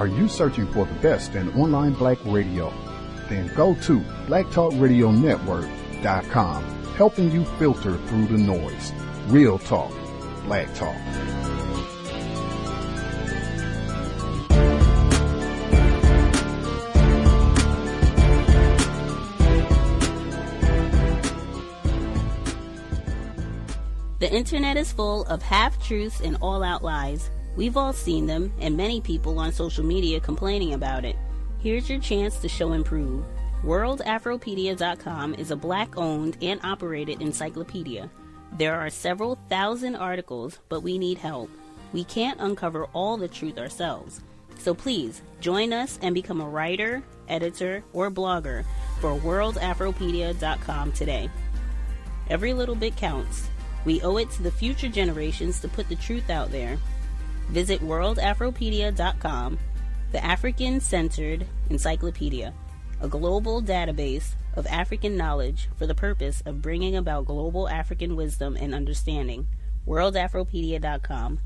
Are you searching for the best in online black radio? Then go to blacktalkradionetwork.com, helping you filter through the noise. Real talk, black talk. The internet is full of half-truths and all-out lies. We've all seen them, and many people on social media complaining about it. Here's your chance to show and prove. WorldAfropedia.com is a black-owned and operated encyclopedia. There are several thousand articles, but we need help. We can't uncover all the truth ourselves. So please, join us and become a writer, editor, or blogger for WorldAfropedia.com today. Every little bit counts. We owe it to the future generations to put the truth out there. Visit WorldAfropedia.com, the African-centered encyclopedia, a global database of African knowledge for the purpose of bringing about global African wisdom and understanding. WorldAfropedia.com.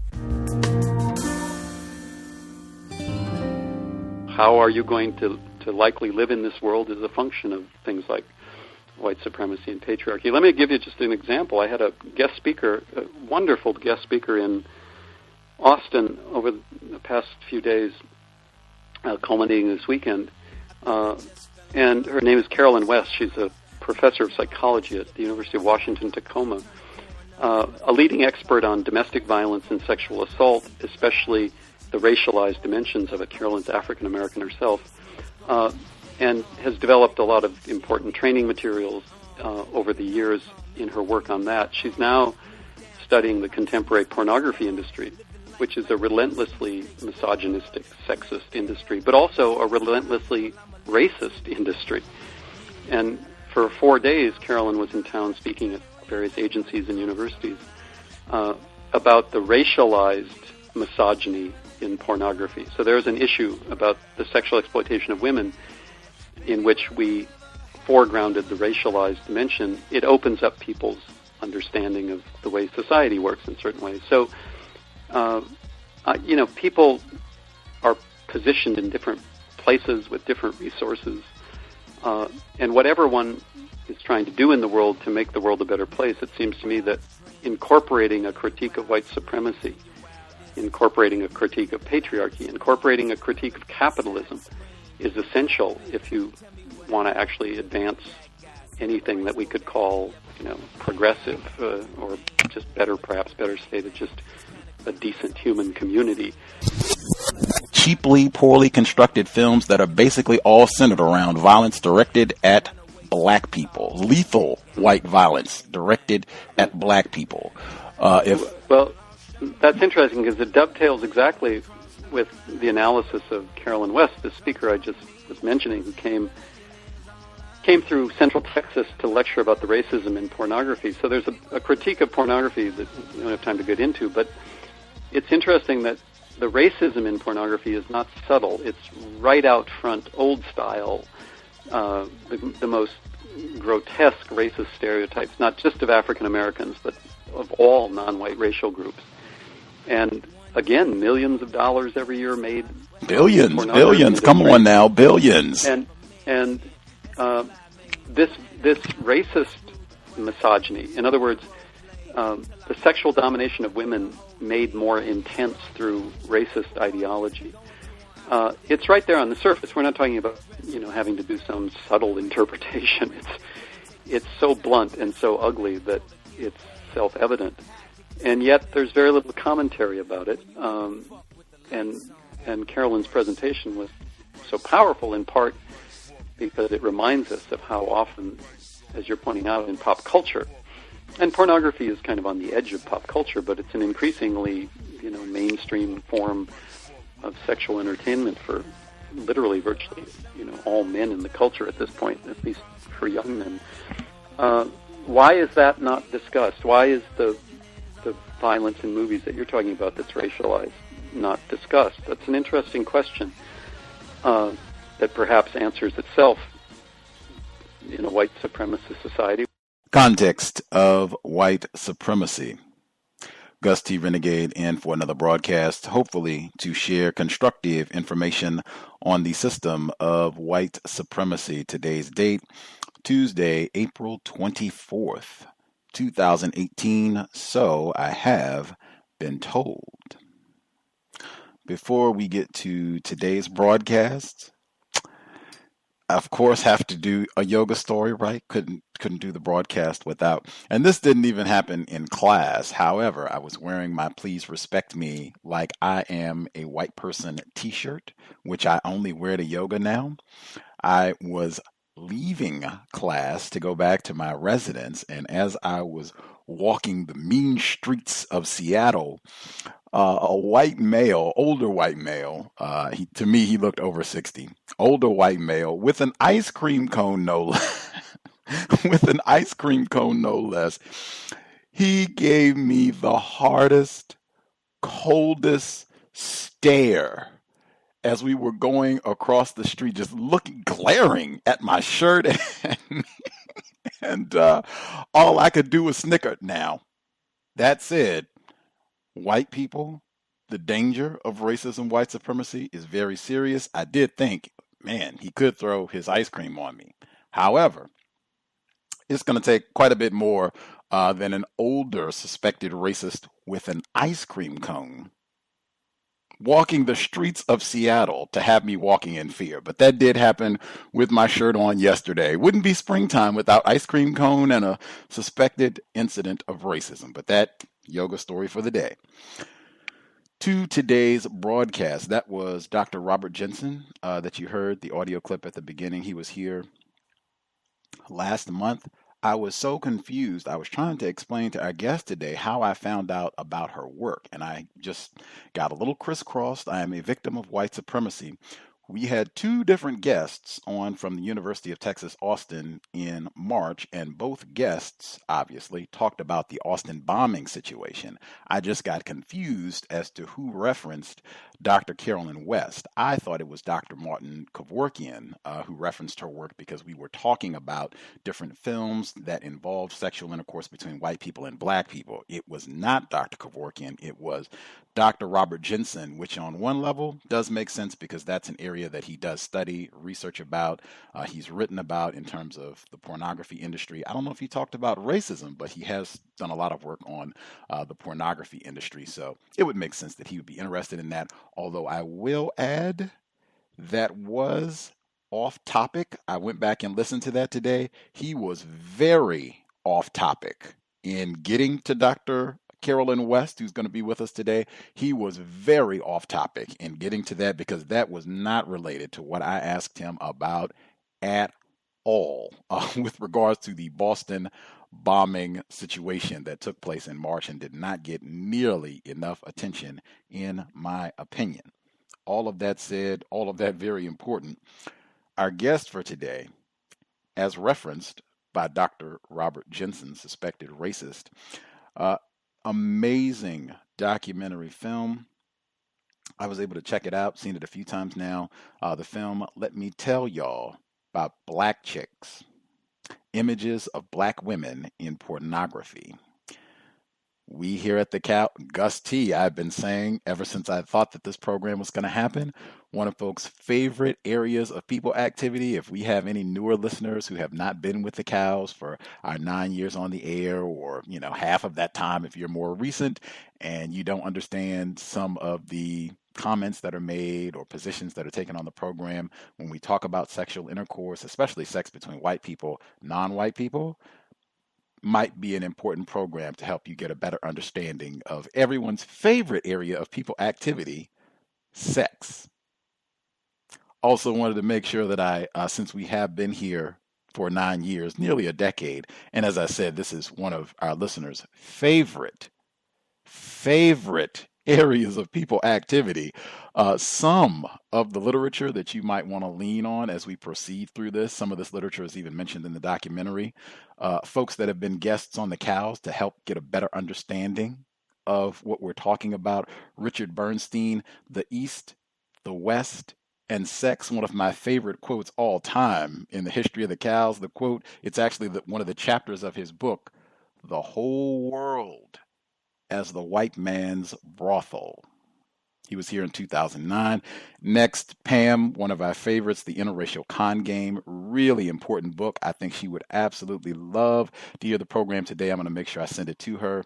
How are you going to likely live in this world is a function of things like white supremacy and patriarchy. Let me give you just an example. I had a guest speaker, a wonderful guest speaker in Austin over the past few days, culminating this weekend, and her name is Carolyn West. She's a professor of psychology at the University of Washington, Tacoma, a leading expert on domestic violence and sexual assault, especially the racialized dimensions of it. Carolyn's African American herself, and has developed a lot of important training materials over the years in her work on that. She's now studying the contemporary pornography industry, which is a relentlessly misogynistic, sexist industry, but also a relentlessly racist industry. And for 4 days, Carolyn was in town speaking at various agencies and universities about the racialized misogyny in pornography. So there's an issue about the sexual exploitation of women in which we foregrounded the racialized dimension. It opens up people's understanding of the way society works in certain ways. So, people are positioned in different places with different resources, and whatever one is trying to do in the world to make the world a better place, it seems to me that incorporating a critique of white supremacy, incorporating a critique of patriarchy, incorporating a critique of capitalism is essential if you want to actually advance anything that we could call, progressive, or just perhaps better stated, just a decent human community. Cheaply, poorly constructed films that are basically all centered around violence directed at black people. Lethal white violence directed at black people. Well, that's interesting because it dovetails exactly with the analysis of Carolyn West, the speaker I just was mentioning, who came through Central Texas to lecture about the racism in pornography. So there's a critique of pornography that we don't have time to get into, but it's interesting that the racism in pornography is not subtle. It's right out front, old style, the most grotesque racist stereotypes, not just of African Americans, but of all non-white racial groups. And again, millions of dollars every year made. Billions. Come on now, billions. And this racist misogyny, in other words, the sexual domination of women made more intense through racist ideology. It's right there on the surface. We're not talking about having to do some subtle interpretation. It's so blunt and so ugly that it's self-evident. And yet there's very little commentary about it. And Carolyn's presentation was so powerful in part because it reminds us of how often, as you're pointing out, in pop culture, and pornography is kind of on the edge of pop culture, but it's an increasingly, mainstream form of sexual entertainment for literally virtually, all men in the culture at this point, at least for young men. Why is that not discussed? Why is the violence in movies that you're talking about that's racialized not discussed? That's an interesting question that perhaps answers itself in a white supremacist society. Context of white supremacy. Gus T. Renegade in for another broadcast, hopefully to share constructive information on the system of white supremacy. Today's date, Tuesday, April 24th, 2018. So I have been told. Before we get to today's broadcast, of course, have to do a yoga story, right? Couldn't do the broadcast without. And this didn't even happen in class. However, I was wearing my "Please Respect Me Like I Am a White Person" t-shirt, which I only wear to yoga now. I was leaving class to go back to my residence, and as I was walking the mean streets of Seattle, a white male, older white male, to me he looked over 60, older white male with an ice cream cone no less, with an ice cream cone no less. He gave me the hardest, coldest stare as we were going across the street, just looking, glaring at my shirt, and all I could do was snicker. Now, that said, white people, the danger of racism, white supremacy is very serious. I did think, man, he could throw his ice cream on me. However, it's going to take quite a bit more than an older suspected racist with an ice cream cone walking the streets of Seattle to have me walking in fear. But that did happen with my shirt on yesterday. Wouldn't be springtime without ice cream cone and a suspected incident of racism. But that yoga story for the day. To today's broadcast, that was Dr. Robert Jensen that you heard the audio clip at the beginning. He was here last month. I was so confused. I was trying to explain to our guest today how I found out about her work, and I just got a little crisscrossed. I am a victim of white supremacy. We had two different guests on from the University of Texas, Austin in March, and both guests, obviously, talked about the Austin bombing situation. I just got confused as to who referenced Dr. Carolyn West. I thought it was Dr. Martin Kevorkian who referenced her work because we were talking about different films that involved sexual intercourse between white people and black people. It was not Dr. Kevorkian. It was Dr. Robert Jensen, which on one level does make sense because that's an area that he does study, research about. He's written about in terms of the pornography industry. I don't know if he talked about racism, but he has done a lot of work on the pornography industry. So it would make sense that he would be interested in that. Although I will add, that was off topic. I went back and listened to that today. He was very off topic in getting to Dr. Carolyn West, who's going to be with us today. He was very off topic in getting to that because that was not related to what I asked him about at all with regards to the Boston bombing situation that took place in March and did not get nearly enough attention, in my opinion. All of that said, all of that very important. Our guest for today, as referenced by Dr. Robert Jensen, suspected racist, amazing documentary film. I was able to check it out, seen it a few times now. The film, Let Me Tell Y'all About Black Chicks, Images of Black Women in Pornography. We here at the Cow, Gus T, I've been saying ever since I thought that this program was going to happen, one of folks' favorite areas of people activity. If we have any newer listeners who have not been with the Cows for our 9 years on the air, or, half of that time if you're more recent and you don't understand some of the comments that are made or positions that are taken on the program when we talk about sexual intercourse, especially sex between white people, non-white people, might be an important program to help you get a better understanding of everyone's favorite area of people activity, sex. Also wanted to make sure that I, since we have been here for 9 years, nearly a decade, and as I said, this is one of our listeners' favorite areas of people activity, some of the literature that you might want to lean on as we proceed through this. Some of this literature is even mentioned in the documentary. Folks that have been guests on the Cows to help get a better understanding of what we're talking about. Richard Bernstein, The East, the West, and Sex, one of my favorite quotes all time in the history of the Cows. The quote, it's actually one of the chapters of his book, The Whole World as the white man's brothel. He was here in 2009. Next, Pam, one of our favorites, The Interracial Con Game. Really important book. I think she would absolutely love to hear the program today. I'm going to make sure I send it to her.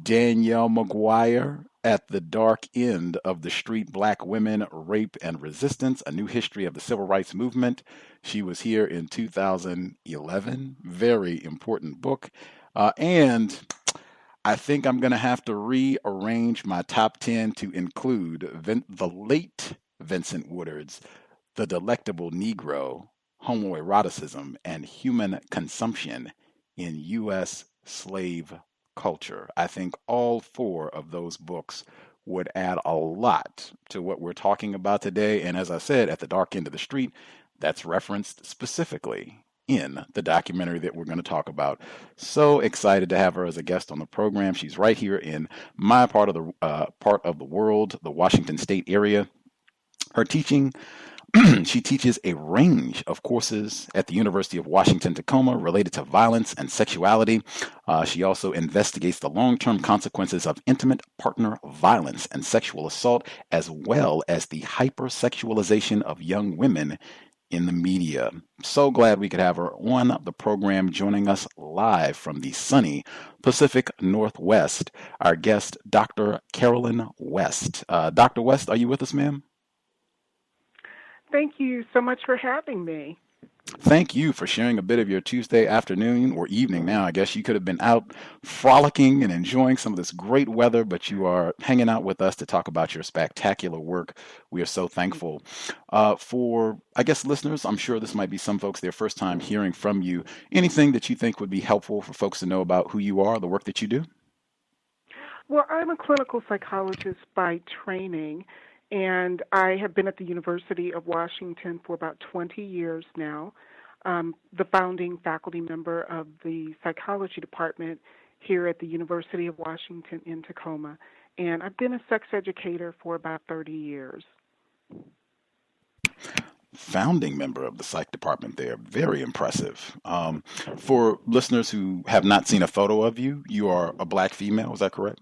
Danielle McGuire, At the Dark End of the Street, Black Women, Rape, and Resistance, A New History of the Civil Rights Movement. She was here in 2011. Very important book. And I think I'm going to have to rearrange my top 10 to include the late Vincent Woodard's The Delectable Negro, Homoeroticism, and Human Consumption in U.S. Slave Culture. I think all four of those books would add a lot to what we're talking about today. And as I said, At the Dark End of the Street, that's referenced specifically in the documentary that we're going to talk about. So excited to have her as a guest on the program. She's right here in my part of the world, the Washington State area. Her teaching, she teaches a range of courses at the University of Washington, Tacoma related to violence and sexuality. She also investigates the long-term consequences of intimate partner violence and sexual assault, as well as the hypersexualization of young women in the media. So glad we could have her on the program, joining us live from the sunny Pacific Northwest. Our guest, Dr. Carolyn West. Dr. West, are you with us, ma'am? Thank you so much for having me. Thank you for sharing a bit of your Tuesday afternoon or evening now. I guess you could have been out frolicking and enjoying some of this great weather, but you are hanging out with us to talk about your spectacular work. We are so thankful. For, I guess, listeners, I'm sure this might be some folks their first time hearing from you. Anything that you think would be helpful for folks to know about who you are, the work that you do? Well, I'm a clinical psychologist by training, and I have been at the University of Washington for about 20 years now. The founding faculty member of the psychology department here at the University of Washington in Tacoma. And I've been a sex educator for about 30 years. Founding member of the psych department there. Very impressive. For listeners who have not seen a photo of you, you are a black female, is that correct?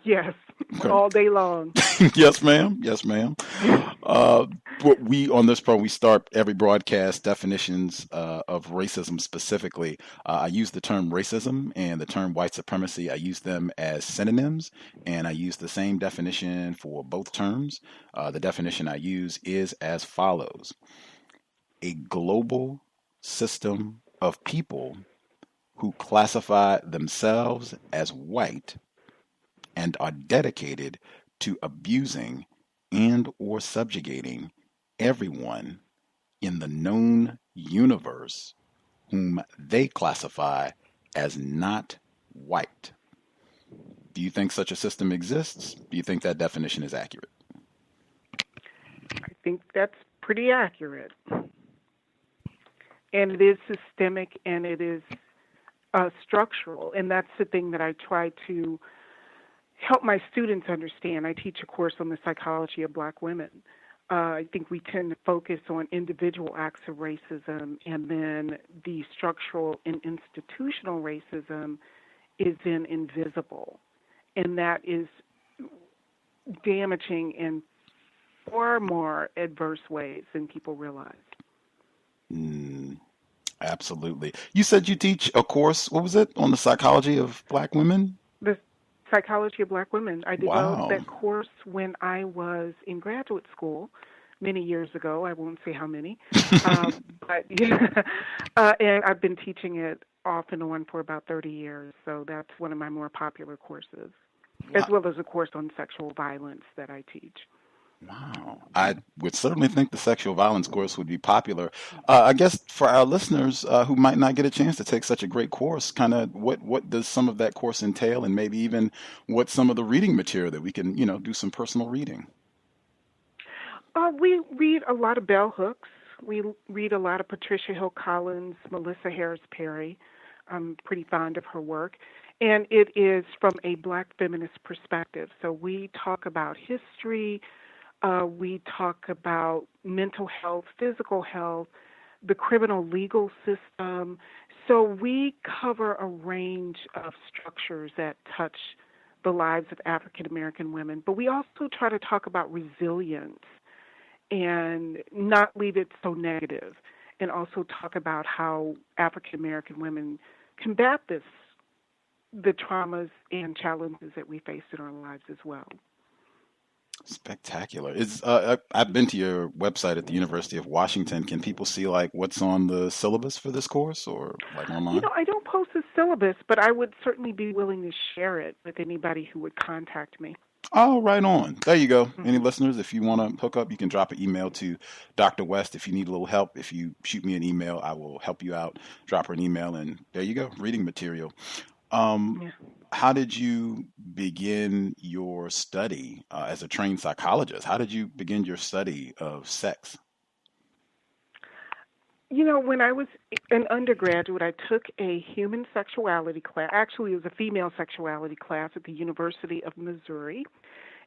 Yes, okay. All day long. Yes, ma'am. Yes, ma'am. We on this program, we start every broadcast definitions of racism specifically. I use the term racism and the term white supremacy. I use them as synonyms, and I use the same definition for both terms. The definition I use is as follows: a global system of people who classify themselves as white and are dedicated to abusing and or subjugating everyone in the known universe whom they classify as not white. Do you think such a system exists? Do you think that definition is accurate? I think that's pretty accurate. And it is systemic, and it is structural, and that's the thing that I try to help my students understand. I teach a course on the psychology of black women. I think we tend to focus on individual acts of racism, and then the structural and institutional racism is then invisible. And that is damaging in far more adverse ways than people realize. Absolutely. You said you teach a course, what was it, on the psychology of black women? The Psychology of Black Women. I developed that course when I was in graduate school many years ago. I won't say how many. But yeah, and I've been teaching it off and on for about 30 years. So that's one of my more popular courses, as well as a course on sexual violence that I teach. Wow. I would certainly think the sexual violence course would be popular. I guess for our listeners who might not get a chance to take such a great course, kind of what does some of that course entail, and maybe even what's some of the reading material that we can, do some personal reading? We read a lot of bell hooks. We read a lot of Patricia Hill Collins, Melissa Harris Perry. I'm pretty fond of her work. And it is from a black feminist perspective. So we talk about history. We talk about mental health, physical health, the criminal legal system. So we cover a range of structures that touch the lives of African American women. But we also try to talk about resilience and not leave it so negative, and also talk about how African American women combat the traumas and challenges that we face in our lives as well. Spectacular. I've been to your website at the University of Washington. Can people see like what's on the syllabus for this course or like online? I don't post a syllabus, but I would certainly be willing to share it with anybody who would contact me. Oh, right on. There you go. Any listeners, if you want to hook up, you can drop an email to Dr. West if you need a little help. If you shoot me an email, I will help you out. Drop her an email, and there you go, reading material. Yeah. How did you begin your study as a trained psychologist? How did you begin your study of sex? When I was an undergraduate, I took a human sexuality class. Actually, it was a female sexuality class at the University of Missouri,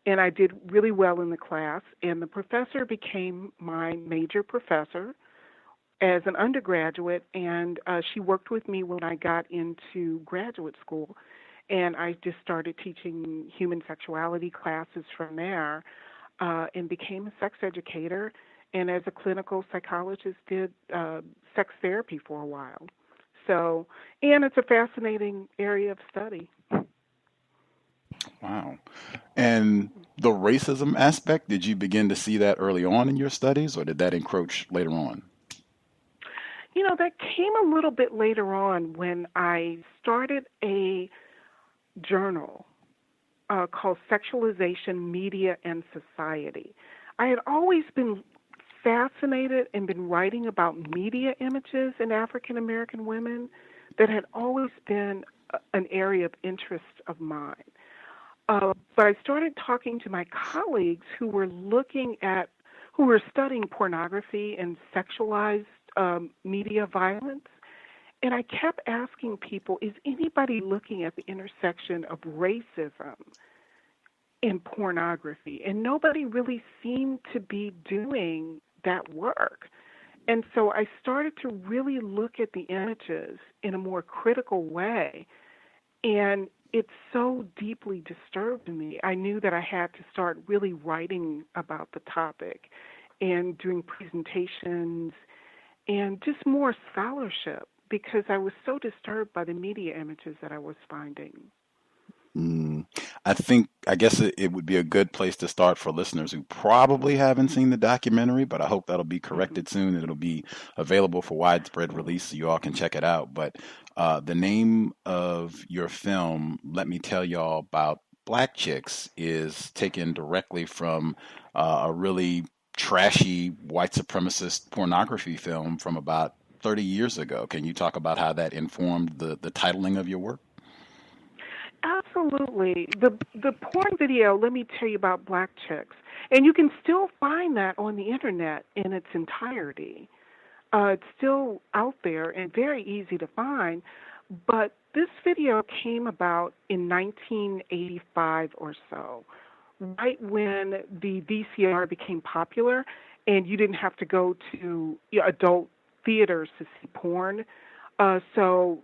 and I did really well in the class, and the professor became my major professor as an undergraduate, and she worked with me when I got into graduate school, and I just started teaching human sexuality classes from there and became a sex educator, and as a clinical psychologist did sex therapy for a while. So, and it's a fascinating area of study. Wow. And the racism aspect, did you begin to see that early on in your studies, or did that encroach later on? That came a little bit later on when I started a journal called Sexualization, Media, and Society. I had always been fascinated and been writing about media images in African American women. That had always been an area of interest of mine. But I started talking to my colleagues who were studying pornography and sexualized media violence. And I kept asking people, is anybody looking at the intersection of racism and pornography? And nobody really seemed to be doing that work. And so I started to really look at the images in a more critical way. And it so deeply disturbed me. I knew that I had to start really writing about the topic and doing presentations and just more scholarship, because I was so disturbed by the media images that I was finding. I guess it would be a good place to start for listeners who probably haven't seen the documentary, but I hope that'll be corrected soon. It'll be available for widespread release so you all can check it out. But the name of your film, Let Me Tell Y'all About Black Chicks, is taken directly from a really trashy white supremacist pornography film from about 30 years ago. Can you talk about how that informed the titling of your work? Absolutely. The porn video, Let Me Tell You About Black Chicks, and you can still find that on the internet in its entirety. It's still out there and very easy to find, but this video came about in 1985 or so, right when the VCR became popular and you didn't have to go to adult theaters to see porn. So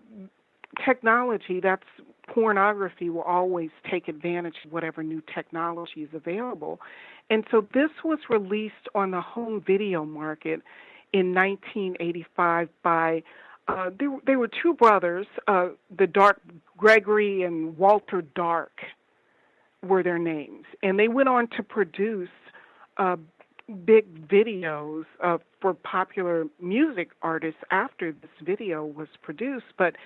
technology, that's pornography, will always take advantage of whatever new technology is available. And so this was released on the home video market in 1985 by, they were two brothers, the Dark, Gregory and Walter Dark were their names. And they went on to produce big videos for popular music artists after this video was produced. But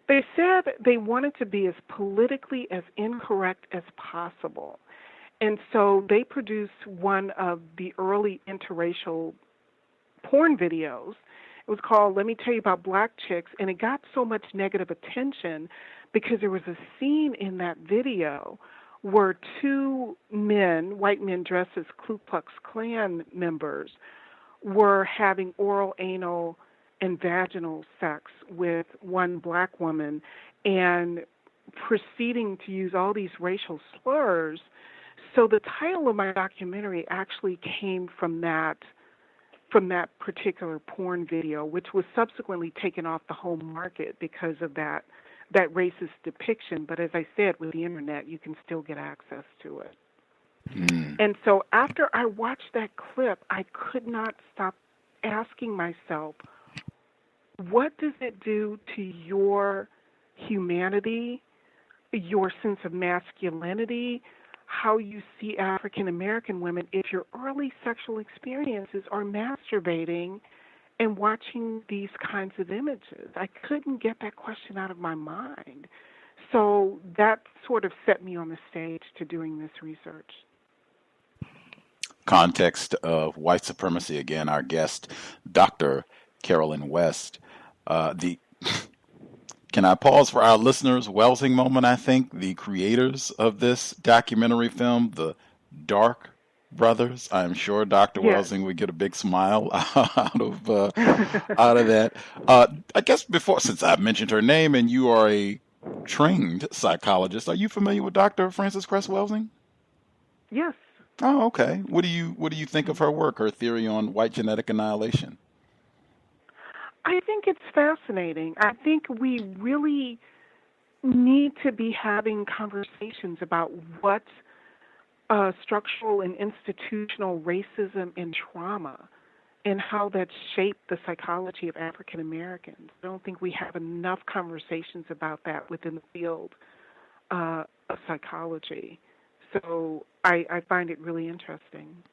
they said they wanted to be as politically as incorrect as possible. And so they produced one of the early interracial porn videos. It was called Let Me Tell You About Black Chicks, and it got so much negative attention because there was a scene in that video where two men, white men dressed as Ku Klux Klan members, were having oral, anal, and vaginal sex with one black woman and proceeding to use all these racial slurs. So the title of my documentary actually came from that particular porn video, which was subsequently taken off the home market because of that that racist depiction. But as I said, with the internet, you can still get access to it. And so after I watched that clip, I could not stop asking myself, what does it do to your humanity, your sense of masculinity, how you see African American women if your early sexual experiences are masturbating and watching these kinds of images? I couldn't get that question out of my mind. So that sort of set me on the stage to doing this research. Context of white supremacy. Again, our guest, Dr. Carolyn West. Can I pause for our listeners' Welsing moment? I think the creators of this documentary film, the Dark Brothers. I'm sure Dr. Yes. Welsing would get a big smile out of that. I guess since I've mentioned her name, and you are a trained psychologist, are you familiar with Dr. Frances Cress Welsing? Yes. Oh, okay. What do you think of her work, her theory on white genetic annihilation? I think it's fascinating. I think we really need to be having conversations about what structural and institutional racism and trauma and how that shaped the psychology of African Americans. I don't think we have enough conversations about that within the field of psychology. So I find it really interesting.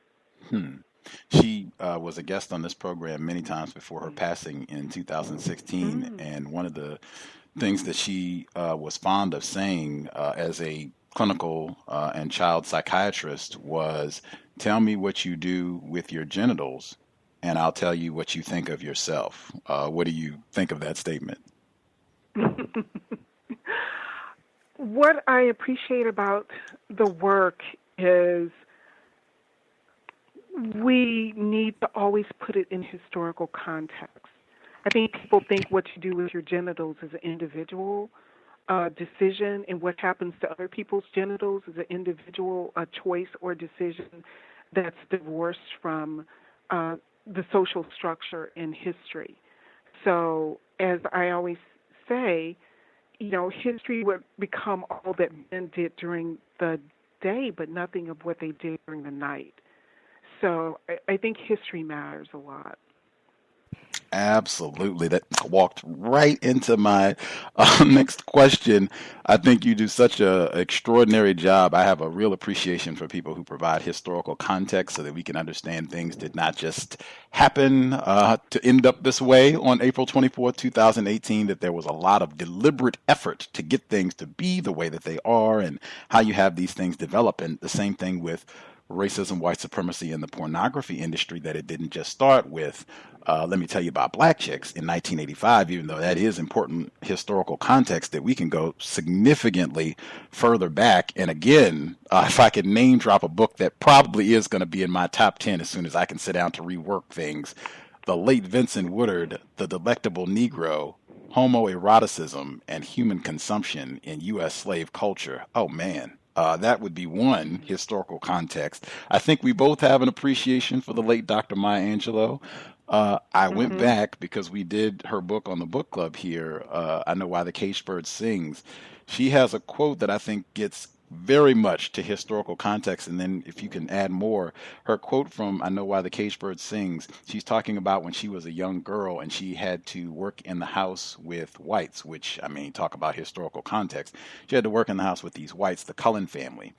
She was a guest on this program many times before her passing in 2016, and one of the things that she was fond of saying as a clinical and child psychiatrist was, tell me what you do with your genitals, and I'll tell you what you think of yourself. What do you think of that statement? What I appreciate about the work is we need to always put it in historical context. I think people think what you do with your genitals is an individual decision, and what happens to other people's genitals is an individual choice or decision that's divorced from the social structure and history. So, as I always say, history would become all that men did during the day, but nothing of what they did during the night. So I think history matters a lot. Absolutely. That walked right into my next question. I think you do such an extraordinary job. I have a real appreciation for people who provide historical context so that we can understand things did not just happen to end up this way on April 24th, 2018, that there was a lot of deliberate effort to get things to be the way that they are and how you have these things develop. And the same thing with racism, white supremacy in the pornography industry, that it didn't just start with, let me tell you about black chicks in 1985, even though that is important historical context, that we can go significantly further back. And again, if I could name drop a book that probably is going to be in my top 10 as soon as I can sit down to rework things, the late Vincent Woodard, The Delectable Negro, Homoeroticism and Human Consumption in U.S. Slave Culture. Oh, man. That would be one historical context. I think we both have an appreciation for the late Dr. Maya Angelou. I went back because we did her book on the book club here, I Know Why the Caged Bird Sings. She has a quote that I think gets very much to historical context, and then if you can add more, her quote from I Know Why the Caged Bird Sings, she's talking about when she was a young girl and she had to work in the house with whites, which, I mean, talk about historical context. She had to work in the house with these whites, the Cullen family.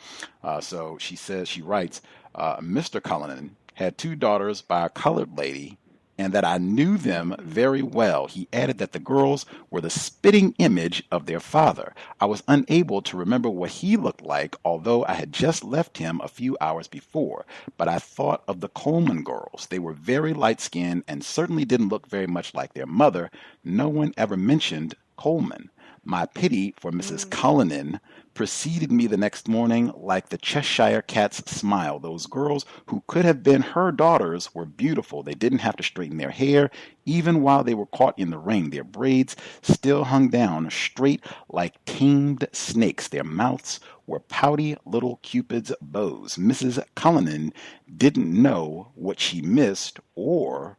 So she says, she writes, Mr. Cullen had 2 daughters by a colored lady, and that I knew them very well. He added that the girls were the spitting image of their father. I was unable to remember what he looked like, although I had just left him a few hours before. But I thought of the Coleman girls. They were very light-skinned and certainly didn't look very much like their mother. No one ever mentioned Coleman. My pity for Mrs. Cullinan preceded me the next morning like the Cheshire Cat's smile. Those girls who could have been her daughters were beautiful. They didn't have to straighten their hair. Even while they were caught in the rain, their braids still hung down straight like tamed snakes. Their mouths were pouty little Cupid's bows. Mrs. Cullinan didn't know what she missed, or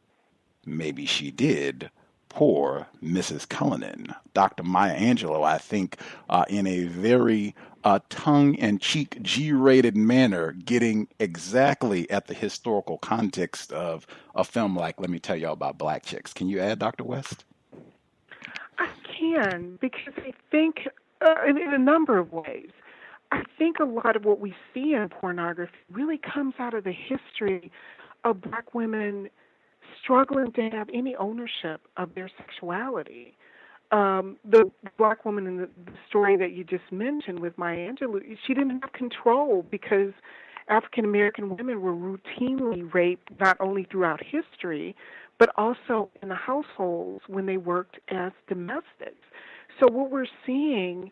maybe she did. poor Mrs. Cullinan. Dr. Maya Angelou, I think, in a very tongue-in-cheek, G-rated manner, getting exactly at the historical context of a film like Let Me Tell Y'all About Black Chicks. Can you add, Dr. West? I can, because I think in a number of ways. I think a lot of what we see in pornography really comes out of the history of black women struggling to have any ownership of their sexuality. The black woman in the story that you just mentioned with Maya Angelou, she didn't have control because African American women were routinely raped not only throughout history, but also in the households when they worked as domestics. So what we're seeing,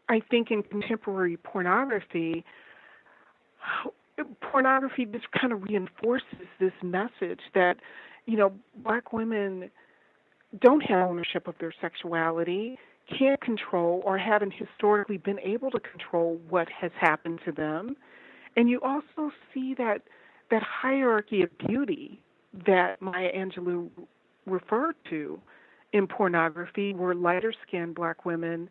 I think, in contemporary pornography just kind of reinforces this message that, black women don't have ownership of their sexuality, can't control or haven't historically been able to control what has happened to them. And you also see that hierarchy of beauty that Maya Angelou referred to in pornography, where lighter-skinned black women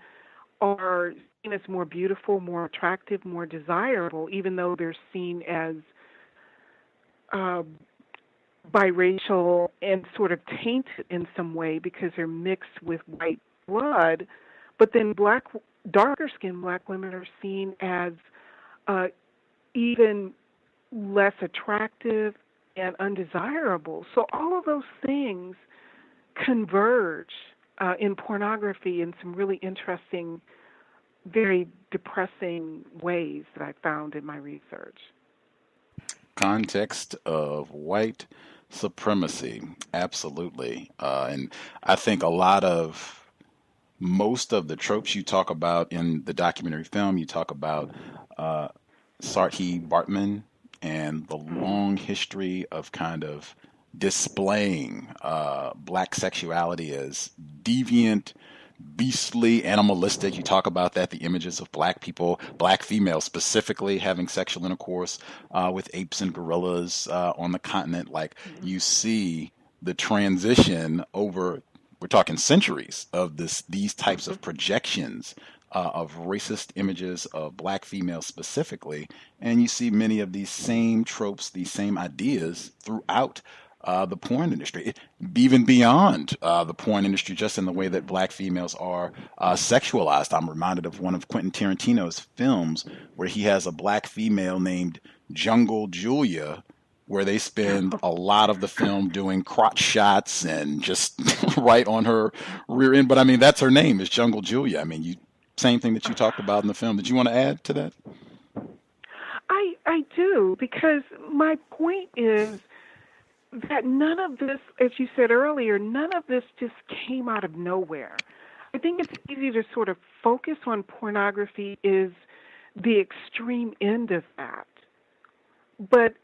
are seen as more beautiful, more attractive, more desirable, even though they're seen as biracial and sort of tainted in some way because they're mixed with white blood. But then darker-skinned black women are seen as even less attractive and undesirable. So all of those things converge in pornography in some really interesting, very depressing ways that I found in my research. Context of white supremacy, absolutely. And I think most of the tropes you talk about in the documentary film, you talk about Saartjie Baartman and the long history of kind of displaying black sexuality as deviant, beastly, animalistic. You talk about that, the images of black people, black females specifically having sexual intercourse with apes and gorillas on the continent. Like, you see the transition over, we're talking centuries of these types of projections of racist images of black females specifically, and you see many of these same tropes, these same ideas throughout the porn industry, even beyond the porn industry, just in the way that black females are sexualized. I'm reminded of one of Quentin Tarantino's films where he has a black female named Jungle Julia, where they spend a lot of the film doing crotch shots and just right on her rear end. But I mean, that's her name, is Jungle Julia. I mean, same thing that you talked about in the film. Did you want to add to that? I do, because my point is that none of this, as you said earlier, none of this just came out of nowhere. I think it's easy to sort of focus on pornography is the extreme end of that. But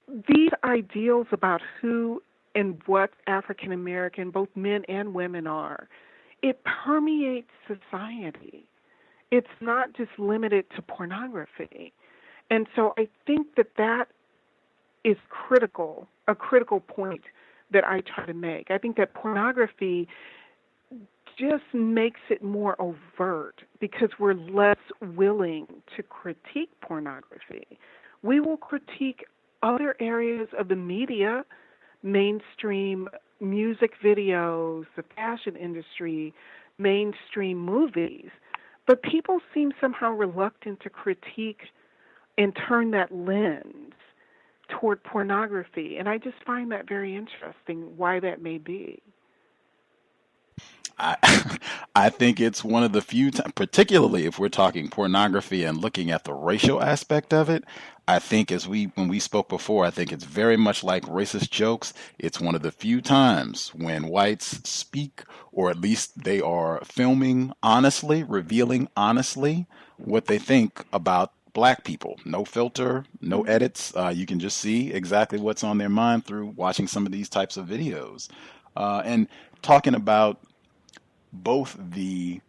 these ideals about who and what African American, both men and women, are, it permeates society. It's not just limited to pornography. And so I think that is critical, a critical point that I try to make. I think that pornography just makes it more overt because we're less willing to critique pornography. We will critique other areas of the media, mainstream music videos, the fashion industry, mainstream movies, but people seem somehow reluctant to critique and turn that lens toward pornography. And I just find that very interesting, why that may be. I think it's one of the few times, particularly if we're talking pornography and looking at the racial aspect of it, I think when we spoke before, I think it's very much like racist jokes. It's one of the few times when whites speak, or at least they are filming honestly, revealing honestly what they think about black people. No filter, no edits. You can just see exactly what's on their mind through watching some of these types of videos. And talking about both the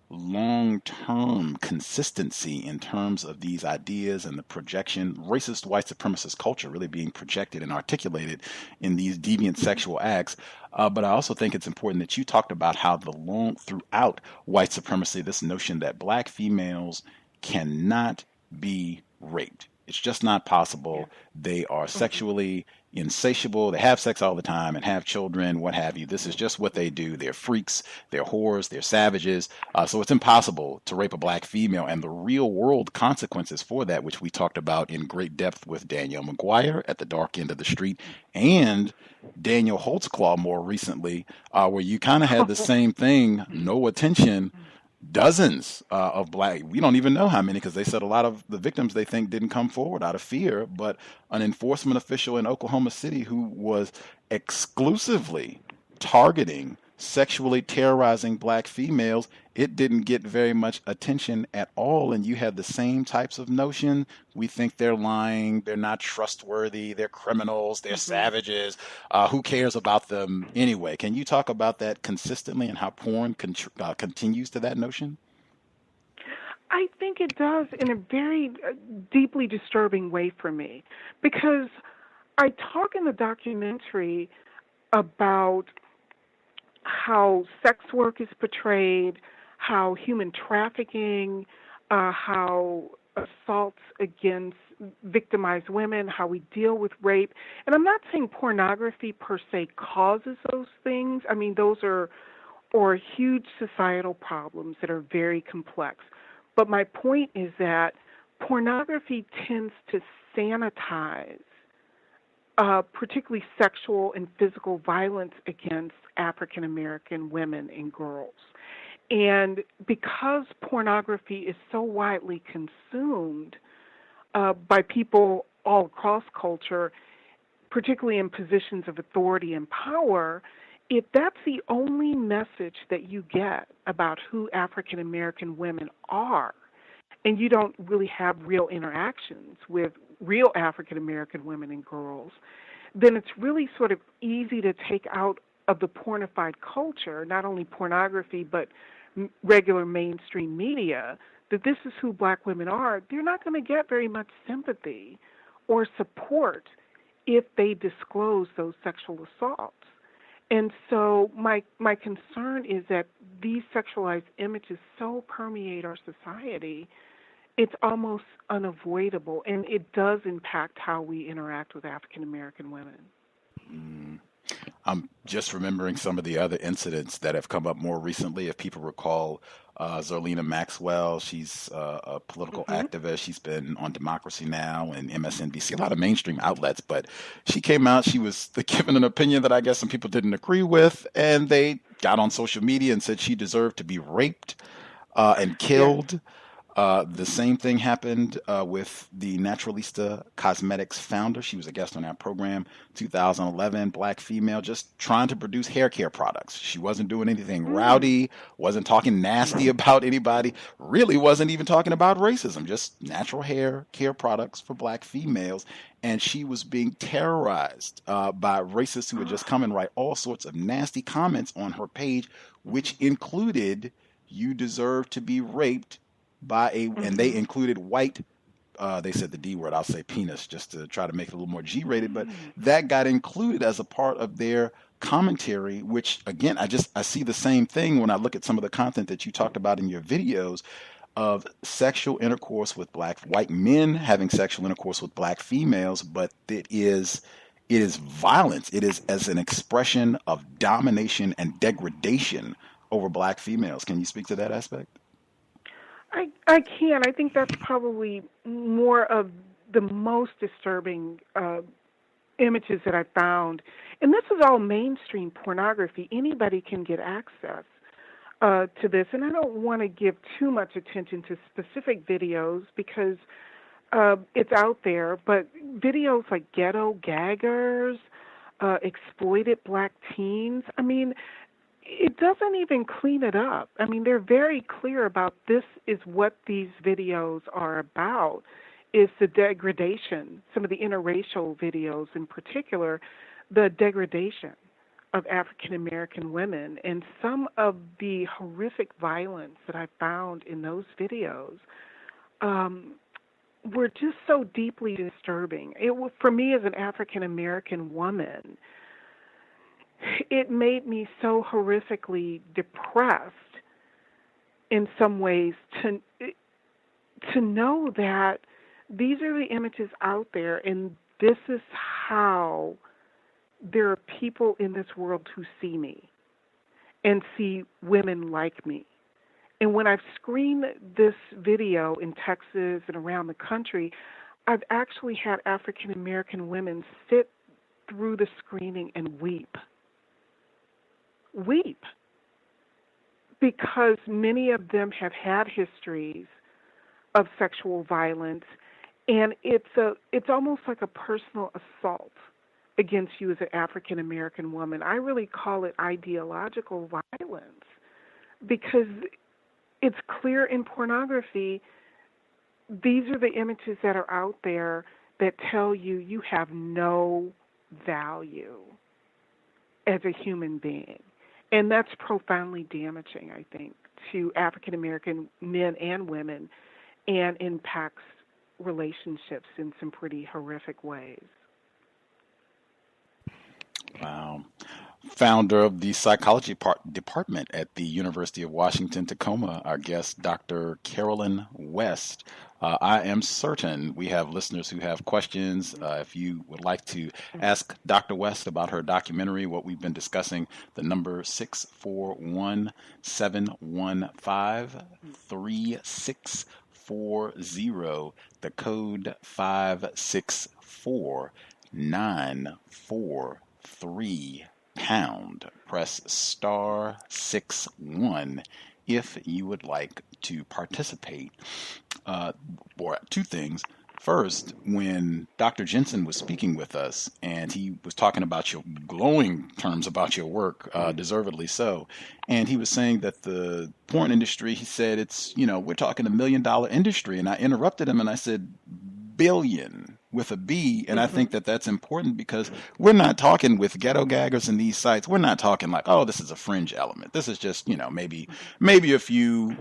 long-term consistency in terms of these ideas and the projection, racist white supremacist culture really being projected and articulated in these deviant sexual acts. But I also think it's important that you talked about how throughout white supremacy, this notion that black females cannot be raped. It's just not possible. They are sexually insatiable. They have sex all the time and have children, what have you. This is just what they do. They're freaks, they're whores, they're savages. So it's impossible to rape a black female. And the real world consequences for that, which we talked about in great depth with Danielle McGuire at the dark end of the street and Daniel Holtzclaw more recently, where you kind of had the same thing, no attention. Dozens of black, we don't even know how many, because they said a lot of the victims they think didn't come forward out of fear, but an enforcement official in Oklahoma City who was exclusively targeting, sexually terrorizing black females, it didn't get very much attention at all. And you had the same types of notion. We think they're lying, they're not trustworthy, they're criminals, they're savages. Who cares about them anyway? Can you talk about that consistently and how porn continues to that notion? I think it does in a very deeply disturbing way for me, because I talk in the documentary about how sex work is portrayed, how human trafficking, how assaults against victimized women, how we deal with rape. And I'm not saying pornography per se causes those things. I mean, those are huge societal problems that are very complex. But my point is that pornography tends to sanitize particularly sexual and physical violence against African American women and girls. And because pornography is so widely consumed by people all across culture, particularly in positions of authority and power, if that's the only message that you get about who African American women are, and you don't really have real interactions with real African American women and girls, then it's really sort of easy to take out of the pornified culture, not only pornography, but regular mainstream media, that this is who black women are. They're not going to get very much sympathy or support if they disclose those sexual assaults. And so my concern is that these sexualized images so permeate our society, it's almost unavoidable, and it does impact how we interact with African American women. I'm just remembering some of the other incidents that have come up more recently. If people recall, Zerlina Maxwell, she's a political activist. She's been on Democracy Now! And MSNBC, a lot of mainstream outlets. But she came out, she was given an opinion that I guess some people didn't agree with, and they got on social media and said she deserved to be raped and killed. Yeah. The same thing happened with the Naturalista Cosmetics founder. She was a guest on our program, 2011, black female, just trying to produce hair care products. She wasn't doing anything rowdy, wasn't talking nasty about anybody, really wasn't even talking about racism, just natural hair care products for black females. And she was being terrorized by racists who would just come and write all sorts of nasty comments on her page, which included, "You deserve to be raped," and they included white, they said the D word, I'll say penis, just to try to make it a little more G-rated, but that got included as a part of their commentary, which, again, I see the same thing when I look at some of the content that you talked about in your videos of sexual intercourse with white men having sexual intercourse with black females, but it is violence. It is as an expression of domination and degradation over black females. Can you speak to that aspect? I can. I think that's probably more of the most disturbing images that I found. And this is all mainstream pornography. Anybody can get access to this. And I don't want to give too much attention to specific videos because it's out there. But videos like ghetto gaggers, exploited black teens, I mean, it doesn't even clean it up. I mean, they're very clear about this is what these videos are about, is the degradation, some of the interracial videos in particular, the degradation of African American women, and some of the horrific violence that I found in those videos were just so deeply disturbing. For me as an African American woman, it made me so horrifically depressed in some ways to know that these are the images out there, and this is how there are people in this world who see me and see women like me. And when I've screened this video in Texas and around the country, I've actually had African American women sit through the screening and weep. Weep. Because many of them have had histories of sexual violence, and it's almost like a personal assault against you as an African American woman. I really call it ideological violence, because it's clear in pornography, these are the images that are out there that tell you you have no value as a human being. And that's profoundly damaging, I think, to African American men and women, and impacts relationships in some pretty horrific ways. Wow. Founder of the psychology department at the University of Washington, Tacoma, our guest, Dr. Carolyn West. I am certain we have listeners who have questions. If you would like to ask Dr. West about her documentary, what we've been discussing, the number 641-715-3640, the code 564-943. Pound. Press star 61 if you would like to participate. Or two things. First, when Dr. Jensen was speaking with us and he was talking about your glowing terms about your work, deservedly so, and he was saying that the porn industry, he said, it's, we're talking $1 million industry, and I interrupted him and I said, billion with a B, and I think that that's important because we're not talking with ghetto gaggers in these sites. We're not talking like, oh, this is a fringe element. This is just, maybe a few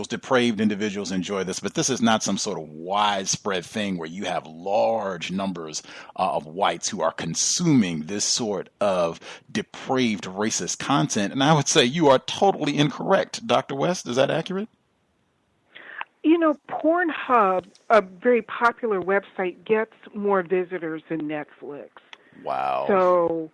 depraved individuals enjoy this, but this is not some sort of widespread thing where you have large numbers of whites who are consuming this sort of depraved racist content. And I would say you are totally incorrect, Dr. West. Is that accurate? Pornhub, a very popular website, gets more visitors than Netflix. Wow. So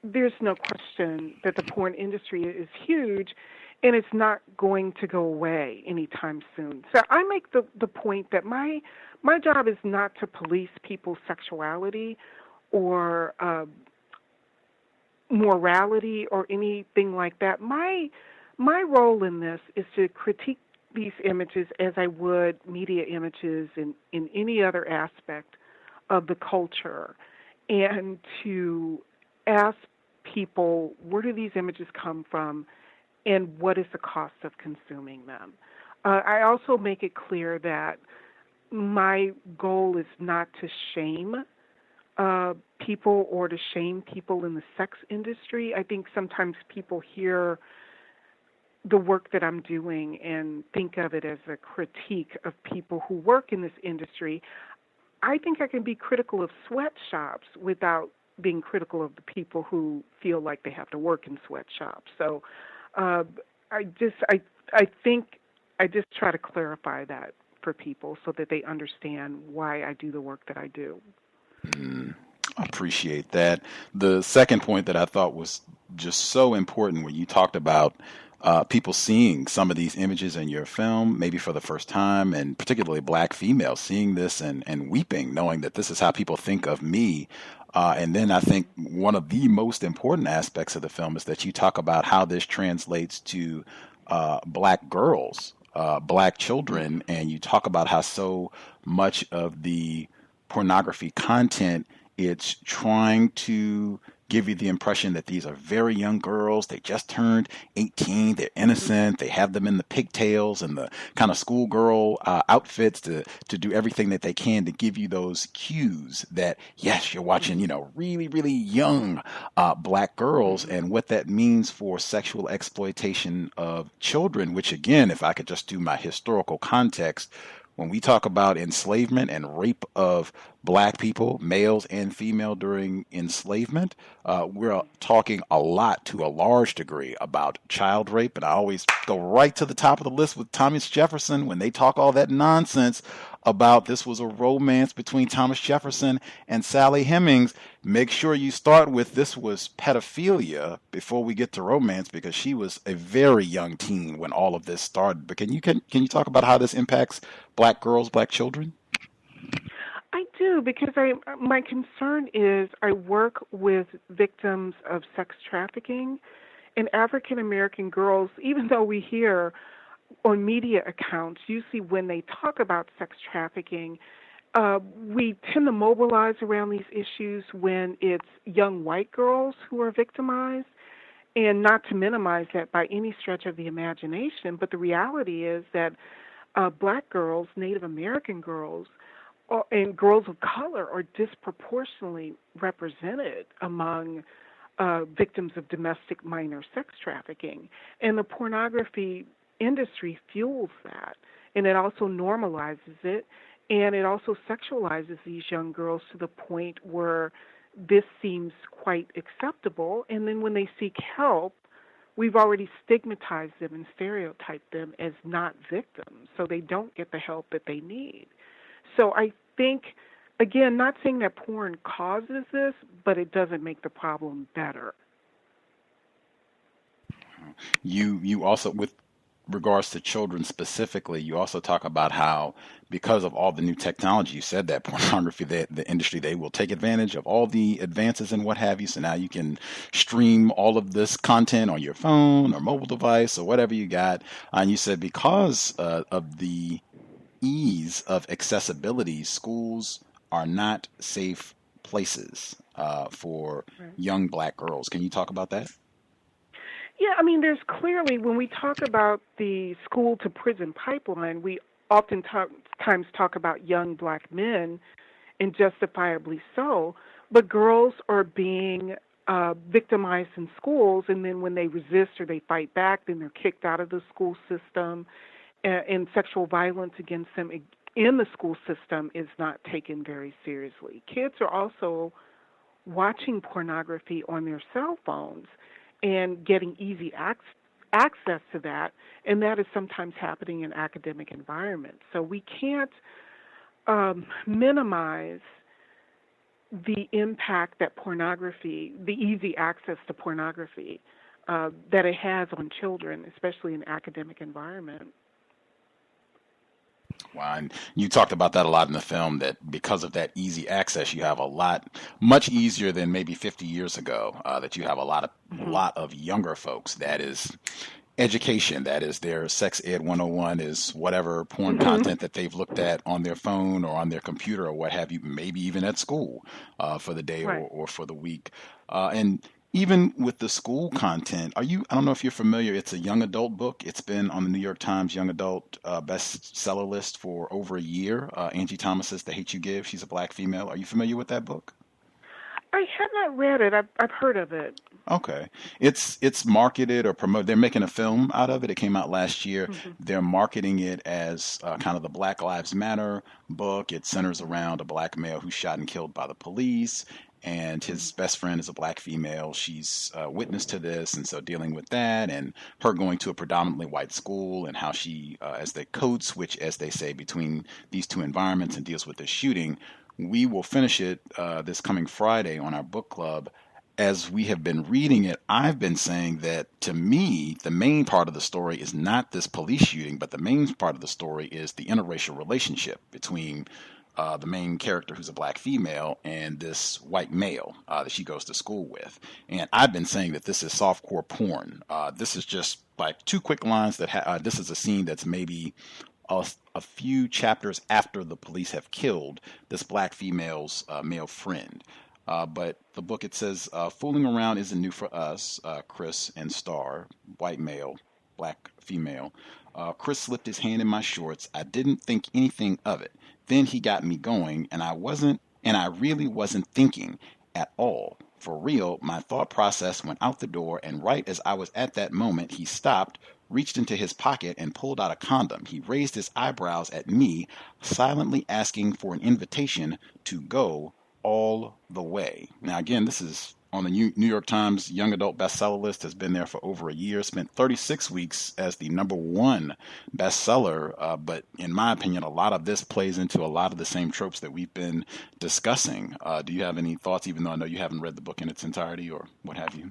there's no question that the porn industry is huge, and it's not going to go away anytime soon. So I make the point that my job is not to police people's sexuality or morality or anything like that. My role in this is to critique these images as I would media images in any other aspect of the culture, and to ask people, where do these images come from and what is the cost of consuming them? I also make it clear that my goal is not to shame people or to shame people in the sex industry. I think sometimes people hear the work that I'm doing and think of it as a critique of people who work in this industry. I think I can be critical of sweatshops without being critical of the people who feel like they have to work in sweatshops. So I think I just try to clarify that for people so that they understand why I do the work that I do. I appreciate that. The second point that I thought was just so important when you talked about people seeing some of these images in your film, maybe for the first time, and particularly Black females seeing this and weeping, knowing that this is how people think of me. And then I think one of the most important aspects of the film is that you talk about how this translates to Black girls, Black children, and you talk about how so much of the pornography content, it's trying to give you the impression that these are very young girls. They just turned 18. They're innocent. They have them in the pigtails and the kind of schoolgirl outfits to do everything that they can to give you those cues that, yes, you're watching, really, really young black girls, and what that means for sexual exploitation of children, which, again, if I could just do my historical context, when we talk about enslavement and rape of black people, males and female during enslavement, we're talking a lot to a large degree about child rape. And I always go right to the top of the list with Thomas Jefferson when they talk all that nonsense about this was a romance between Thomas Jefferson and Sally Hemings. Make sure you start with this was pedophilia before we get to romance, because she was a very young teen when all of this started. But can you talk about how this impacts black girls, black children? I do, because my concern is I work with victims of sex trafficking, and African American girls, even though we hear on media accounts, usually when they talk about sex trafficking, we tend to mobilize around these issues when it's young white girls who are victimized, and not to minimize that by any stretch of the imagination, but the reality is that black girls, Native American girls, and girls of color are disproportionately represented among victims of domestic minor sex trafficking. And the pornography industry fuels that, and it also normalizes it, and it also sexualizes these young girls to the point where this seems quite acceptable. And then when they seek help, we've already stigmatized them and stereotyped them as not victims, so they don't get the help that they need. So I think, again, not saying that porn causes this, but it doesn't make the problem better. You also, with regards to children specifically, you also talk about how, because of all the new technology, you said that pornography, the industry, they will take advantage of all the advances and what have you. So now you can stream all of this content on your phone or mobile device or whatever you got. And you said because of the ease of accessibility, schools are not safe places for young black girls. Can you talk about that? Yeah, I mean, there's clearly, when we talk about the school to prison pipeline, we oftentimes talk about young black men, and justifiably so, but girls are being victimized in schools, and then when they resist or they fight back, then they're kicked out of the school system, and sexual violence against them in the school system is not taken very seriously. Kids are also watching pornography on their cell phones and getting easy access to that, and that is sometimes happening in academic environments. So we can't minimize the impact that pornography, the easy access to pornography, that it has on children, especially in academic environment. Wow, and you talked about that a lot in the film, that because of that easy access, you have much easier than maybe 50 years ago, that you have a lot of younger folks. That is education. That is their sex ed 101 is whatever porn content that they've looked at on their phone or on their computer or what have you, maybe even at school for the day or for the week. And even with the school content, I don't know if you're familiar, it's a young adult book. It's been on the New York Times young adult bestseller list for over a year. Angie Thomas's The Hate U Give. She's a black female. Are you familiar with that book? I have not read it. I've heard of it. Okay. It's marketed or promoted. They're making a film out of it. It came out last year. They're marketing it as kind of the Black Lives Matter book. It centers around a black male who's shot and killed by the police, and his best friend is a black female. She's witness to this, and so dealing with that, and her going to a predominantly white school, and how she, as the code switch, as they say, between these two environments and deals with the shooting. We will finish it this coming Friday on our book club. As we have been reading it, I've been saying that, to me, the main part of the story is not this police shooting, but the main part of the story is the interracial relationship between the main character, who's a black female, and this white male that she goes to school with. And I've been saying that this is softcore porn. This is just like two quick lines that this is a scene that's maybe a few chapters after the police have killed this black female's male friend. But the book, it says, fooling around isn't new for us, Chris and Star, white male, black female. Chris slipped his hand in my shorts. I didn't think anything of it. Then he got me going, and I really wasn't thinking at all. For real, my thought process went out the door, and right as I was at that moment, he stopped, reached into his pocket, and pulled out a condom. He raised his eyebrows at me, silently asking for an invitation to go all the way. Now, again, this is on the New York Times Young Adult Bestseller list, has been there for over a year, spent 36 weeks as the #1 bestseller. But in my opinion, a lot of this plays into a lot of the same tropes that we've been discussing. Do you have any thoughts, even though I know you haven't read the book in its entirety or what have you?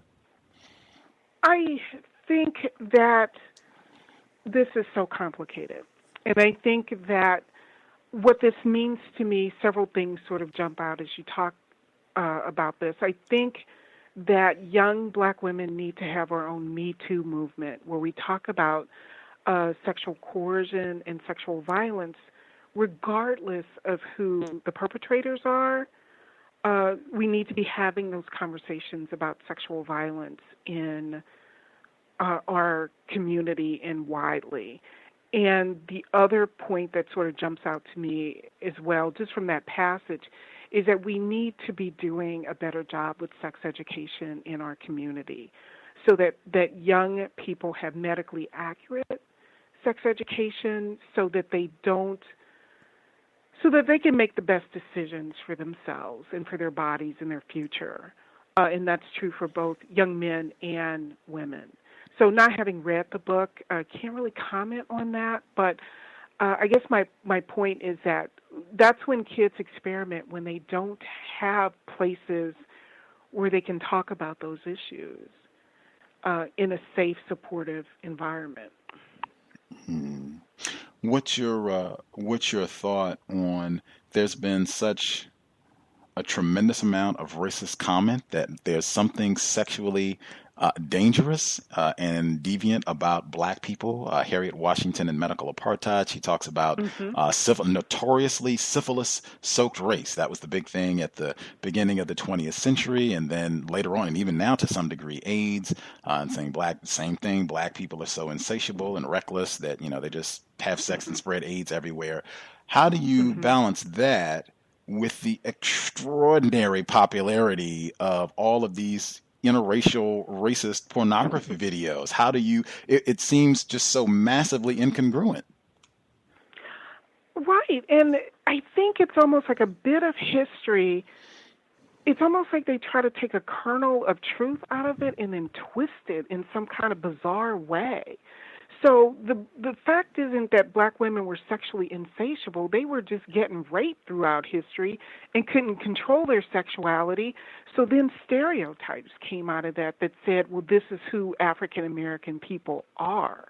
I think that this is so complicated. And I think that what this means to me, several things sort of jump out as you talk about this. I think that young black women need to have our own Me Too movement where we talk about sexual coercion and sexual violence regardless of who the perpetrators are. We need to be having those conversations about sexual violence in our community and widely. And the other point that sort of jumps out to me as well, just from that passage, is that we need to be doing a better job with sex education in our community so that young people have medically accurate sex education so that they can make the best decisions for themselves and for their bodies and their future. And that's true for both young men and women. So not having read the book, can't really comment on that, but I guess my point is that that's when kids experiment, when they don't have places where they can talk about those issues in a safe, supportive environment. Hmm. What's your thought on, there's been such a tremendous amount of racist comment that there's something sexually dangerous and deviant about black people. Harriet Washington in Medical Apartheid, she talks about notoriously syphilis-soaked race. That was the big thing at the beginning of the 20th century, and then later on, and even now to some degree, AIDS, and saying same thing, black people are so insatiable and reckless that, they just have sex and spread AIDS everywhere. How do you balance that with the extraordinary popularity of all of these interracial racist pornography videos? How do you, it seems just so massively incongruent. Right, and I think it's almost like a bit of history. It's almost like they try to take a kernel of truth out of it and then twist it in some kind of bizarre way. So the fact isn't that black women were sexually insatiable. They were just getting raped throughout history and couldn't control their sexuality. So then stereotypes came out of that said, well, this is who African American people are.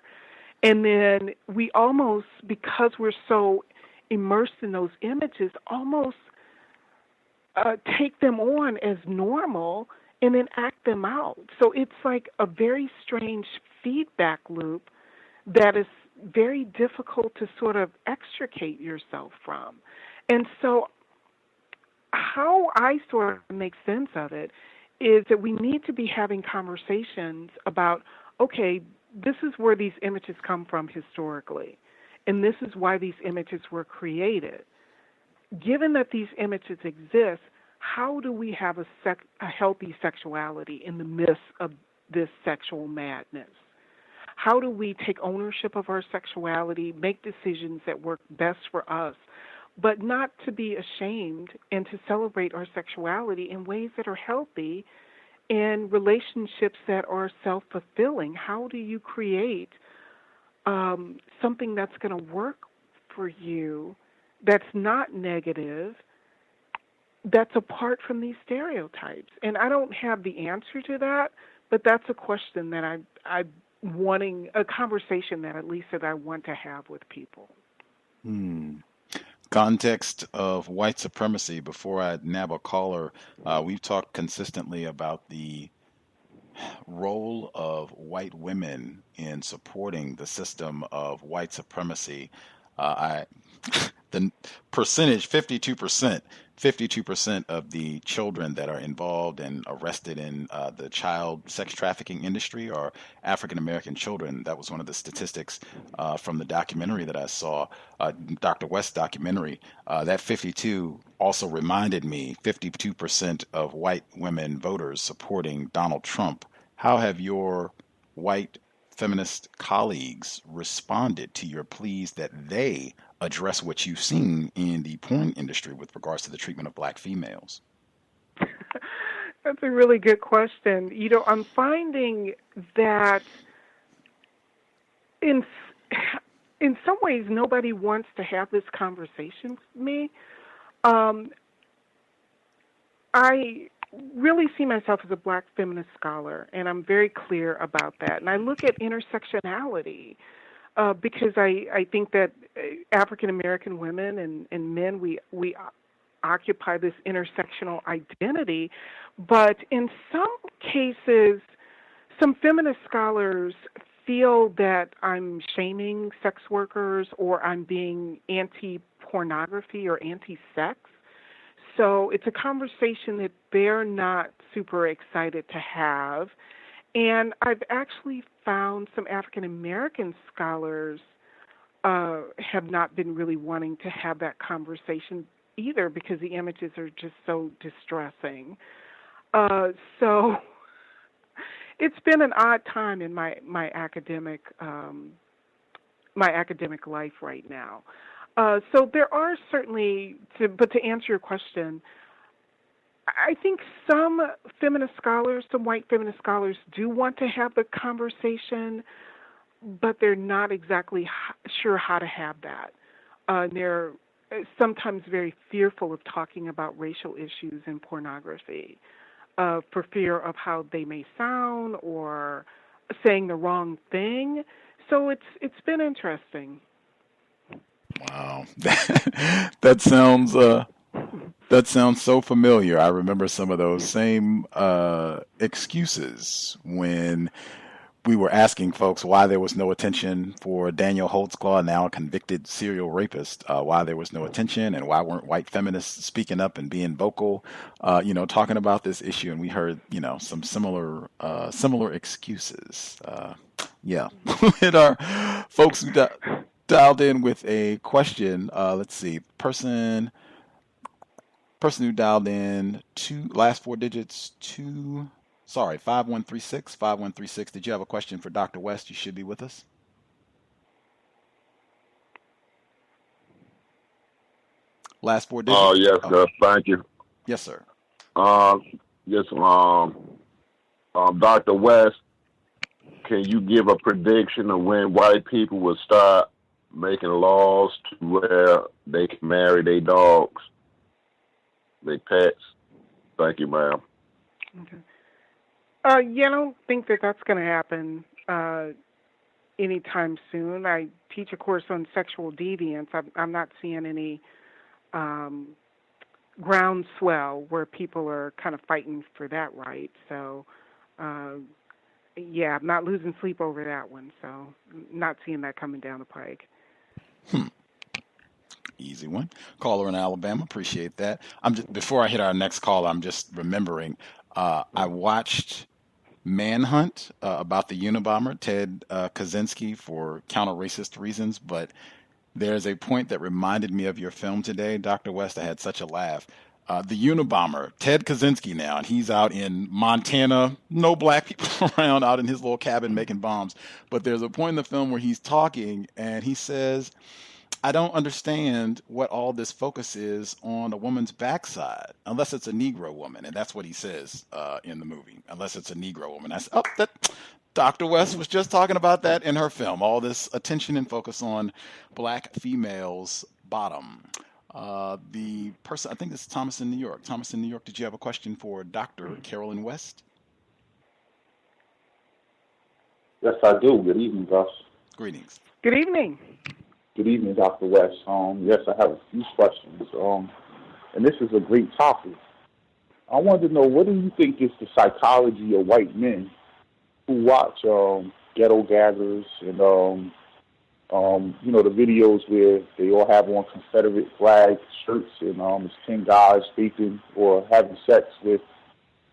And then we almost, because we're so immersed in those images, almost take them on as normal and then act them out. So it's like a very strange feedback loop that is very difficult to sort of extricate yourself from. And so how I sort of make sense of it is that we need to be having conversations about, okay, this is where these images come from historically, and this is why these images were created. Given that these images exist, how do we have a healthy sexuality in the midst of this sexual madness? How do we take ownership of our sexuality, make decisions that work best for us, but not to be ashamed and to celebrate our sexuality in ways that are healthy and relationships that are self-fulfilling? How do you create something that's going to work for you, that's not negative, that's apart from these stereotypes? And I don't have the answer to that, but that's a question that I wanting a conversation that at least that I want to have with people. Context of white supremacy. Before I nab a caller, we've talked consistently about the role of white women in supporting the system of white supremacy. the percentage, 52% of the children that are involved and arrested in the child sex trafficking industry are African American children. That was one of the statistics from the documentary that I saw, Dr. West documentary. That 52 also reminded me 52% of white women voters supporting Donald Trump. How have your white feminist colleagues responded to your pleas that they address what you've seen in the porn industry with regards to the treatment of black females? That's a really good question. You know, I'm finding that in some ways nobody wants to have this conversation with me. I really see myself as a black feminist scholar, and I'm very clear about that. And I look at intersectionality because I think that African American women and men, we occupy this intersectional identity. But in some cases, some feminist scholars feel that I'm shaming sex workers or I'm being anti-pornography or anti-sex. So it's a conversation that they're not super excited to have. And I've actually found some African American scholars have not been really wanting to have that conversation either because the images are just so distressing. So it's been an odd time in my academic life right now. So there are certainly, but to answer your question, I think some feminist scholars, some white feminist scholars do want to have the conversation, but they're not exactly sure how to have that. They're sometimes very fearful of talking about racial issues in pornography for fear of how they may sound or saying the wrong thing. So it's been interesting. Wow, that sounds so familiar. I remember some of those same excuses when we were asking folks why there was no attention for Daniel Holtzclaw, now a convicted serial rapist, why there was no attention and why weren't white feminists speaking up and being vocal, talking about this issue. And we heard, some similar excuses. Yeah, with our folks who dialed in with a question. Let's see, person who dialed in last four digits 5136. Did you have a question for Dr. West? You should be with us. Last four digits. Yes, sir. Thank you. Yes, sir. Yes, Dr. West, can you give a prediction of when white people will start making laws to where they can marry their dogs, their pets? Thank you, ma'am. Okay. I don't think that's going to happen anytime soon. I teach a course on sexual deviance. I'm not seeing any groundswell where people are kind of fighting for that right. So, I'm not losing sleep over that one. So, not seeing that coming down the pike. Easy one. Caller in Alabama. Appreciate that. Before I hit our next call, I'm just remembering I watched Manhunt about the Unabomber, Ted Kaczynski, for counter-racist reasons, but there's a point that reminded me of your film today, Dr. West. I had such a laugh. The Unabomber, Ted Kaczynski now, and he's out in Montana, no black people around, out in his little cabin making bombs. But there's a point in the film where he's talking, and he says, I don't understand what all this focus is on a woman's backside, unless it's a Negro woman. And that's what he says in the movie, unless it's a Negro woman. Dr. West was just talking about that in her film, all this attention and focus on black females' bottom. The person, I think it's Thomas in New York. Thomas in New York, did you have a question for Dr. Carolyn West? Yes, I do. Good evening, Gus. Greetings. Good evening. Good evening, Dr. West. Yes, I have a few questions, and this is a great topic. I wanted to know, what do you think is the psychology of white men who watch Ghetto Gathers and The videos where they all have on Confederate flag shirts and it's 10 guys vaping or having sex with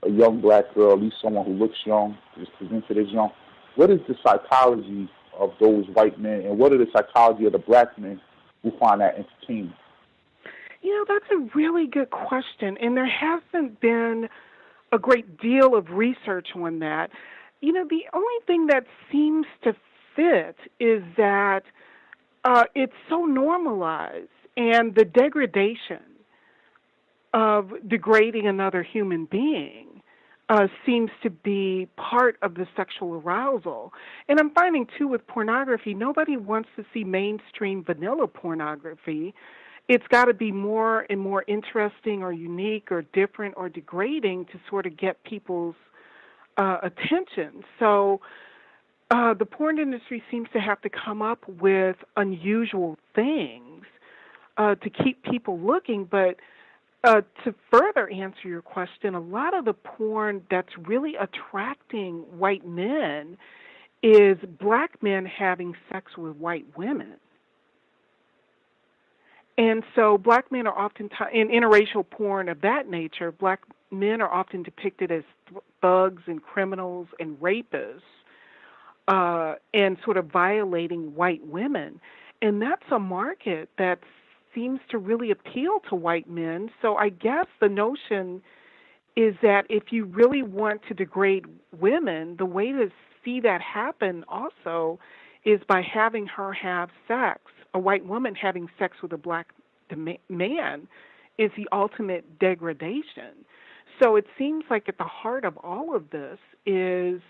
a young black girl, at least someone who looks young, is presented as young. What is the psychology of those white men, and what are the psychology of the black men who find that entertaining? That's a really good question, and there hasn't been a great deal of research on that. The only thing that seems to fit is that it's so normalized, and the degradation of degrading another human being seems to be part of the sexual arousal. And I'm finding, too, with pornography, nobody wants to see mainstream vanilla pornography. It's got to be more and more interesting or unique or different or degrading to sort of get people's attention. So the porn industry seems to have to come up with unusual things to keep people looking. But to further answer your question, a lot of the porn that's really attracting white men is black men having sex with white women. And so black men are often, in interracial porn of that nature, black men are often depicted as thugs and criminals and rapists and sort of violating white women. And that's a market that seems to really appeal to white men. So I guess the notion is that if you really want to degrade women, the way to see that happen also is by having her have sex. A white woman having sex with a black man is the ultimate degradation. So it seems like at the heart of all of this is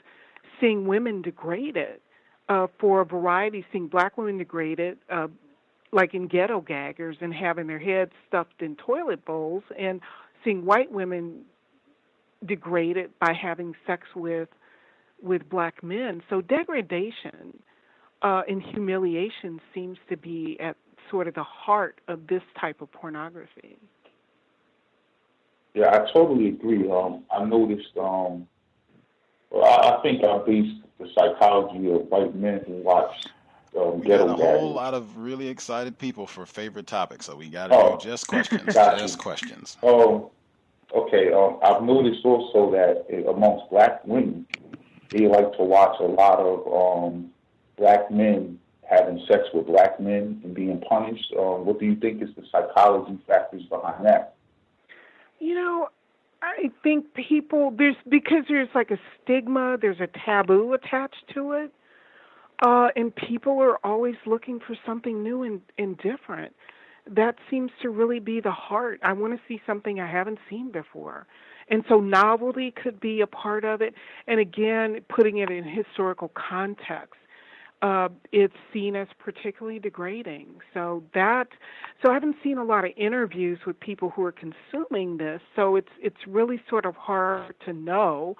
seeing women degraded for a variety, seeing black women degraded, like in ghetto gaggers and having their heads stuffed in toilet bowls, and seeing white women degraded by having sex with black men. So degradation and humiliation seems to be at sort of the heart of this type of pornography. Yeah, I totally agree. I noticed, I think I based the psychology of white men who watch we ghetto got a gaggers. whole lot of really excited people for favorite topics, so we got to do just questions. Just questions. Oh, okay. I've noticed also that amongst black women, they like to watch a lot of black men having sex with black men and being punished. What do you think is the psychology factors behind that? I think because there's like a stigma, there's a taboo attached to it. And people are always looking for something new and different. That seems to really be the heart. I want to see something I haven't seen before. And so novelty could be a part of it. And again, putting it in historical context, it's seen as particularly degrading. So I haven't seen a lot of interviews with people who are consuming this. So it's really sort of hard to know.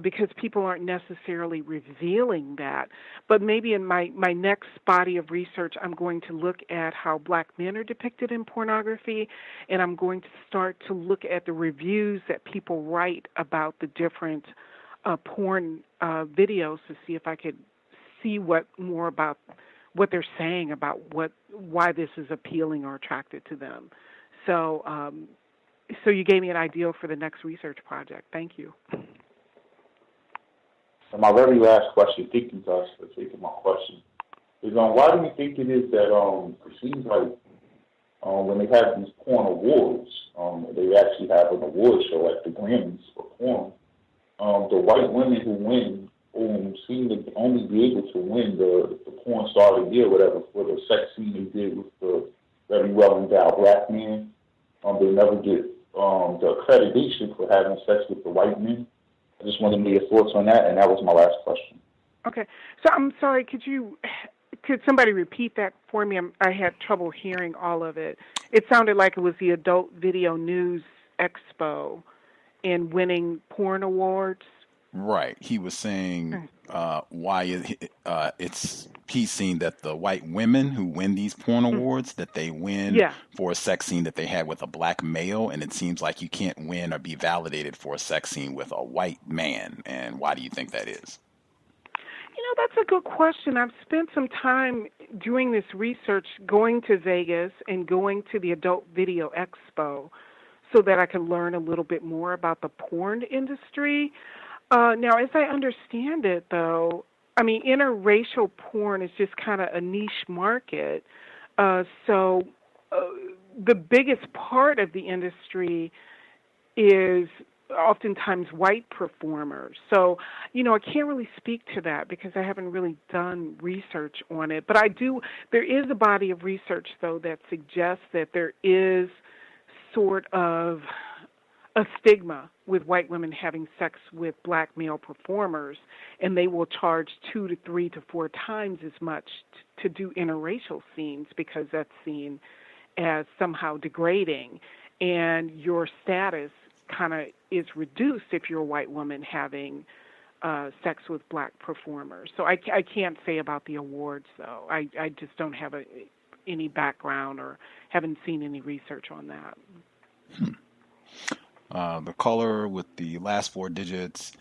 Because people aren't necessarily revealing that. But maybe in my next body of research, I'm going to look at how black men are depicted in pornography, and I'm going to start to look at the reviews that people write about the different porn videos to see if I could see more about what they're saying about why this is appealing or attractive to them. So you gave me an idea for the next research project. Thank you. And my very last question, thank you guys for taking my question, is why do you think it is that it seems like when they have these porn awards, they actually have an award show like the Grammys for porn, the white women who win seem to only be able to win the porn star of the year, whatever, for the sex scene they did with the very well-endowed black man. They never get the accreditation for having sex with the white men. I just wanted to know your thoughts on that, and that was my last question. Okay. So I'm sorry, could somebody repeat that for me? I had trouble hearing all of it. It sounded like it was the Adult Video News Expo and winning porn awards. Right. He was saying why he's seen that the white women who win these porn awards, that they win for a sex scene that they had with a black male, and it seems like you can't win or be validated for a sex scene with a white man. And why do you think that is? That's a good question. I've spent some time doing this research, going to Vegas and going to the Adult Video Expo so that I can learn a little bit more about the porn industry. Now, as I understand it, though, I mean, interracial porn is just kind of a niche market. So the biggest part of the industry is oftentimes white performers. So, I can't really speak to that because I haven't really done research on it. But there is a body of research, though, that suggests that there is sort of a stigma with white women having sex with black male performers, and they will charge 2 to 3 to 4 times as much to do interracial scenes because that's seen as somehow degrading, and your status kind of is reduced if you're a white woman having sex with black performers. So I can't say about the awards, though. I just don't have any background or haven't seen any research on that. The caller with the last 4 digits,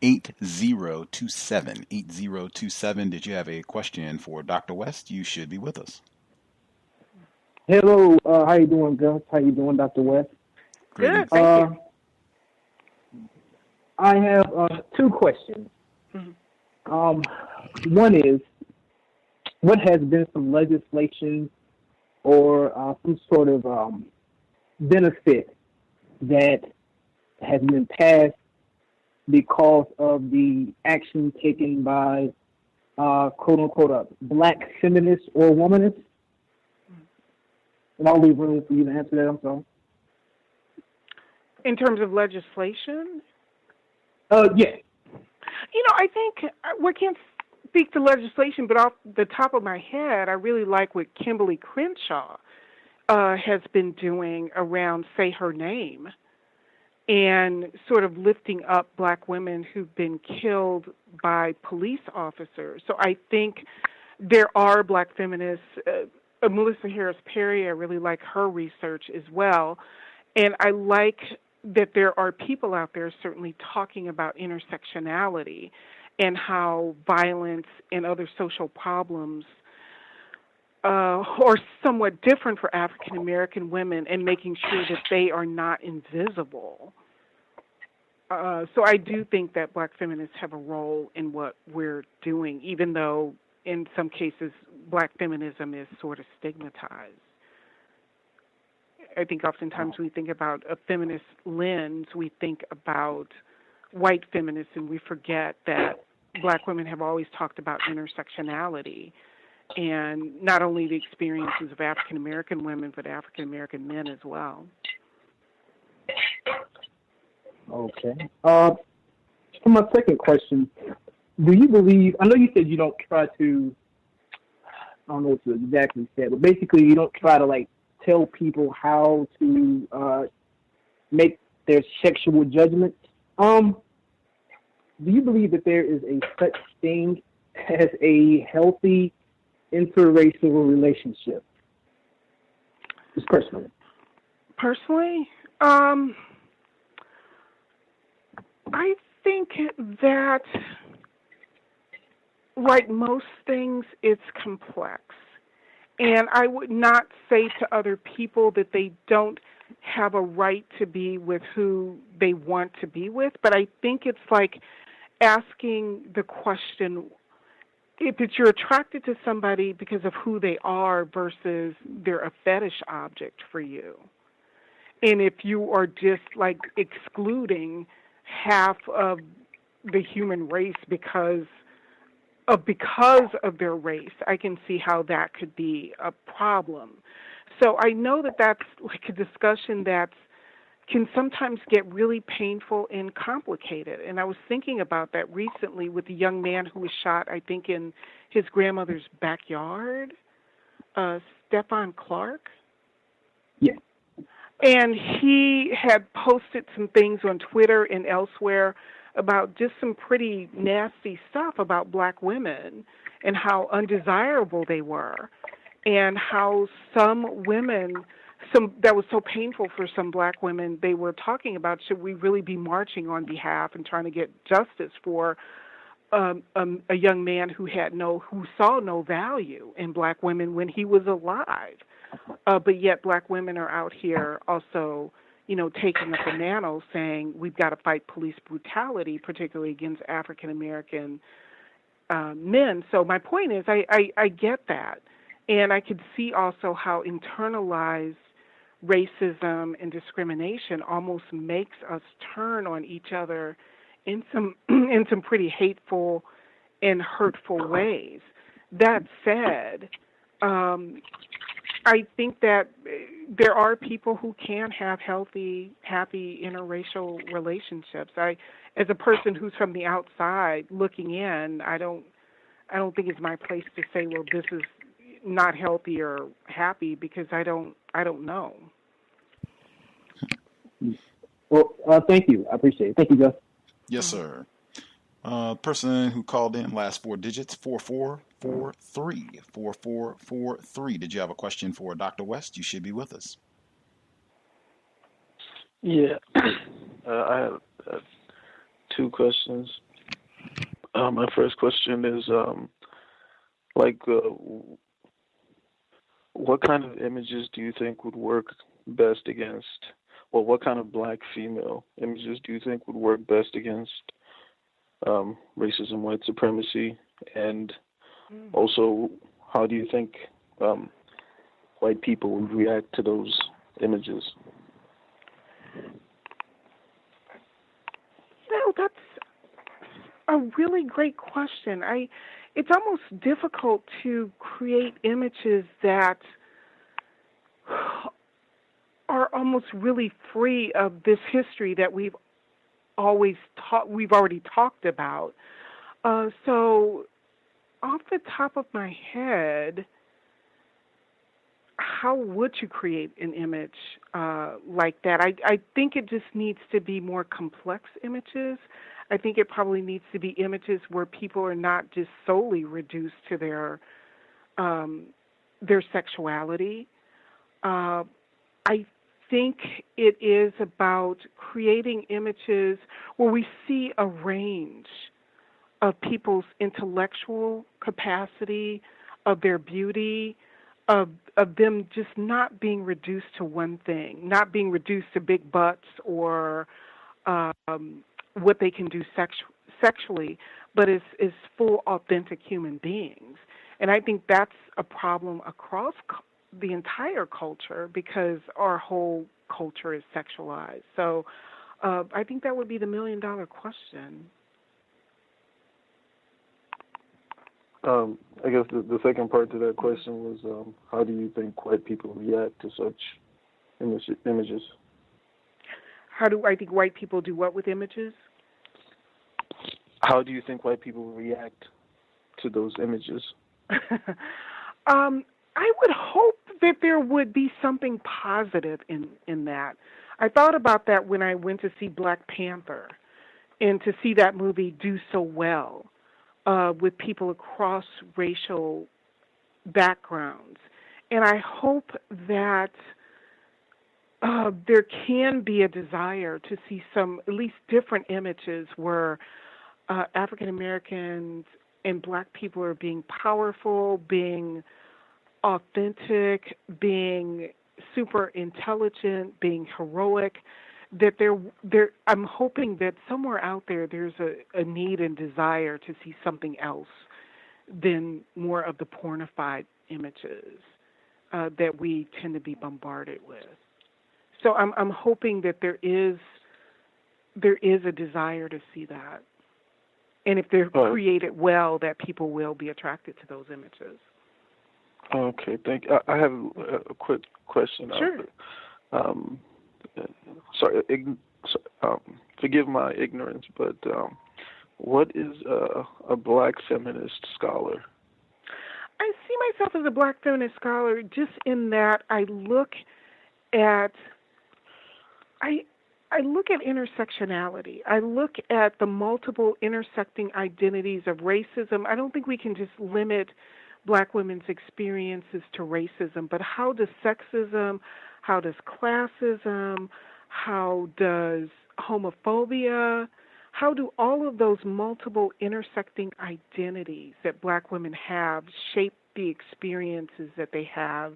8027. 8027. Did you have a question for Dr. West? You should be with us. Hello. How you doing, Gus? How you doing, Dr. West? Good, thank you. I have 2 questions. Mm-hmm. One is, what has been some legislation or some sort of benefit that has been passed because of the action taken by quote-unquote a black feminist or womanist? And I'll leave room for you to answer that. I'm sorry. In terms of legislation? Yes. I think we can't speak to legislation, but off the top of my head, I really like what Kimberly Crenshaw has been doing around Say Her Name and sort of lifting up black women who've been killed by police officers. So I think there are black feminists. Melissa Harris Perry, I really like her research as well. And I like that there are people out there certainly talking about intersectionality and how violence and other social problems are somewhat different for African American women, and making sure that they are not invisible. So I do think that black feminists have a role in what we're doing, even though in some cases black feminism is sort of stigmatized. I think oftentimes we think about a feminist lens, we think about white feminists, and we forget that black women have always talked about intersectionality and not only the experiences of African American women, but African American men as well. Okay. For my second question, do you believe, I know you said you don't try to, I don't know what you exactly said, but basically you don't try to tell people how to make their sexual judgments. Do you believe that there is a such thing as a healthy interracial relationship? Just personally. Personally, I think that, like most things, it's complex. And I would not say to other people that they don't have a right to be with who they want to be with, but I think it's like asking the question, if you're attracted to somebody because of who they are versus they're a fetish object for you. And if you are just excluding half of the human race because of their race, I can see how that could be a problem. So I know that that's a discussion that can sometimes get really painful and complicated. And I was thinking about that recently with a young man who was shot, I think, in his grandmother's backyard, Stephon Clark. Yeah. And he had posted some things on Twitter and elsewhere about just some pretty nasty stuff about black women and how undesirable they were, and how some women, that was so painful for some black women, they were talking about, should we really be marching on behalf and trying to get justice for a young man who saw no value in black women when he was alive. But yet black women are out here also, taking up the mantle saying we've got to fight police brutality, particularly against African American men. So my point is I get that. And I could see also how internalized racism and discrimination almost makes us turn on each other in some pretty hateful and hurtful ways. That said, I think that there are people who can have healthy, happy interracial relationships. As a person who's from the outside looking in, I don't think it's my place to say, well, this is not healthy or happy, because I don't know. Well, thank you. I appreciate it. Thank you, Gus. Yes, sir. Person who called in, last four digits, 4443. 4443. Did you have a question for Dr. West? You should be with us. Yeah. I have two questions. My first question is, what kind of images do you think would work best against, well, what kind of black female images do you think would work best against racism, white supremacy, and also how do you think white people would react to those images? No, that's a really great question. It's almost difficult to create images that are almost really free of this history that we've already talked about. So off the top of my head, how would you create an image like that? I think it just needs to be more complex images. I think it probably needs to be images where people are not just solely reduced to their sexuality. I think it is about creating images where we see a range of people's intellectual capacity, of their beauty, of them just not being reduced to one thing, not being reduced to big butts or what they can do sexually, but is full, authentic human beings. And I think that's a problem across the entire culture, because our whole culture is sexualized. So I think that would be the million-dollar question. I guess the second part to that question was, how do you think white people react to such images? How do I think white people do what with images? How do you think white people react to those images? I would hope that there would be something positive in that. I thought about that when I went to see Black Panther, and to see that movie do so well with people across racial backgrounds. And I hope that there can be a desire to see some at least different images where African Americans and black people are being powerful, being authentic, being super intelligent, being heroic. That I'm hoping that somewhere out there's a need and desire to see something else than more of the pornified images that we tend to be bombarded with. So I'm hoping that there is a desire to see that, and if they're created well, that people will be attracted to those images. Okay, thank you. I have a quick question. Sure. Sorry, forgive my ignorance, but what is a black feminist scholar? I see myself as a black feminist scholar just in that I look at intersectionality. I look at the multiple intersecting identities of racism. I don't think we can just limit black women's experiences to racism, but how does sexism, how does classism, how does homophobia, how do all of those multiple intersecting identities that Black women have shape the experiences that they have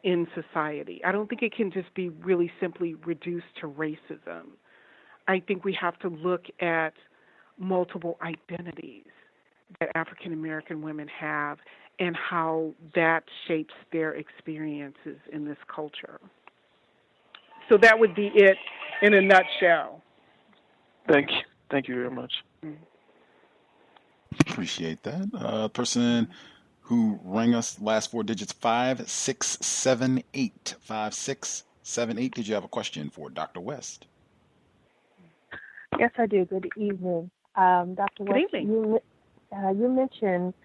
in society? I don't think it can just be really simply reduced to racism. I think we have to look at multiple identities that African American women have and how that shapes their experiences in this culture. So that would be it in a nutshell. Thank you. Thank you very much. Appreciate that. Person who rang us last four digits 5678. 5678. Did you have a question for Dr. West? Yes, I do. Good evening. Dr. West, you mentioned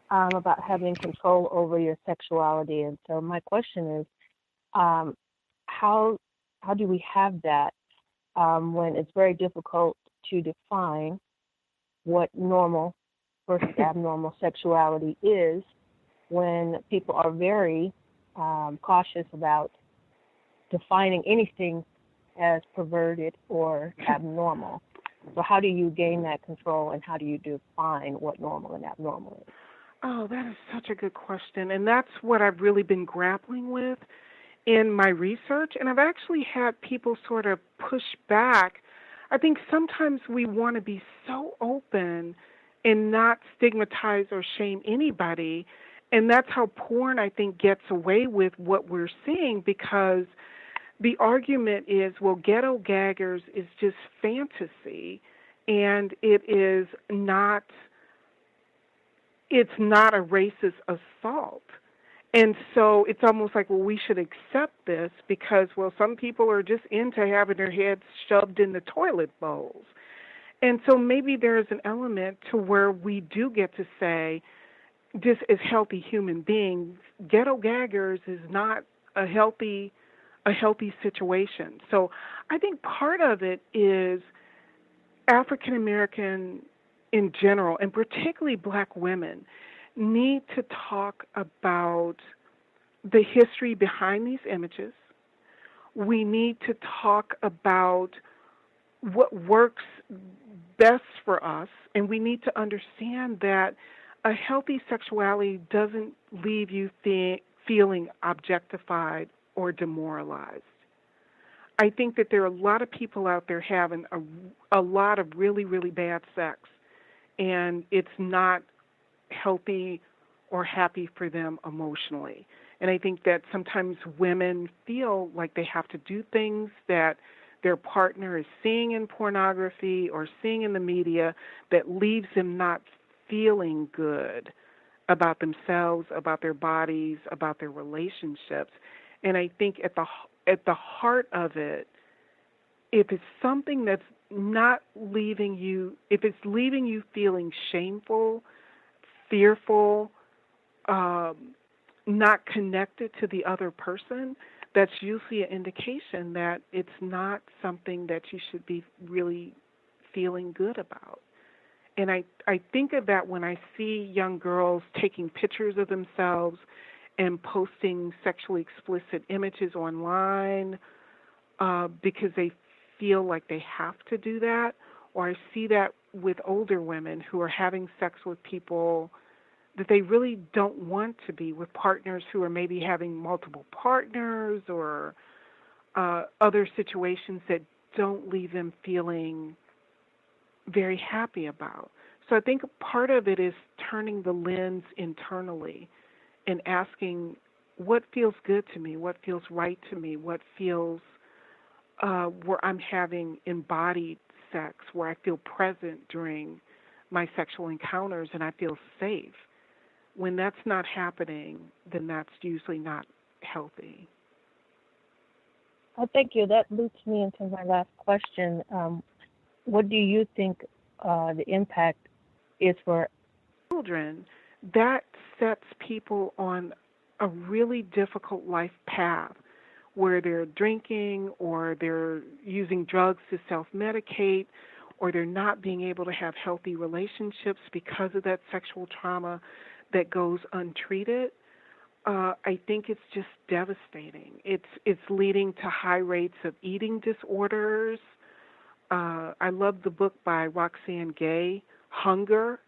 about having control over your sexuality. And so my question is, how do we have that when it's very difficult to define what normal versus abnormal sexuality is, when people are very cautious about defining anything as perverted or abnormal? So how do you gain that control, and how do you define what normal and abnormal is? Oh, that is such a good question, and that's what I've really been grappling with in my research, and I've actually had people sort of push back. I think sometimes we want to be so open and not stigmatize or shame anybody, and that's how porn, I think, gets away with what we're seeing, because the argument is, well, ghetto gaggers is just fantasy, and it's not a racist assault. And so it's almost like, well, we should accept this because, well, some people are just into having their heads shoved in the toilet bowls. And so maybe there is an element to where we do get to say, just as healthy human beings, ghetto gaggers is not a healthy situation. So I think part of it is African American in general, and particularly Black women, need to talk about the history behind these images. We need to talk about what works best for us, and we need to understand that a healthy sexuality doesn't leave you feeling objectified or demoralized. I think that there are a lot of people out there having a lot of really, really bad sex, and it's not healthy or happy for them emotionally. And I think that sometimes women feel like they have to do things that their partner is seeing in pornography or seeing in the media that leaves them not feeling good about themselves, about their bodies, about their relationships. And I think at the heart of it, if it's something that's not leaving you, if it's leaving you feeling shameful, fearful, not connected to the other person, that's usually an indication that it's not something that you should be really feeling good about. And I think of that when I see young girls taking pictures of themselves and posting sexually explicit images online because they feel like they have to do that. Or I see that with older women who are having sex with people that they really don't want to be with, partners who are maybe having multiple partners or other situations that don't leave them feeling very happy about. So I think part of it is turning the lens internally and asking what feels good to me, what feels right to me, what feels where I'm having embodied sex, where I feel present during my sexual encounters and I feel safe. When that's not happening, then that's usually not healthy. Oh, thank you. That leads me into my last question. What do you think the impact is for children? That sets people on a really difficult life path where they're drinking or they're using drugs to self-medicate or they're not being able to have healthy relationships because of that sexual trauma that goes untreated. I think it's just devastating. It's leading to high rates of eating disorders, I love the book by Roxane Gay, Hunger,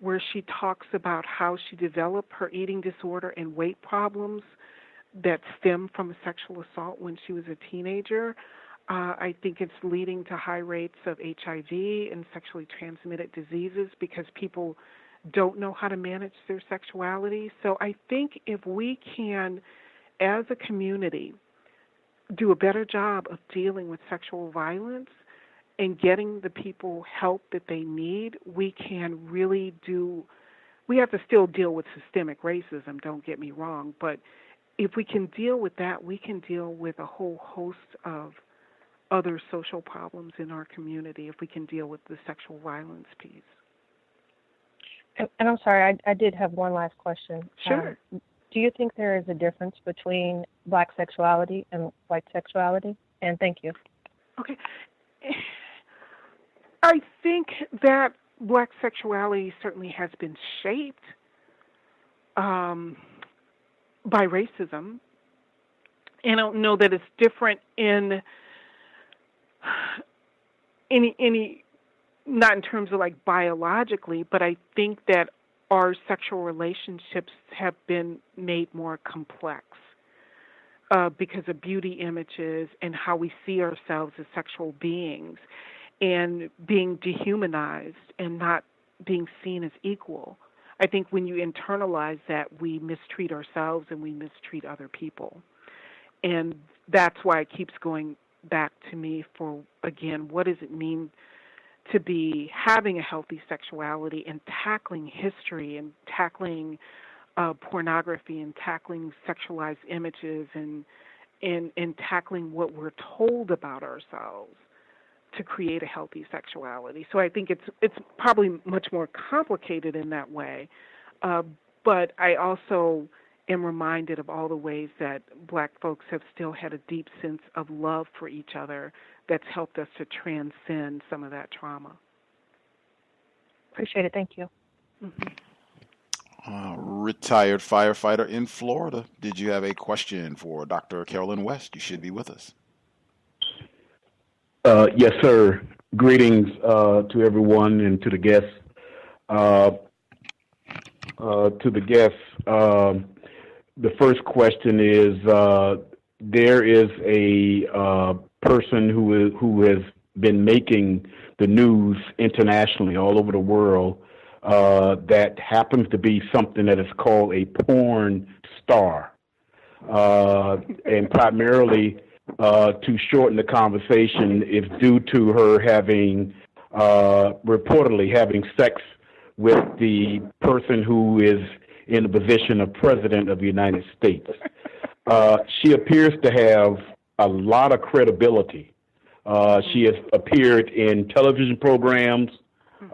where she talks about how she developed her eating disorder and weight problems that stem from a sexual assault when she was a teenager. I think it's leading to high rates of HIV and sexually transmitted diseases because people don't know how to manage their sexuality. So I think if we can, as a community, do a better job of dealing with sexual violence and getting the people help that they need, we can really do, we have to still deal with systemic racism, don't get me wrong, but if we can deal with that, we can deal with a whole host of other social problems in our community if we can deal with the sexual violence piece. And I'm sorry, I did have one last question. Sure. Do you think there is a difference between black sexuality and white sexuality? And thank you. Okay. I think that black sexuality certainly has been shaped by racism. And I don't know that it's different in any not in terms of like biologically, but I think that our sexual relationships have been made more complex because of beauty images and how we see ourselves as sexual beings and being dehumanized and not being seen as equal. I think when you internalize that, we mistreat ourselves and we mistreat other people. And that's why it keeps going back to me for, again, what does it mean to be having a healthy sexuality and tackling history and tackling pornography and tackling sexualized images and tackling what we're told about ourselves to create a healthy sexuality. So I think it's probably much more complicated in that way. But I also am reminded of all the ways that black folks have still had a deep sense of love for each other that's helped us to transcend some of that trauma. Appreciate it. Thank you. Mm-hmm. Retired firefighter in Florida. Did you have a question for Dr. Carolyn West? You should be with us. Yes, sir. Greetings to everyone and to the guests. The first question is, there is a person who has been making the news internationally all over the world that happens to be something that is called a porn star. And primarily, to shorten the conversation, it's due to her having, reportedly having sex with the person who is in the position of President of the United States. She appears to have a lot of credibility. She has appeared in television programs and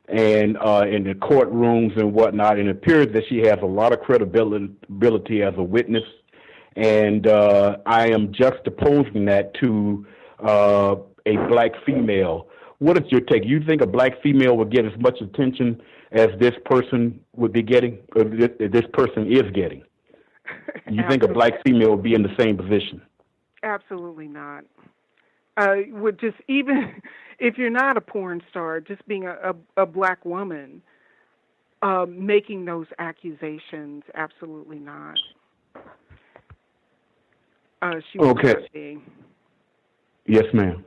in the courtrooms and whatnot, and it appears that she has a lot of credibility as a witness. And I am juxtaposing that to a black female. What is your take? You think a black female would get as much attention as this person would be getting, or this person is getting? You think a black female would be in the same position? Absolutely not. Would just, even if you're not a porn star, just being a black woman making those accusations, absolutely not. She was okay. Yes, ma'am.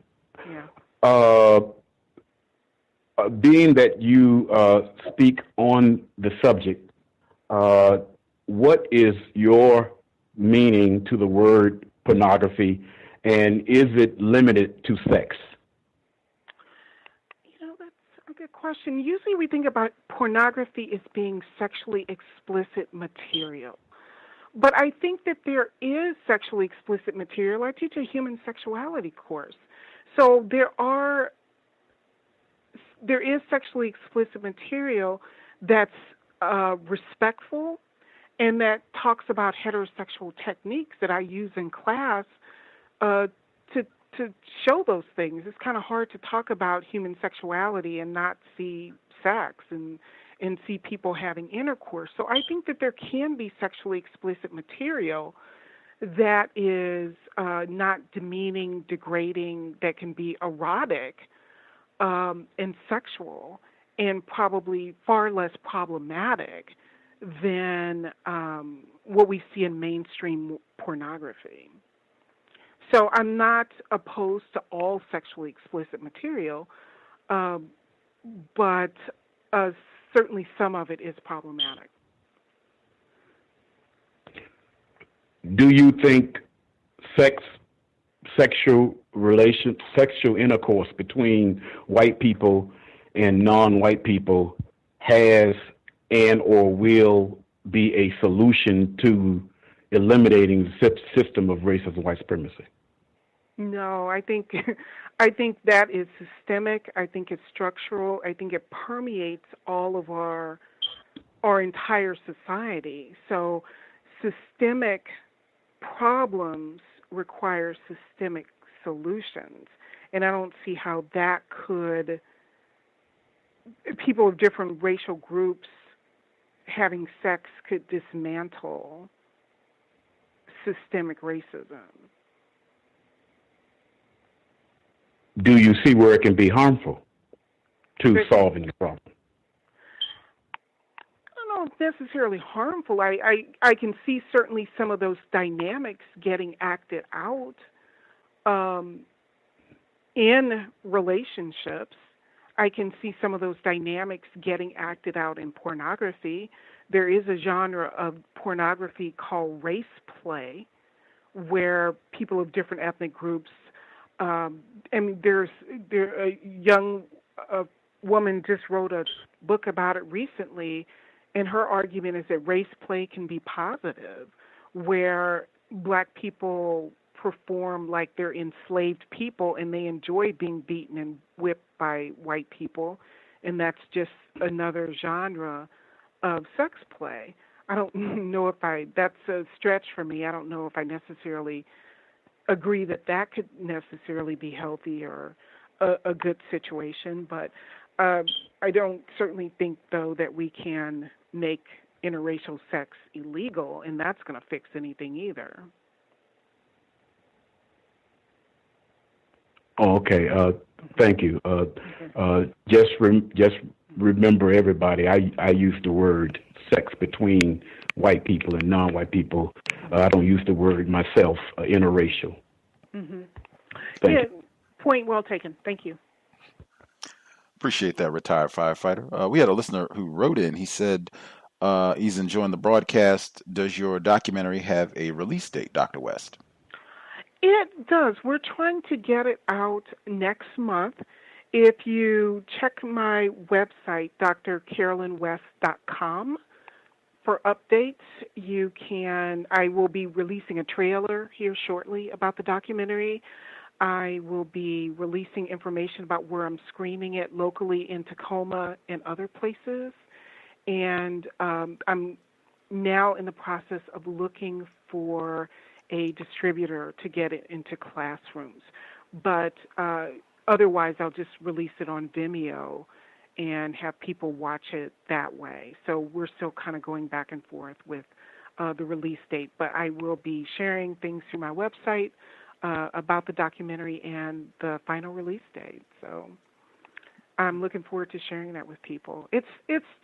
Yeah. Being that you speak on the subject, what is your meaning to the word pornography, and is it limited to sex? You know, that's a good question. Usually we think about pornography as being sexually explicit material. But I think that there is sexually explicit material. I teach a human sexuality course. So there is sexually explicit material that's respectful and that talks about heterosexual techniques that I use in class to show those things. It's kind of hard to talk about human sexuality and not see sex and see people having intercourse. So I think that there can be sexually explicit material that is not demeaning, degrading, that can be erotic and sexual, and probably far less problematic than what we see in mainstream pornography. So I'm not opposed to all sexually explicit material, but certainly some of it is problematic. Do you think sexual intercourse between white people and non-white people has and or will be a solution to eliminating the system of racism and white supremacy? No, I think I think that is systemic. I think it's structural. I think it permeates all of our entire society. So systemic problems require systemic solutions. And I don't see how that could, people of different racial groups having sex could dismantle systemic racism. Do you see where it can be harmful to solving the problem? Not necessarily harmful. I can see certainly some of those dynamics getting acted out in relationships. I can see some of those dynamics getting acted out in pornography. There is a genre of pornography called race play, where people of different ethnic groups, there's a young woman just wrote a book about it recently, and her argument is that race play can be positive, where black people perform like they're enslaved people and they enjoy being beaten and whipped by white people, and that's just another genre of sex play. I don't know if that's a stretch for me. I don't know if I necessarily agree that that could necessarily be healthy or a good situation, but I don't certainly think, though, that we can make interracial sex illegal, and that's going to fix anything either. Oh, okay. Thank you. Just remember, everybody, I use the word sex between white people and non-white people. I don't use the word myself, interracial. Mm-hmm. Thank you. Point well taken. Thank you. Appreciate that, retired firefighter. We had a listener who wrote in. He said he's enjoying the broadcast. Does your documentary have a release date, Dr. West? It does. We're trying to get it out next month. If you check my website, drcarolynwest.com, for updates, I will be releasing a trailer here shortly about the documentary. I will be releasing information about where I'm screening it locally in Tacoma and other places. And I'm now in the process of looking for a distributor to get it into classrooms. But otherwise, I'll just release it on Vimeo and have people watch it that way. So we're still kind of going back and forth with the release date. But I will be sharing things through my website about the documentary and the final release date. So I'm looking forward to sharing that with people. It's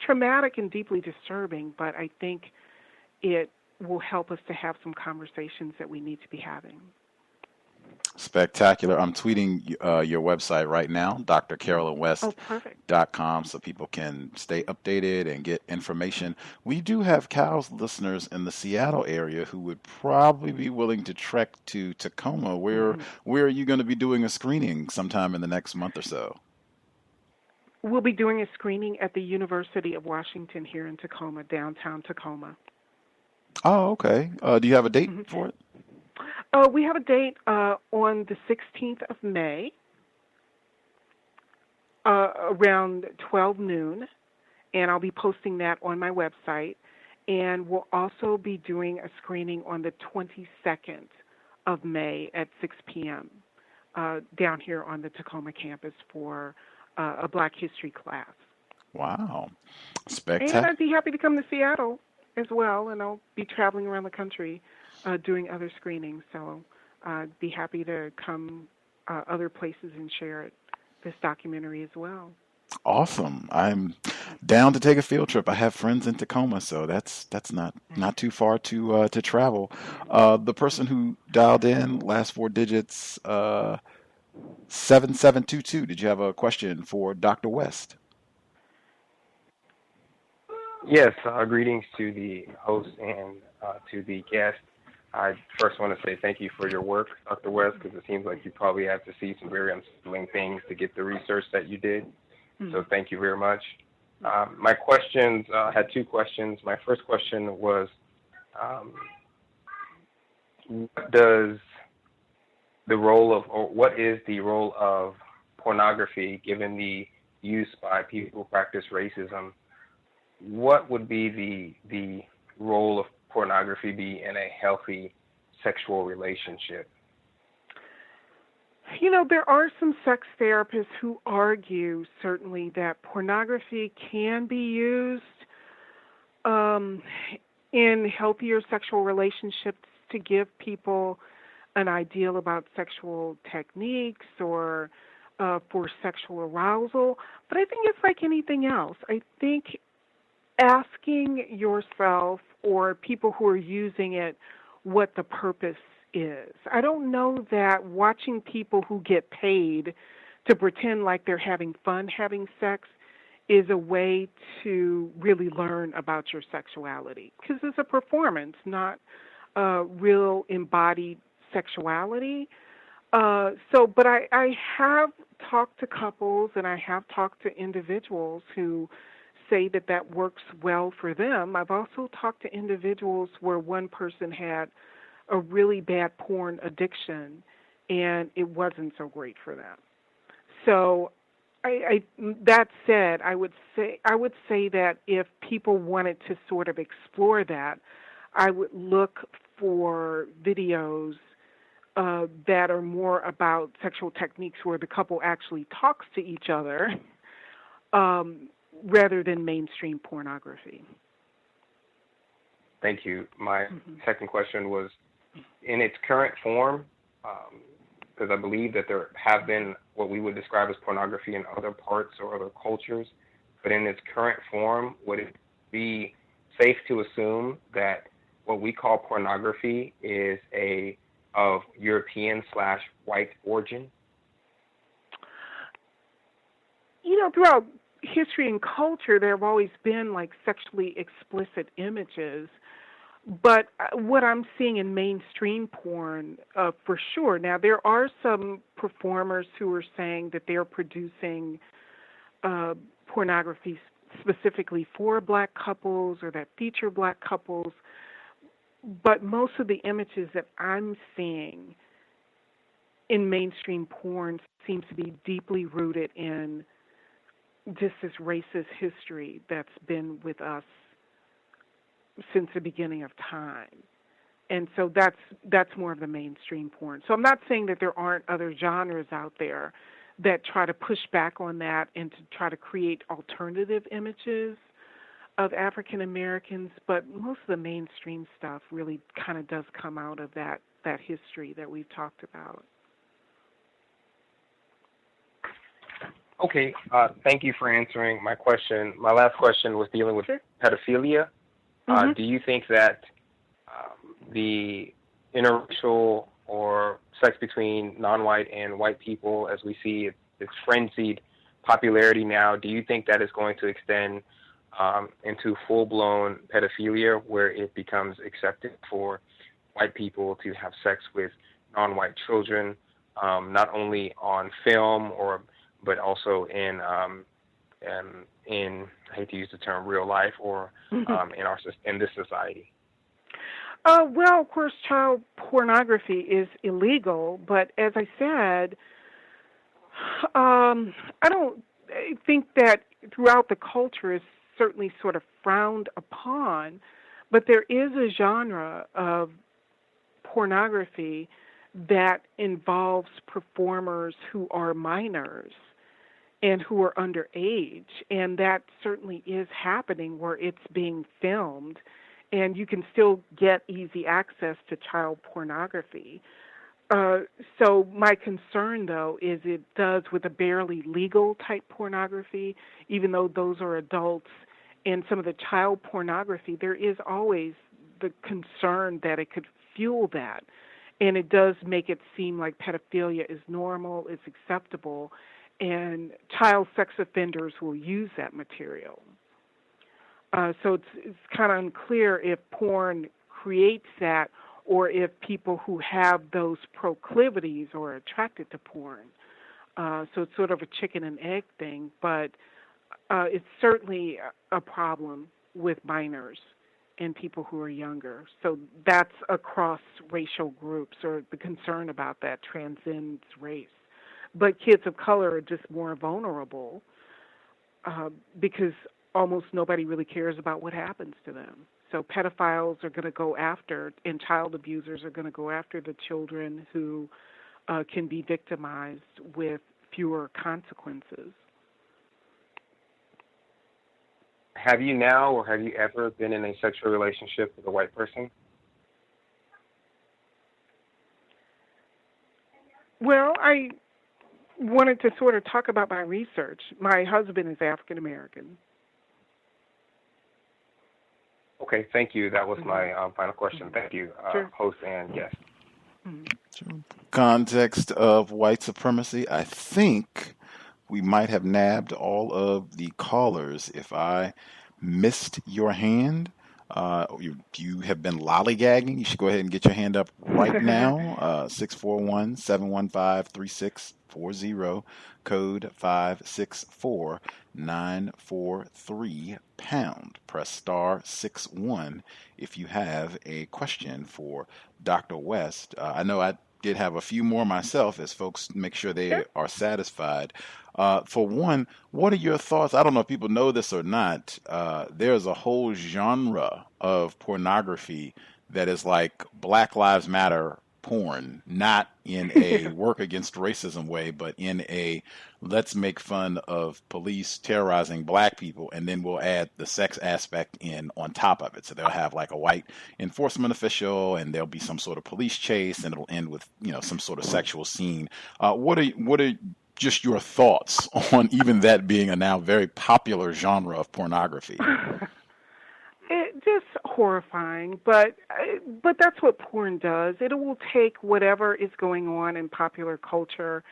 traumatic and deeply disturbing, but I think it will help us to have some conversations that we need to be having. Spectacular. I'm tweeting your website right now, drcarolynwest.com, so people can stay updated and get information. We do have COWS listeners in the Seattle area who would probably be willing to trek to Tacoma. Where are you going to be doing a screening sometime in the next month or so? We'll be doing a screening at the University of Washington here in Tacoma, downtown Tacoma. Oh, okay. Do you have a date for it? We have a date on the 16th of May around 12 noon, and I'll be posting that on my website. And we'll also be doing a screening on the 22nd of May at 6 p.m. Down here on the Tacoma campus for a Black History class. Wow. Spectacular. And I'd be happy to come to Seattle as well, and I'll be traveling around the country doing other screenings. So I'd be happy to come other places and share this documentary as well. Awesome. I'm down to take a field trip. I have friends in Tacoma, so that's not too far to travel. The person who dialed in, last four digits, 7722. Did you have a question for Dr. West? Yes, greetings to the host and to the guest. I first want to say thank you for your work, Dr. West, because it seems like you probably have to see some very unsettling things to get the research that you did. So thank you very much. My questions, I had two questions. My first question was, what is the role of pornography given the use by people who practice racism? What would be the role of pornography be in a healthy sexual relationship? You know, there are some sex therapists who argue, certainly, that pornography can be used in healthier sexual relationships to give people an ideal about sexual techniques or for sexual arousal. But I think it's like anything else. I think asking yourself or people who are using it what the purpose is. I don't know that watching people who get paid to pretend like they're having fun having sex is a way to really learn about your sexuality, because it's a performance, not real embodied sexuality. But I have talked to couples and I have talked to individuals who say that works well for them. I've also talked to individuals where one person had a really bad porn addiction and it wasn't so great for them. So that said, I would say that if people wanted to sort of explore that, I would look for videos that are more about sexual techniques where the couple actually talks to each other rather than mainstream pornography. Thank you. My second question was, in its current form, because I believe that there have been what we would describe as pornography in other parts or other cultures, but in its current form, would it be safe to assume that what we call pornography is of European/white origin? You know, throughout history and culture, there have always been like sexually explicit images. But what I'm seeing in mainstream porn, for sure. Now, there are some performers who are saying that they're producing pornography specifically for black couples or that feature black couples. But most of the images that I'm seeing in mainstream porn seems to be deeply rooted in just this racist history that's been with us since the beginning of time. And so that's more of the mainstream porn. So I'm not saying that there aren't other genres out there that try to push back on that and to try to create alternative images of African Americans, but most of the mainstream stuff really kind of does come out of that history that we've talked about. Okay, thank you for answering my question. My last question was dealing with pedophilia. Do you think that the interracial or sex between non-white and white people, as we see its frenzied popularity now, do you think that is going to extend into full-blown pedophilia, where it becomes accepted for white people to have sex with non-white children, not only on film but also in I hate to use the term real life or in this society? Well, of course, child pornography is illegal, but as I said, I think that throughout the culture is certainly sort of frowned upon, but there is a genre of pornography that involves performers who are minors and who are underage, and that certainly is happening where it's being filmed and you can still get easy access to child pornography. So my concern, though, is it does with a barely legal type pornography, even though those are adults, and some of the child pornography, there is always the concern that it could fuel that. And it does make it seem like pedophilia is normal, is acceptable, and child sex offenders will use that material. So it's kind of unclear if porn creates that or if people who have those proclivities are attracted to porn. So it's sort of a chicken and egg thing, but it's certainly a problem with minors and people who are younger. So that's across racial groups, or the concern about that transcends race. But kids of color are just more vulnerable because almost nobody really cares about what happens to them. So pedophiles are going to go after, and child abusers are going to go after the children who can be victimized with fewer consequences. Have you now or have you ever been in a sexual relationship with a white person? Well, I wanted to sort of talk about my research. My husband is African American. Okay, thank you. That was my final question. Thank you, Sure. host and guest. Context of white supremacy, I think we might have nabbed all of the callers. If I missed your hand, you have been lollygagging, you should go ahead and get your hand up right now. 641-715-3640, code 564-943#. Press star 61 if you have a question for Dr. West. I know I did have a few more myself as folks make sure they are satisfied. For one, what are your thoughts? I don't know if people know this or not. There's a whole genre of pornography that is like Black Lives Matter porn, not in a work against racism way, but in a let's make fun of police terrorizing black people, and then we'll add the sex aspect in on top of it. So they'll have like a white enforcement official, and there'll be some sort of police chase, and it'll end with, you know, some sort of sexual scene. What are just your thoughts on even that being a now very popular genre of pornography? It just horrifying, but that's what porn does. It will take whatever is going on in popular culture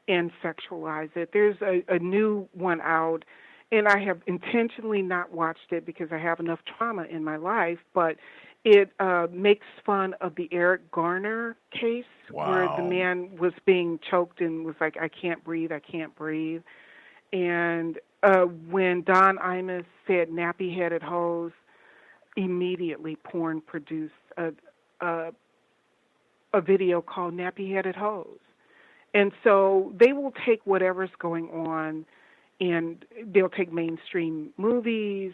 and sexualize it. There's a new one out, and I have intentionally not watched it because I have enough trauma in my life, but it makes fun of the Eric Garner case. Wow. Where the man was being choked and was like, I can't breathe, I can't breathe. And when Don Imus said nappy-headed hose, immediately porn produced a video called Nappy-Headed Hose. And so they will take whatever's going on, and they'll take mainstream movies.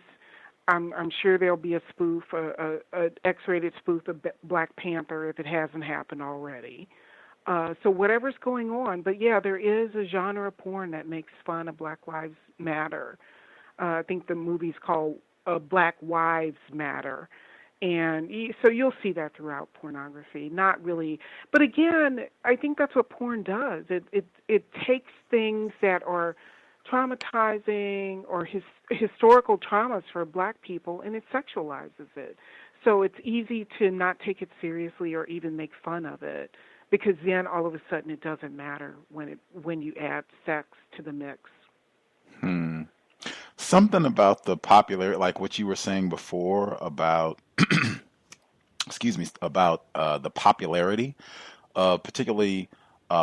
I'm sure there'll be a spoof, a X-rated spoof of Black Panther if it hasn't happened already. So whatever's going on. But, yeah, there is a genre of porn that makes fun of Black Lives Matter. I think the movie's called Black Wives Matter. And so you'll see that throughout pornography. Not really. But again, I think that's what porn does. It takes things that are traumatizing or historical traumas for black people, and it sexualizes it. So it's easy to not take it seriously or even make fun of it, because then all of a sudden it doesn't matter when you add sex to the mix. Something about the popular, like what you were saying before about, about the popularity of particularly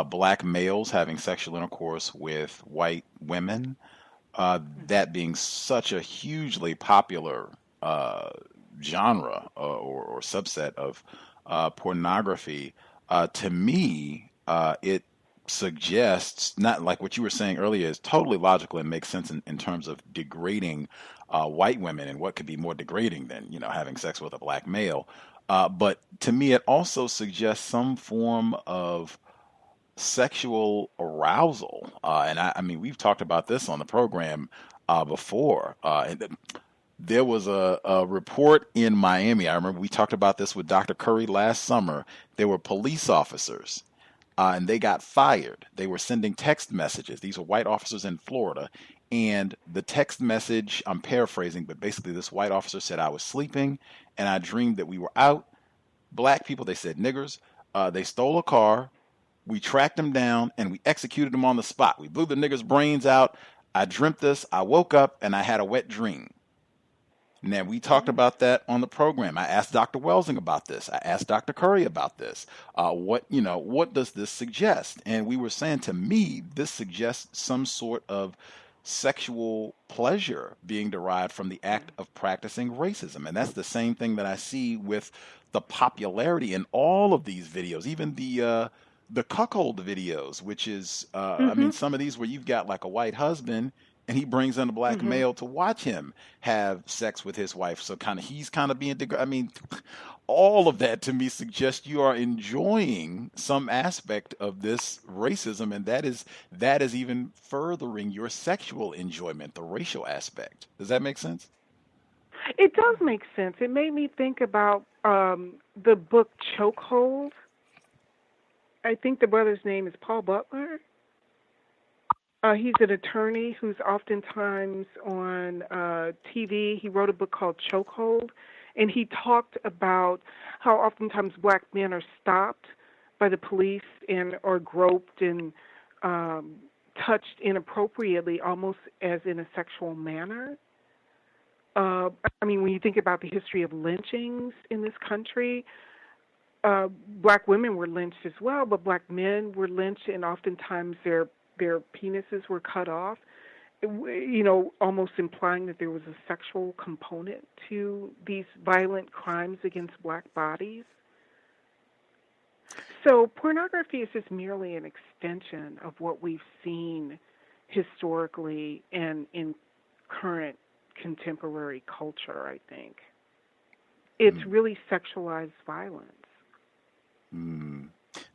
black males having sexual intercourse with white women, that being such a hugely popular genre or subset of pornography. To me, it suggests, not like what you were saying earlier, is totally logical and makes sense in terms of degrading white women, and what could be more degrading than, you know, having sex with a black male. But to me, it also suggests some form of sexual arousal. And I mean, we've talked about this on the program before. And There was a report in Miami. I remember we talked about this with Dr. Curry last summer. There were police officers, and they got fired. They were sending text messages. These were white officers in Florida. And the text message, I'm paraphrasing, but basically this white officer said, I was sleeping and I dreamed that we were out. Black people, they said niggers. They stole a car. We tracked them down and we executed them on the spot. We blew the niggers' brains out. I dreamt this. I woke up and I had a wet dream. Now, we talked about that on the program. I asked Dr. Welsing about this. I asked Dr. Curry about this. What does this suggest? And we were saying, to me, this suggests some sort of sexual pleasure being derived from the act of practicing racism. And that's the same thing that I see with the popularity in all of these videos, even the cuckold videos, which is, I mean, some of these where you've got like a white husband and he brings in a black male to watch him have sex with his wife. So he's kind of being, I mean, all of that to me suggests you are enjoying some aspect of this racism, and that is even furthering your sexual enjoyment, the racial aspect. Does that make sense? It does make sense. It made me think about the book Chokehold. I think the brother's name is Paul Butler. He's an attorney who's oftentimes on TV. He wrote a book called Chokehold, and he talked about how oftentimes black men are stopped by the police and or groped and touched inappropriately, almost as in a sexual manner. I mean, when you think about the history of lynchings in this country, black women were lynched as well, but black men were lynched, and oftentimes their penises were cut off, almost implying that there was a sexual component to these violent crimes against black bodies. So pornography is just merely an extension of what we've seen historically and in current contemporary culture, I think. It's really sexualized violence.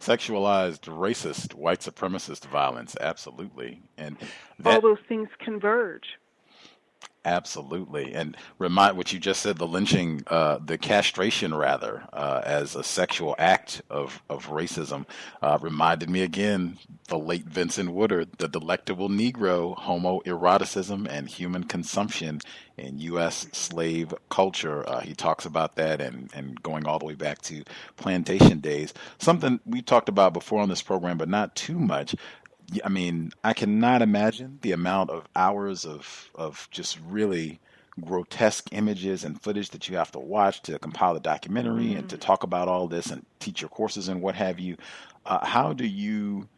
Sexualized, racist, white supremacist violence, absolutely. And all those things converge. Absolutely. And remind what you just said, the lynching, the castration rather, as a sexual act of racism, reminded me again, the late Vincent Woodard, The Delectable Negro, Homoeroticism and Human Consumption in U.S. Slave Culture. He talks about that and going all the way back to plantation days. Something we talked about before on this program, but not too much. I mean, I cannot imagine the amount of hours of just really grotesque images and footage that you have to watch to compile a documentary and to talk about all this and teach your courses and what have you. How do you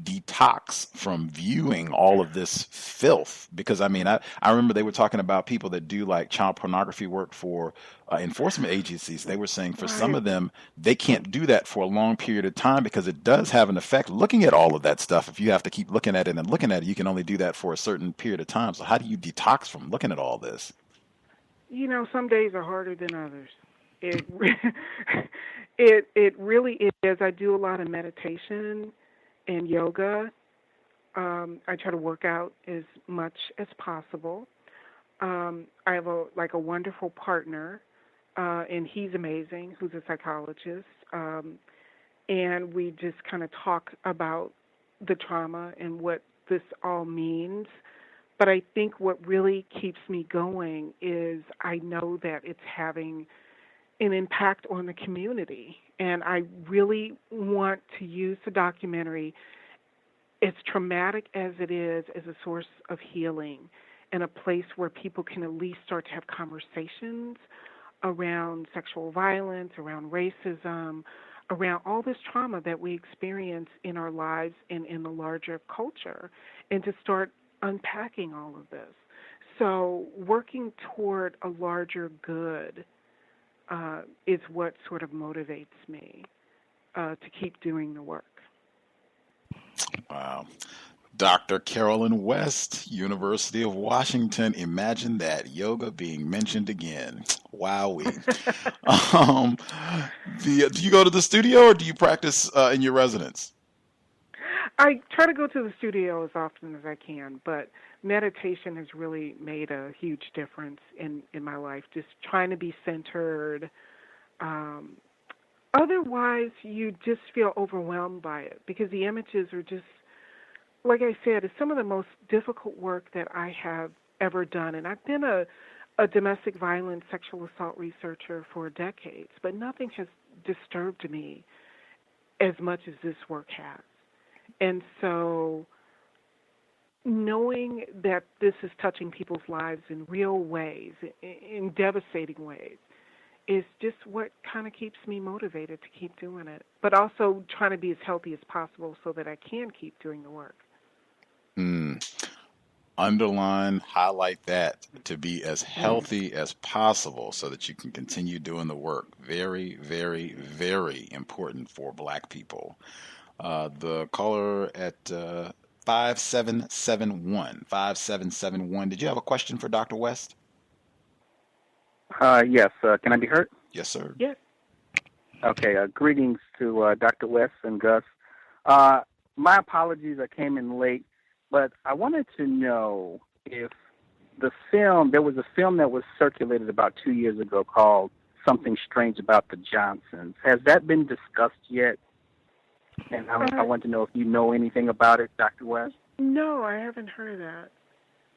detox from viewing all of this filth? Because I mean, I remember they were talking about people that do like child pornography work for enforcement agencies. They were saying for some of them, they can't do that for a long period of time because it does have an effect looking at all of that stuff. If you have to keep looking at it and looking at it, you can only do that for a certain period of time. So how do you detox from looking at all this? Some days are harder than others. It really is. I do a lot of meditation and yoga. I try to work out as much as possible. I have a wonderful partner, and he's amazing, who's a psychologist. And we just kind of talk about the trauma and what this all means. But I think what really keeps me going is I know that it's having an impact on the community. And I really want to use the documentary, as traumatic as it is, as a source of healing and a place where people can at least start to have conversations around sexual violence, around racism, around all this trauma that we experience in our lives and in the larger culture, and to start unpacking all of this. So working toward a larger good is what sort of motivates me to keep doing the work. Wow. Dr. Carolyn West, University of Washington. Imagine that, yoga being mentioned again. Wowee. Do you go to the studio or do you practice in your residence? I try to go to the studio as often as I can, but meditation has really made a huge difference in my life, just trying to be centered. Otherwise, you just feel overwhelmed by it because the images are just, like I said, it's some of the most difficult work that I have ever done. And I've been a domestic violence, sexual assault researcher for decades, but nothing has disturbed me as much as this work has. And so knowing that this is touching people's lives in real ways, in devastating ways, is just what kind of keeps me motivated to keep doing it, but also trying to be as healthy as possible so that I can keep doing the work. Underline, highlight that, to be as healthy as possible so that you can continue doing the work. Very, very, very important for Black people. The caller at 5771. Did you have a question for Dr. West? Yes. Can I be heard? Yes, sir. Yes. Okay. Greetings to Dr. West and Gus. My apologies, I came in late, but I wanted to know if there was a film that was circulated about 2 years ago called Something Strange About the Johnsons. Has that been discussed yet? And I want to know if you know anything about it, Dr. West. No, I haven't heard of that.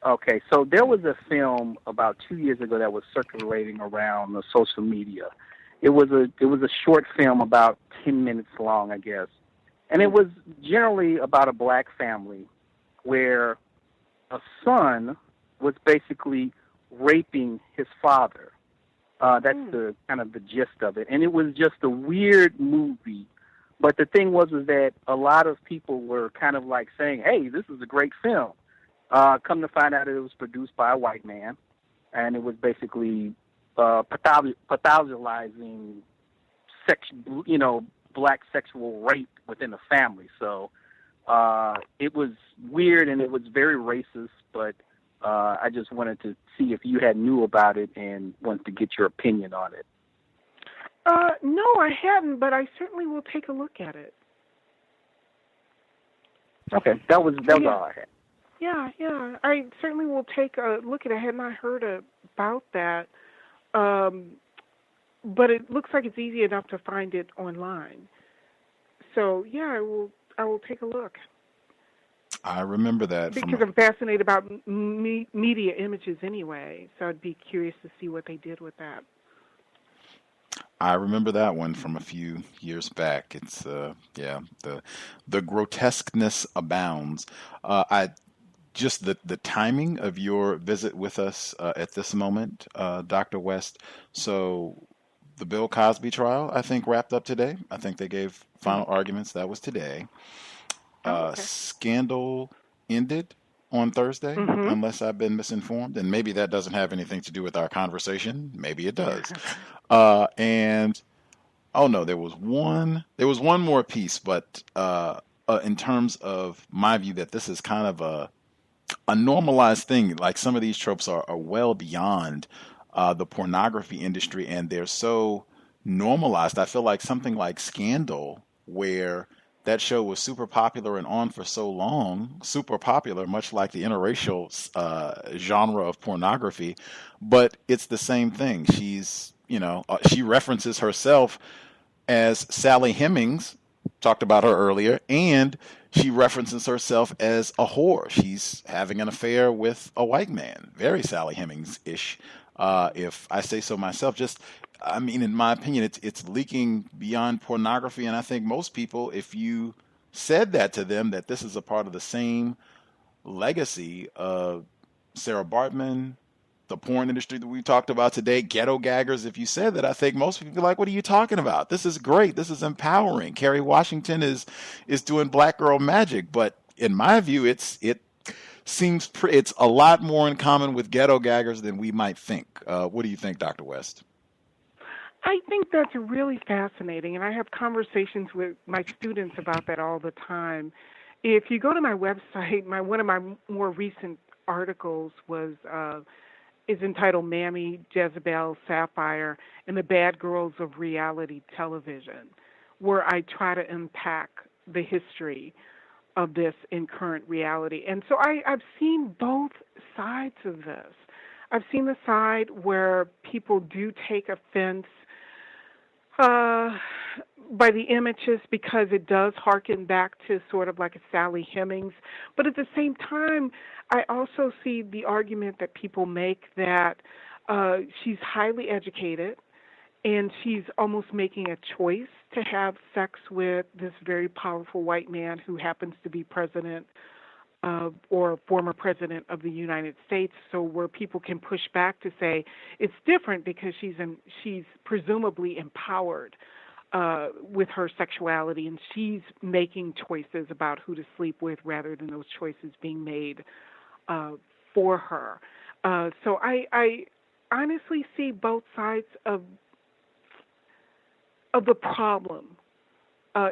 Okay, so there was a film about 2 years ago that was circulating around the social media. It was a short film about 10 minutes long, I guess. And it was generally about a Black family where a son was basically raping his father. That's the kind of the gist of it. And it was just a weird movie. But the thing was that a lot of people were kind of like saying, hey, this is a great film. Come to find out it was produced by a white man. And it was basically pathologizing Black sexual rape within a family. So it was weird and it was very racist, but I just wanted to see if you had knew about it and wanted to get your opinion on it. No, I hadn't, but I certainly will take a look at it. Okay, that was all I had. Yeah, I certainly will take a look at it. I had not heard about that, but it looks like it's easy enough to find it online. So yeah, I will take a look. I remember that because I'm fascinated about media images anyway. So I'd be curious to see what they did with that. I remember that one from a few years back. It's the grotesqueness abounds. Just the timing of your visit with us at this moment, Dr. West. So the Bill Cosby trial, I think, wrapped up today. I think they gave final arguments. That was today. Okay. Scandal ended on Thursday, unless I've been misinformed, and maybe that doesn't have anything to do with our conversation. Maybe it does. And oh no, there was one more piece, but in terms of my view, that this is kind of a normalized thing. Like some of these tropes are well beyond the pornography industry, and they're so normalized. I feel like something like Scandal, where that show was super popular and on for so long, super popular, much like the interracial genre of pornography, but it's the same thing. She's, she references herself as Sally Hemings, talked about her earlier, and she references herself as a whore. She's having an affair with a white man. Very Sally Hemings-ish, if I say so myself. In my opinion, it's leaking beyond pornography, and I think most people, if you said that to them, that this is a part of the same legacy of Sarah Bartman, the porn industry that we talked about today, ghetto gaggers, if you said that, I think most people would be like, what are you talking about? This is great. This is empowering. Kerry Washington is doing black girl magic. But in my view, it's a lot more in common with ghetto gaggers than we might think. What do you think, Dr. West? I think that's really fascinating, and I have conversations with my students about that all the time. If you go to my website, one of my more recent articles is entitled Mammy, Jezebel, Sapphire, and the Bad Girls of Reality Television, where I try to unpack the history of this in current reality. And so I've seen both sides of this. I've seen the side where people do take offense by the images because it does harken back to sort of like a Sally Hemings. But at the same time, I also see the argument that people make that she's highly educated and she's almost making a choice to have sex with this very powerful white man who happens to be president or former president of the United States, so where people can push back to say it's different because she's presumably empowered with her sexuality, and she's making choices about who to sleep with rather than those choices being made for her. So I honestly see both sides of the problem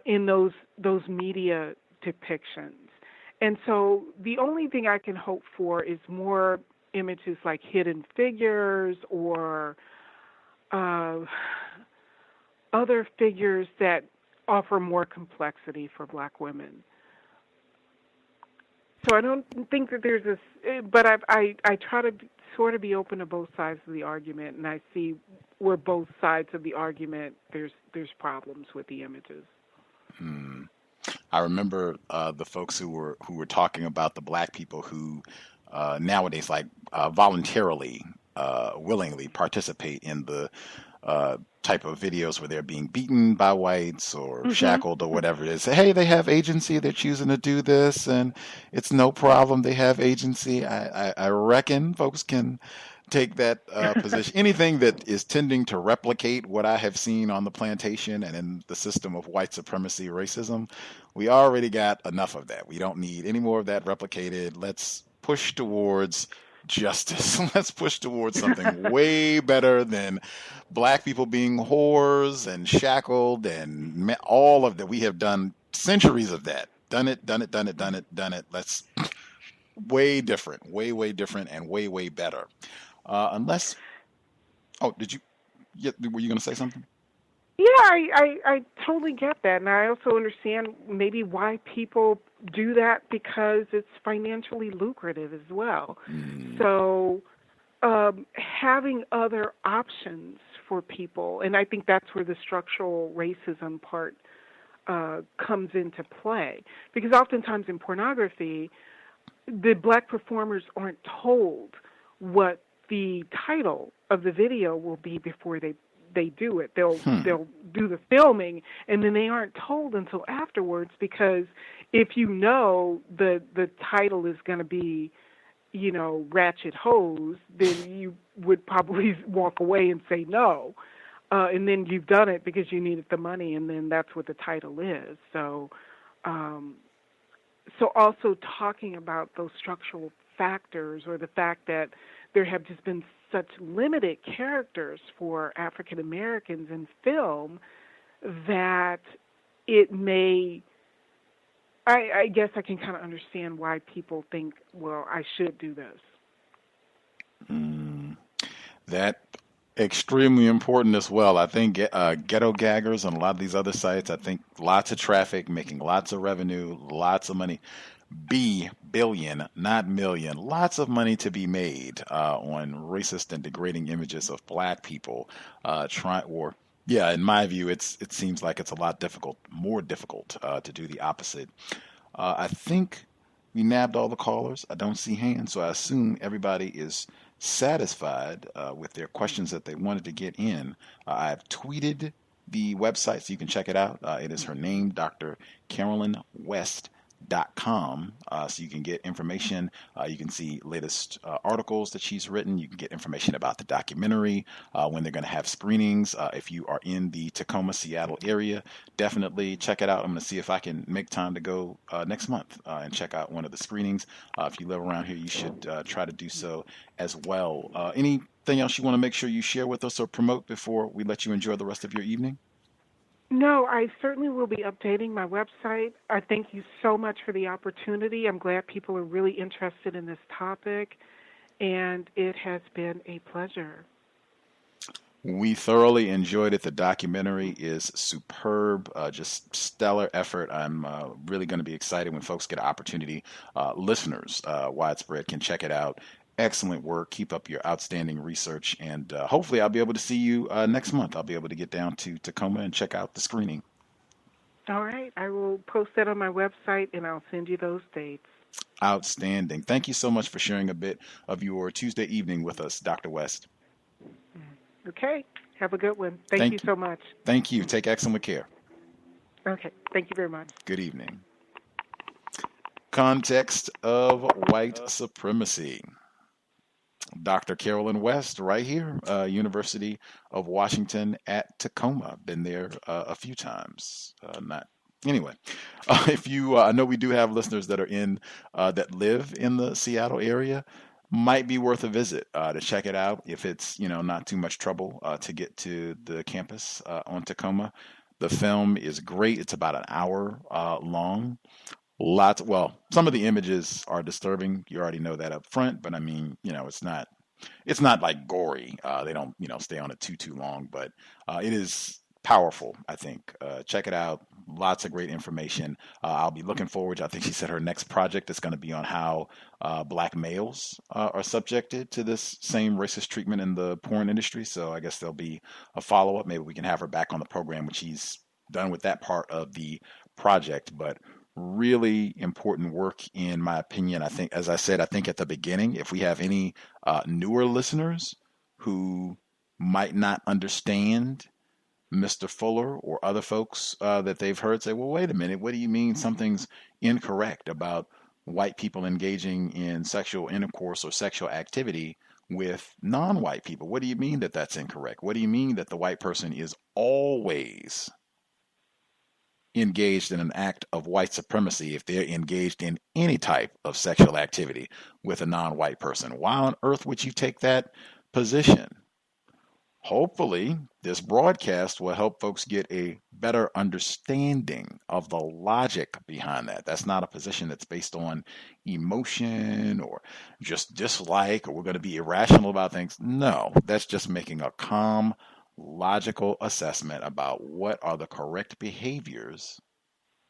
in those media depictions. And so the only thing I can hope for is more images like Hidden Figures or other figures that offer more complexity for black women. So I don't think that there's this, but I try to sort of be open to both sides of the argument, and I see where both sides of the argument there's problems with the images. I remember the folks who were talking about the black people who nowadays voluntarily, willingly participate in the type of videos where they're being beaten by whites or shackled or whatever it is. Say, hey, they have agency. They're choosing to do this, and it's no problem. They have agency. I reckon folks can take that position. Anything that is tending to replicate what I have seen on the plantation and in the system of white supremacy, racism, we already got enough of that. We don't need any more of that replicated. Let's push towards justice. Let's push towards something way better than black people being whores and shackled and all of that. We have done centuries of that. Done it. Let's way different, way different, and way better. Unless, were you going to say something? Yeah, I totally get that, and I also understand maybe why people do that because it's financially lucrative as well. So having other options for people, and I think that's where the structural racism part comes into play, because oftentimes in pornography, the black performers aren't told what the title of the video will be before they do it. They'll do the filming, and then they aren't told until afterwards, because if you know the title is going to be, Ratchet Hose, then you would probably walk away and say no. And then you've done it because you needed the money, and then that's what the title is. So also talking about those structural factors, or the fact that there have just been such limited characters for African Americans in film that it may, I guess I can kind of understand why people think, well, I should do this. That extremely important as well. I think Ghetto Gaggers and a lot of these other sites, I think lots of traffic, making lots of revenue, lots of money. Billion, not million. Lots of money to be made on racist and degrading images of black people. In my view, it seems like it's a lot more difficult to do the opposite. I think we nabbed all the callers. I don't see hands, so I assume everybody is satisfied with their questions that they wanted to get in. I've tweeted the website so you can check it out. It is her name, Dr. Carolyn West. .com, so you can get information. You can see latest articles that she's written. You can get information about the documentary, when they're going to have screenings. If you are in the Tacoma, Seattle area, definitely check it out. I'm going to see if I can make time to go next month and check out one of the screenings. If you live around here, you should try to do so as well. Anything else you want to make sure you share with us or promote before we let you enjoy the rest of your evening? No, I certainly will be updating my website. I thank you so much for the opportunity. I'm glad people are really interested in this topic, and it has been a pleasure. We thoroughly enjoyed it. The documentary is superb, just stellar effort. I'm really going to be excited when folks get an opportunity. Listeners, widespread can check it out. Excellent work. Keep up your outstanding research, and hopefully, I'll be able to see you next month. I'll be able to get down to Tacoma and check out the screening. All right. I will post that on my website, and I'll send you those dates. Outstanding. Thank you so much for sharing a bit of your Tuesday evening with us, Dr. West. Okay. Have a good one. Thank you so much. Thank you. Take excellent care. Okay. Thank you very much. Good evening. Context of white supremacy. Dr. Carolyn West, right here, University of Washington at Tacoma. Been there a few times. Anyway, if you, I know we do have listeners that are that live in the Seattle area. Might be worth a visit to check it out if it's not too much trouble to get to the campus on Tacoma. The film is great. It's about an hour long. Some of the images are disturbing. You already know that up front, but I mean, it's not like gory. They don't stay on it too long, but it is powerful, I think. Check it out. Lots of great information. I'll be looking forward to, I think she said her next project is going to be on how black males are subjected to this same racist treatment in the porn industry. So I guess there'll be a follow-up. Maybe we can have her back on the program when she's done with that part of the project. But really important work, in my opinion. I think, as I said, I think at the beginning, if we have any newer listeners who might not understand Mr. Fuller or other folks that they've heard say, well, wait a minute, what do you mean something's incorrect about white people engaging in sexual intercourse or sexual activity with non-white people? What do you mean that that's incorrect? What do you mean that the white person is always engaged in an act of white supremacy if they're engaged in any type of sexual activity with a non-white person? Why on earth would you take that position? Hopefully, this broadcast will help folks get a better understanding of the logic behind that. That's not a position that's based on emotion or just dislike, or we're going to be irrational about things. No, that's just making a calm, logical assessment about what are the correct behaviors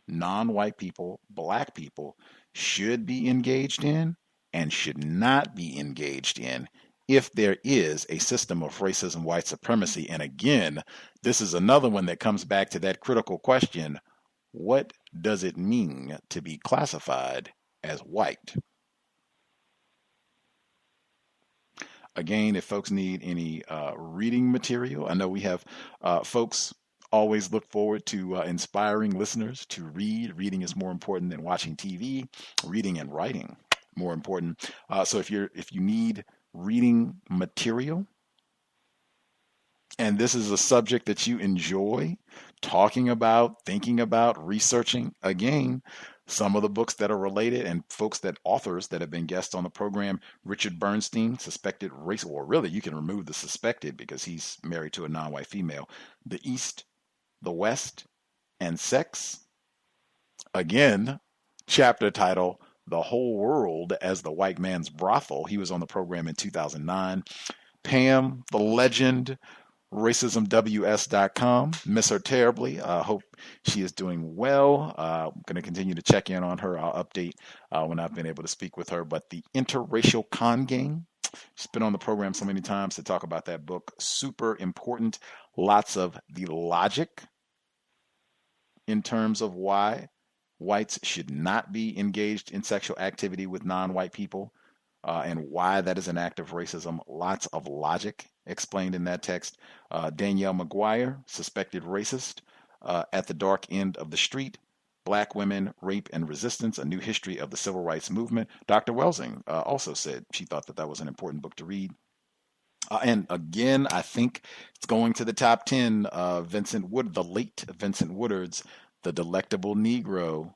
non-white people, black people should be engaged in and should not be engaged in if there is a system of racism, white supremacy. And again, this is another one that comes back to that critical question: what does it mean to be classified as white? Again, if folks need any reading material, I know we have folks always look forward to inspiring listeners to read. Reading is more important than watching TV. Reading and writing more important. So if you need reading material, and this is a subject that you enjoy talking about, thinking about, researching, again, some of the books that are related and authors that have been guests on the program: Richard Bernstein, Suspected Race, or really you can remove the suspected because he's married to a non-white female. The East, the West, and Sex. Again, chapter title: The Whole World as the White Man's Brothel. He was on the program in 2009. Pam, the legend, racismws.com. Miss her terribly. Hope she is doing well. I'm going to continue to check in on her. I'll update when I've been able to speak with her. But the interracial con game. She's been on the program so many times to talk about that book. Super important. Lots of the logic in terms of why whites should not be engaged in sexual activity with non-white people, and why that is an act of racism. Lots of logic explained in that text. Danielle McGuire, Suspected Racist, At the Dark End of the Street, Black Women, Rape and Resistance, A New History of the Civil Rights Movement. Dr. Welsing also said she thought that was an important book to read. And again, I think it's going to the top 10. The late Vincent Woodard's The Delectable Negro,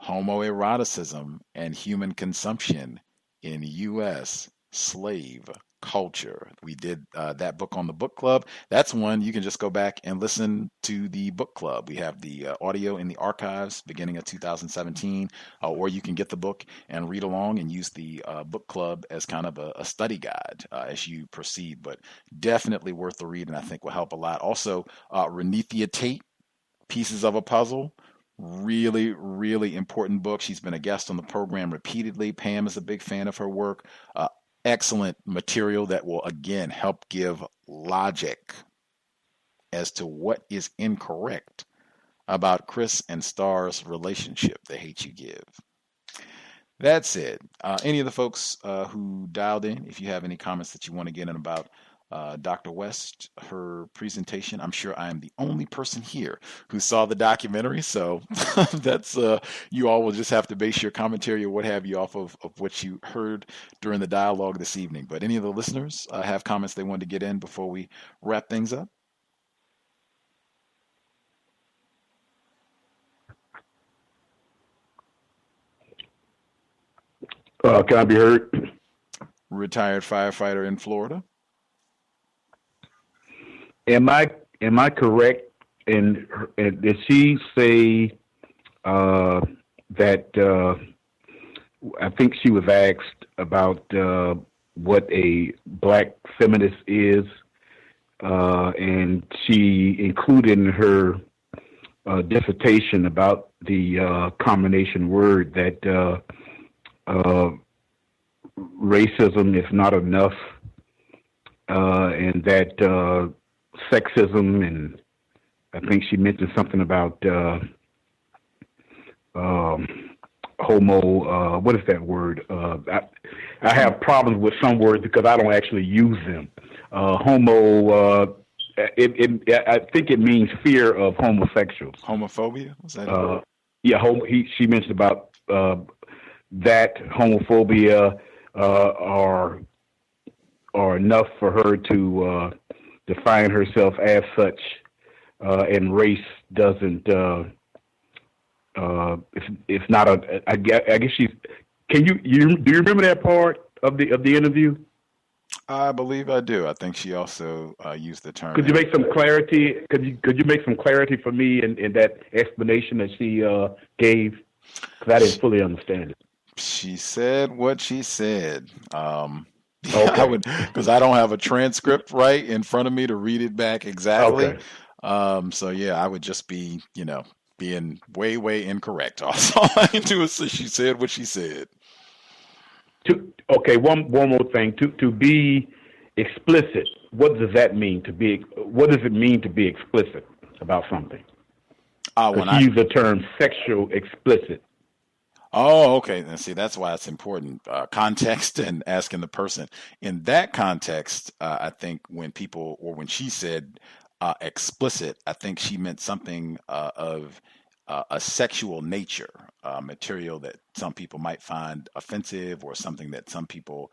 Homoeroticism and Human Consumption in U.S. Slave culture. We did that book on the book club. That's one you can just go back and listen to the book club. We have the audio in the archives beginning of 2017, or you can get the book and read along and use the book club as kind of a study guide as you proceed. But definitely worth the read, and I think will help a lot. Also, Renethia Tate, Pieces of a Puzzle. Really, really important book. She's been a guest on the program repeatedly. Pam is a big fan of her work. Excellent material that will, again, help give logic as to what is incorrect about Chris and Star's relationship, The Hate You Give. That's it. Any of the folks who dialed in, if you have any comments that you want to get in about Dr. West, her presentation. I'm sure I am the only person here who saw the documentary, so that's you all will just have to base your commentary or what have you off of what you heard during the dialogue this evening. But any of the listeners have comments they wanted to get in before we wrap things up? Can I be heard? Retired firefighter in Florida. Am I correct? And did she say that? I think she was asked about what a black feminist is, and she included in her dissertation about the combination word that racism is not enough, and that sexism, and I think she mentioned something about homo. What is that word? I have problems with some words because I don't actually use them. Homo. I think it means fear of homosexuals. Homophobia? Was that? Yeah. She mentioned about that homophobia are enough for her to define herself as such, and race doesn't. It's not a. I guess she's. Do you remember that part of the interview? I believe I do. I think she also used the term. Could you make some clarity? Could you make some clarity for me in that explanation that she gave? Because I didn't fully understand it. She said what she said. Okay. I would, because I don't have a transcript right in front of me to read it back exactly. Okay. So yeah, I would just be, being way, way incorrect. All I can do is say she said what she said. One more thing. To be explicit, what does that mean? What does it mean to be explicit about something? When I use the term sexual explicit. Oh, okay. And see, that's why it's important. Context and asking the person. In that context, I think when she said explicit, I think she meant something of a sexual nature, material that some people might find offensive, or something that some people,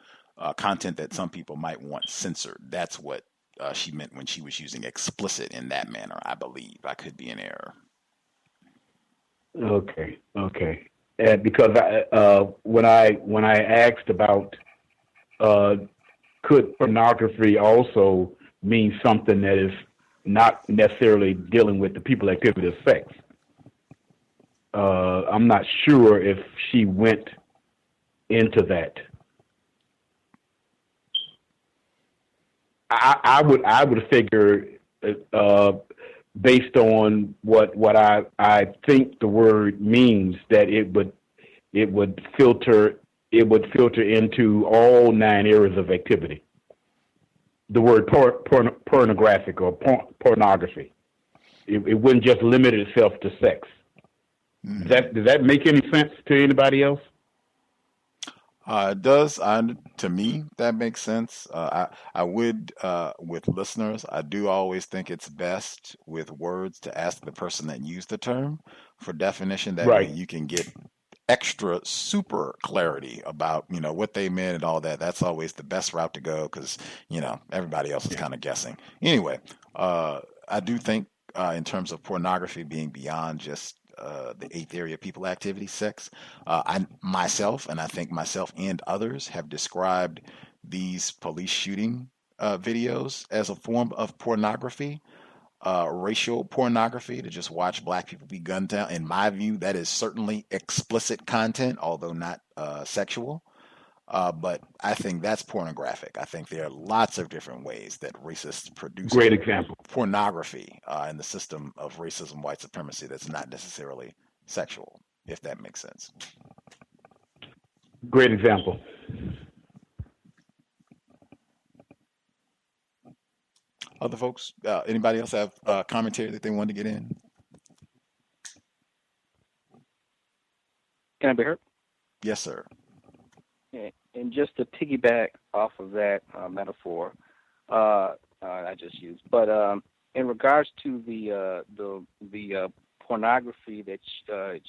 content that some people might want censored. That's what she meant when she was using explicit in that manner, I believe. I could be in error. Okay. Because when I asked about could pornography also mean something that is not necessarily dealing with the people activity of sex, I'm not sure if she went into that. I would figure, based on what I think the word means, that it would filter into all 9 areas of activity. The word pornographic or pornography. It wouldn't just limit itself to sex. Mm-hmm. Does that make any sense to anybody else? It does. To me, that makes sense. I would, with listeners, I do always think it's best with words to ask the person that used the term for definition. That way you can get extra super clarity about, what they meant and all that. That's always the best route to go because, everybody else is kind of guessing. Anyway, I do think in terms of pornography being beyond just the 8th area of people activity, sex, I think myself and others have described these police shooting videos as a form of pornography, racial pornography, to just watch black people be gunned down. In my view, that is certainly explicit content, although not sexual. But I think that's pornographic. I think there are lots of different ways that racists produce Great example. pornography in the system of racism, white supremacy that's not necessarily sexual, if that makes sense. Great example. Other folks, anybody else have commentary that they want to get in? Can I be heard? Yes, sir. Yeah, and just to piggyback off of that metaphor I just used, but in regards to the pornography that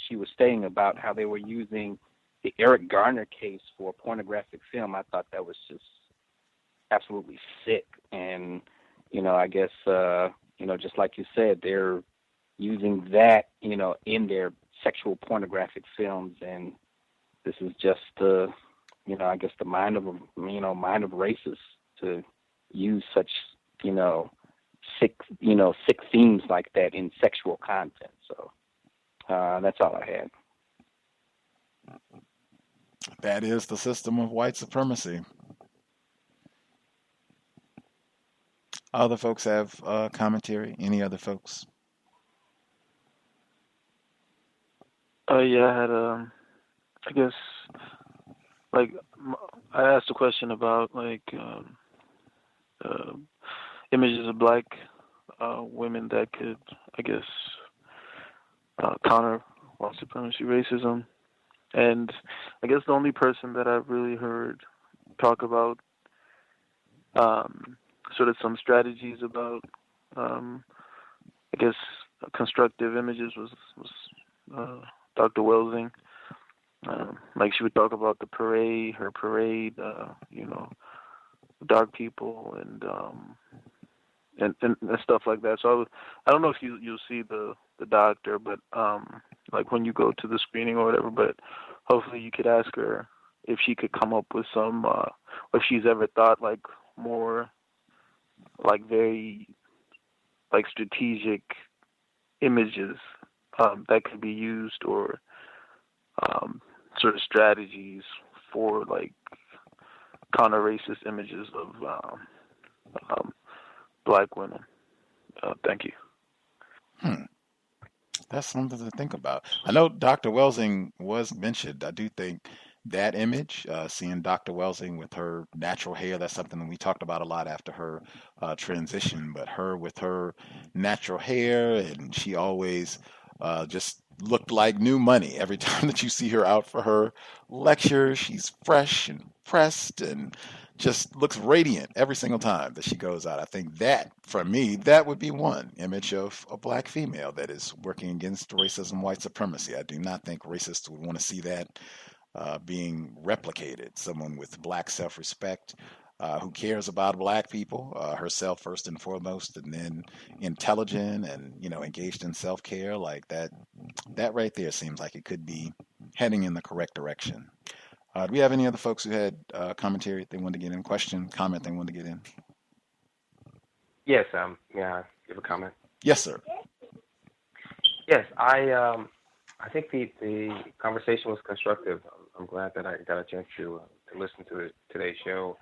she was saying about how they were using the Eric Garner case for pornographic film, I thought that was just absolutely sick. And I guess just like you said, they're using that in their sexual pornographic films, and this is just I guess the mind of racists to use such sick themes like that in sexual content. So that's all I had. That is the system of white supremacy. Other folks have commentary? Any other folks? Yeah, I had I guess, like, I asked a question about images of black women that could, I guess, counter white supremacy, racism, and I guess the only person that I've really heard talk about sort of some strategies about, I guess, constructive images was Dr. Welsing. Like she would talk about her parade, dark people and stuff like that. So I don't know if you'll see the doctor, but like when you go to the screening or whatever. But hopefully you could ask her if she could come up with some, if she's ever thought like more, like very, like strategic images that could be used, or sort of strategies for like counter-racist images of black women. Thank you. That's something to think about. I know Dr. Welsing was mentioned. I do think that image, seeing Dr. Welsing with her natural hair, that's something that we talked about a lot after her transition, but her with her natural hair, and she always just looked like new money. Every time that you see her out for her lecture, she's fresh and pressed and just looks radiant every single time that she goes out. I think that, for me, that would be one image of a black female that is working against racism, white supremacy. I do not think racists would want to see that being replicated. Someone with black self-respect, who cares about black people, herself first and foremost, and then intelligent and engaged in self-care, like that. That right there seems like it could be heading in the correct direction. Do we have any other folks who had commentary they wanted to get in, comment they wanted to get in? Yes, give a comment. Yes, sir. Yes, I think the conversation was constructive. I'm glad that I got a chance to listen to today's show.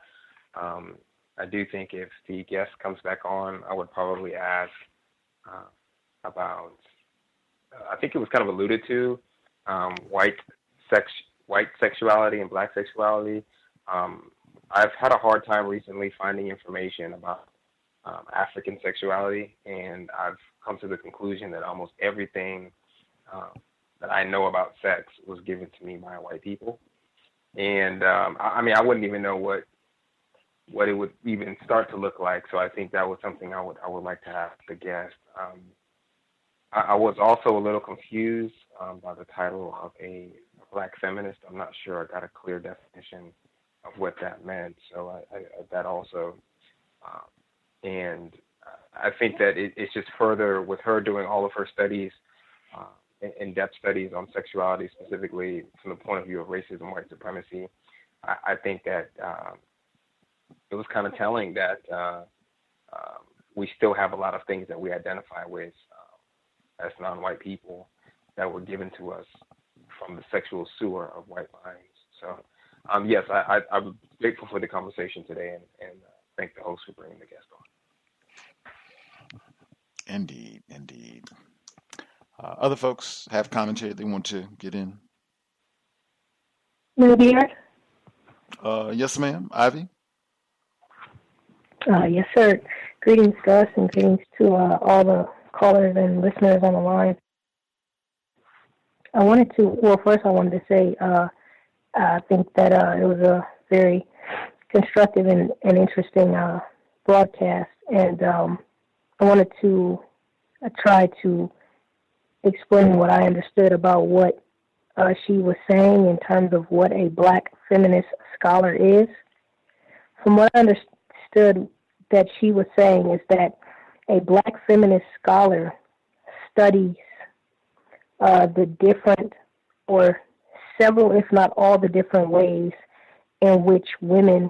I do think if the guest comes back on, I would probably ask about, I think it was kind of alluded to, white sexuality and black sexuality. I've had a hard time recently finding information about African sexuality, and I've come to the conclusion that almost everything that I know about sex was given to me by white people. And I wouldn't even know what it would even start to look like. So I think that was something I would like to ask the guest. I was also a little confused by the title of a black feminist. I'm not sure I got a clear definition of what that meant. So I that also, and I think that it's just further with her doing all of her studies, in-depth studies on sexuality, specifically from the point of view of racism, white supremacy. I think that it was kind of telling that we still have a lot of things that we identify with as non-white people that were given to us from the sexual sewer of white lines. So, yes, I'm grateful for the conversation today, and thank the host for bringing the guest on. Indeed, indeed. Other folks have commentary they want to get in? Maybe. Yes, ma'am. Ivy? Yes, sir. Greetings, Gus, and greetings to all the callers and listeners on the line. First I wanted to say I think that it was a very constructive and interesting broadcast, and I wanted to try to explain what I understood about what she was saying in terms of what a black feminist scholar is. From what I understood that she was saying is that a black feminist scholar studies the different or several, if not all, the different ways in which women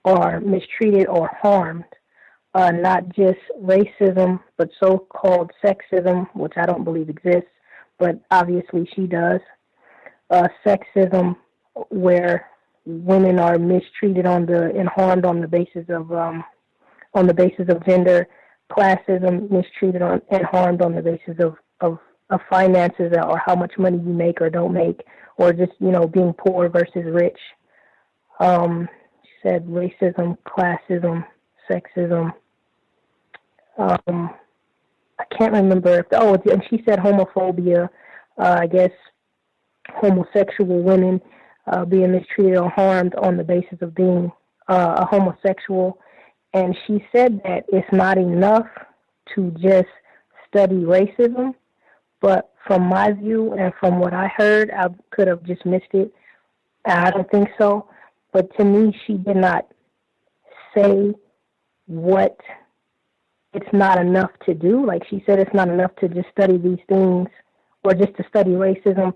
are mistreated or harmed, not just racism, but so-called sexism, which I don't believe exists, but obviously she does. Sexism, where women are mistreated and harmed on the basis of gender. Classism, mistreated and harmed on the basis of finances or how much money you make or don't make, or just being poor versus rich. She said racism, classism, sexism. I can't remember and she said homophobia. I guess homosexual women being mistreated or harmed on the basis of being a homosexual. And she said that it's not enough to just study racism, but from my view and from what I heard, I could have just missed it. I don't think so. But to me, she did not say what it's not enough to do. Like she said, it's not enough to just study these things or just to study racism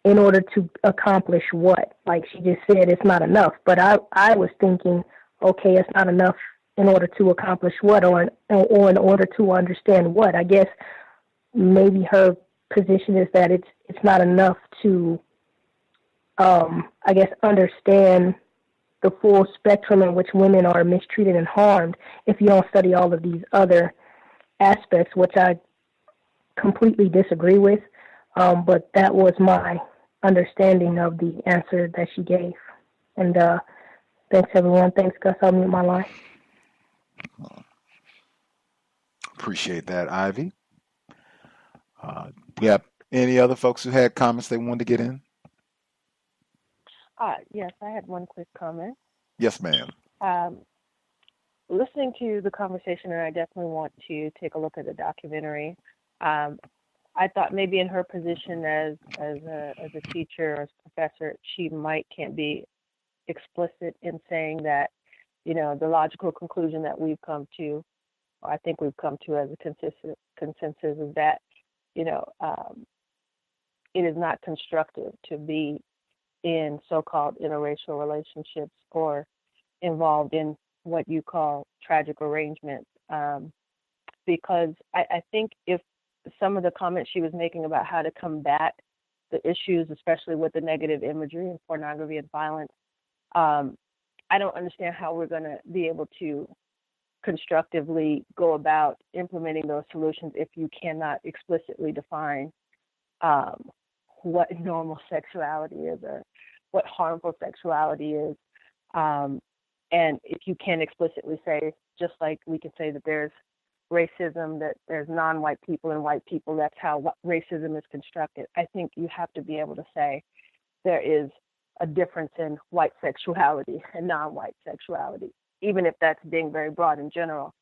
in order to accomplish what? Like she just said, it's not enough. But I was thinking, okay, it's not enough in order to accomplish what, or in order to understand what. I guess maybe her position is that it's not enough to, understand the full spectrum in which women are mistreated and harmed if you don't study all of these other aspects, which I completely disagree with. But that was my understanding of the answer that she gave. And thanks, everyone. Thanks, Gus. I'll mute my line. Appreciate that, Ivy. We have any other folks who had comments they wanted to get in? Yes, I had one quick comment. Yes, ma'am. Listening to the conversation, and I definitely want to take a look at the documentary. I thought maybe in her position as a teacher or as a professor, she can't be explicit in saying that, the logical conclusion that we've come to, or I think we've come to as a consensus is that, it is not constructive to be in so-called interracial relationships or involved in what you call tragic arrangements. Because I think if some of the comments she was making about how to combat the issues, especially with the negative imagery and pornography and violence, I don't understand how we're going to be able to constructively go about implementing those solutions if you cannot explicitly define what normal sexuality is or what harmful sexuality is. And if you can explicitly say, just like we can say that there's racism, that there's non-white people and white people, that's how racism is constructed. I think you have to be able to say there is a difference in white sexuality and non-white sexuality, even if that's being very broad in general.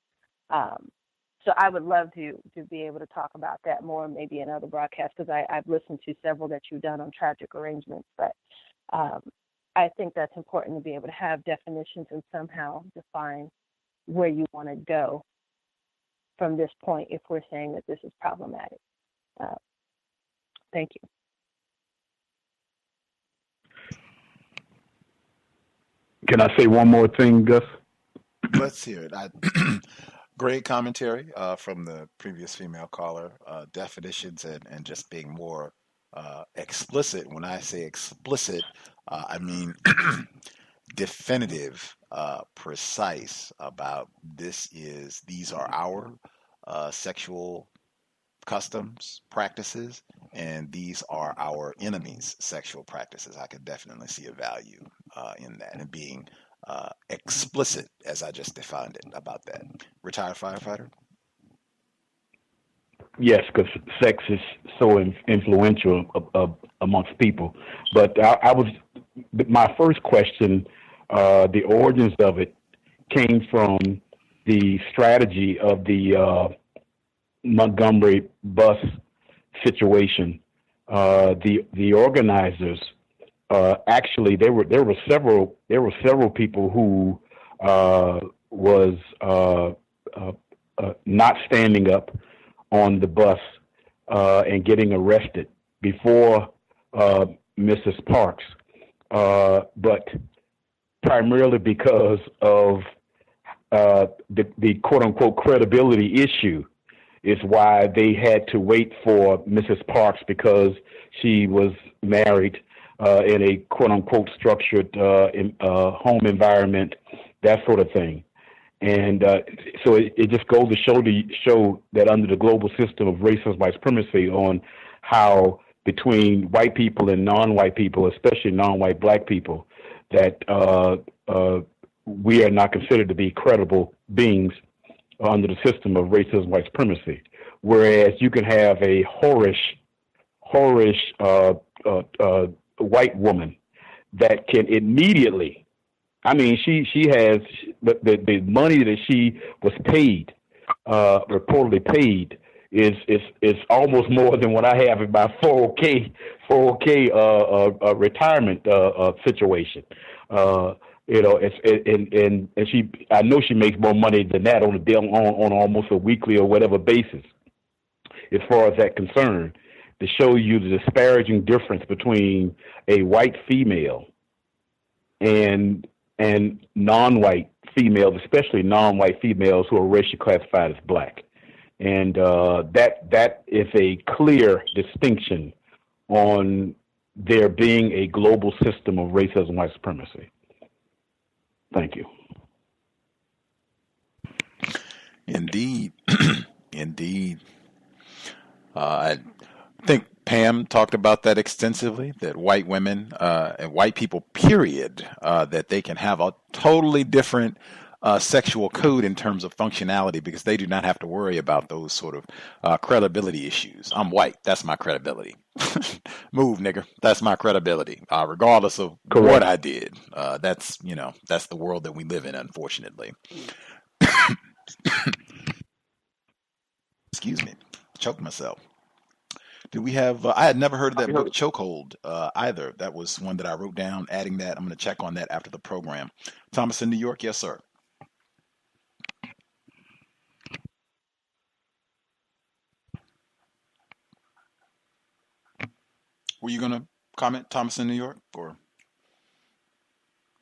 So I would love to be able to talk about that more, maybe in other broadcasts, because I've listened to several that you've done on tragic arrangements. But I think that's important to be able to have definitions and somehow define where you want to go from this point if we're saying that this is problematic. Thank you. Can I say one more thing, Gus? Let's hear it. Great commentary from the previous female caller. Definitions and just being more explicit. When I say explicit, I mean definitive, precise about these are our sexual customs, practices, and these are our enemies' sexual practices. I could definitely see a value in that and being explicit, as I just defined it, about that. Retired firefighter? Yes, because sex is so influential amongst people. But my first question, the origins of it came from the strategy of the Montgomery bus situation. The organizers actually there were several people who was not standing up on the bus and getting arrested before Mrs. Parks, but primarily because of the quote unquote credibility issue is why they had to wait for Mrs. Parks, because she was married in a quote unquote structured home environment, that sort of thing. And so it just goes to show that under the global system of racism, white supremacy, on how between white people and non-white people, especially non-white black people, that we are not considered to be credible beings under the system of racism, white supremacy. Whereas you can have a whorish white woman that can immediately, I mean, she has the money that she was paid, reportedly paid, is almost more than what I have in my 401k retirement situation. You know, and she, I know she makes more money than that on almost a weekly or whatever basis, as far as that concerned, to show you the disparaging difference between a white female and non-white females, especially non-white females who are racially classified as black. And that is a clear distinction on there being a global system of racism and white supremacy. Thank you. Indeed. Indeed. I think Pam talked about that extensively, that white women and white people, period, that they can have a totally different sexual code in terms of functionality, because they do not have to worry about those sort of credibility issues. I'm white. That's my credibility. Move, nigger. That's my credibility, regardless of Correct. what I did. That's the world that we live in, unfortunately. Excuse me. Choked myself. Do we have, I had never heard of that book, Chokehold, either. That was one that I wrote down, adding that. I'm going to check on that after the program. Thomas in New York? Yes, sir. Were you going to comment, Thomas in New York, or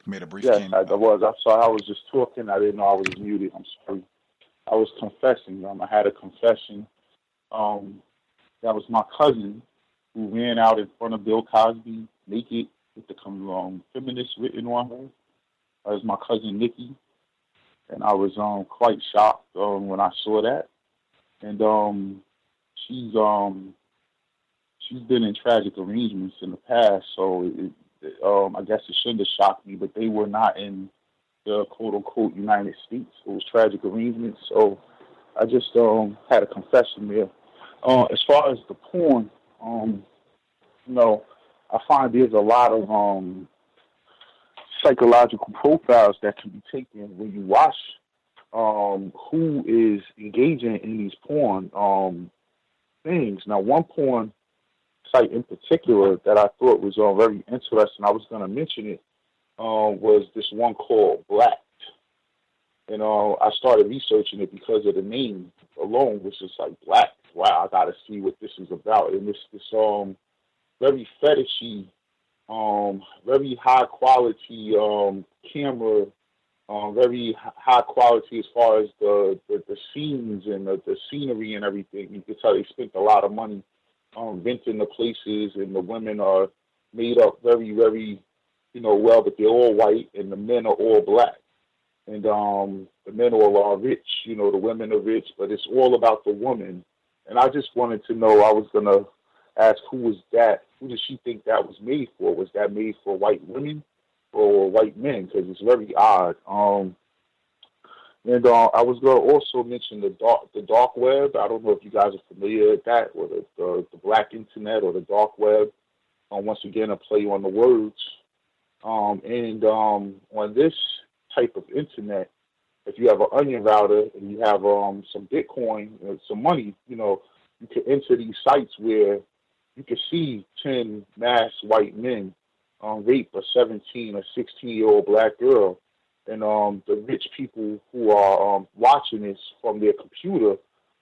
made a brief Yes, change? I was. I saw I was just talking. I didn't know I was muted. I'm sorry. I was confessing. I had a confession. That was my cousin who ran out in front of Bill Cosby naked with the feminist written on her. That was my cousin Nikki, and I was quite shocked when I saw that. And she's been in tragic arrangements in the past, so I guess it shouldn't have shocked me, but they were not in the quote-unquote United States. It was tragic arrangements, so I just had a confession there. As far as the porn, I find there's a lot of psychological profiles that can be taken when you watch who is engaging in these porn things. Now, one porn site in particular that I thought was very interesting, I was going to mention it, was this one called Black. And I started researching it because of the name alone, which is like Black. Wow, I got to see what this is about. And this very fetishy very high quality camera, very high quality as far as the scenes and the scenery and everything. You can tell they spent a lot of money renting the places, and the women are made up very, very, well, but they're all white, and the men are all black. And the men all are rich, the women are rich, but it's all about the woman. And I just wanted to know, I was going to ask, who was that? Who did she think that was made for? Was that made for white women or white men? Because it's very odd. And I was going to also mention the dark web. I don't know if you guys are familiar with that, or the black internet or the dark web. Once again, a play on the words. And on this type of internet, if you have an onion router and you have some Bitcoin, some money, you can enter these sites where you can see 10 mass white men rape a 17 or 16-year-old black girl. And the rich people who are watching this from their computer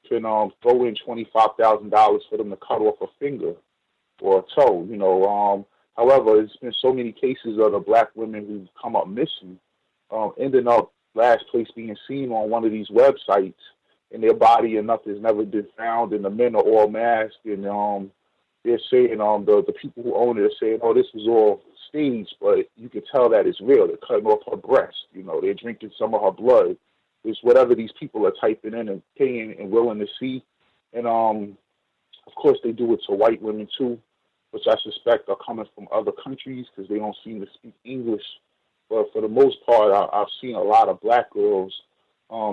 can throw in $25,000 for them to cut off a finger or a toe. However, there's been so many cases of the black women who come up missing, ending up last place being seen on one of these websites, and their body and nothing's never been found, and the men are all masked, and they're saying, the people who own it are saying, oh, this was all staged, but you can tell that it's real. They're cutting off her breast, they're drinking some of her blood. It's whatever these people are typing in and paying and willing to see. And of course they do it to white women too, which I suspect are coming from other countries because they don't seem to speak English. But for the most part, I've seen a lot of black girls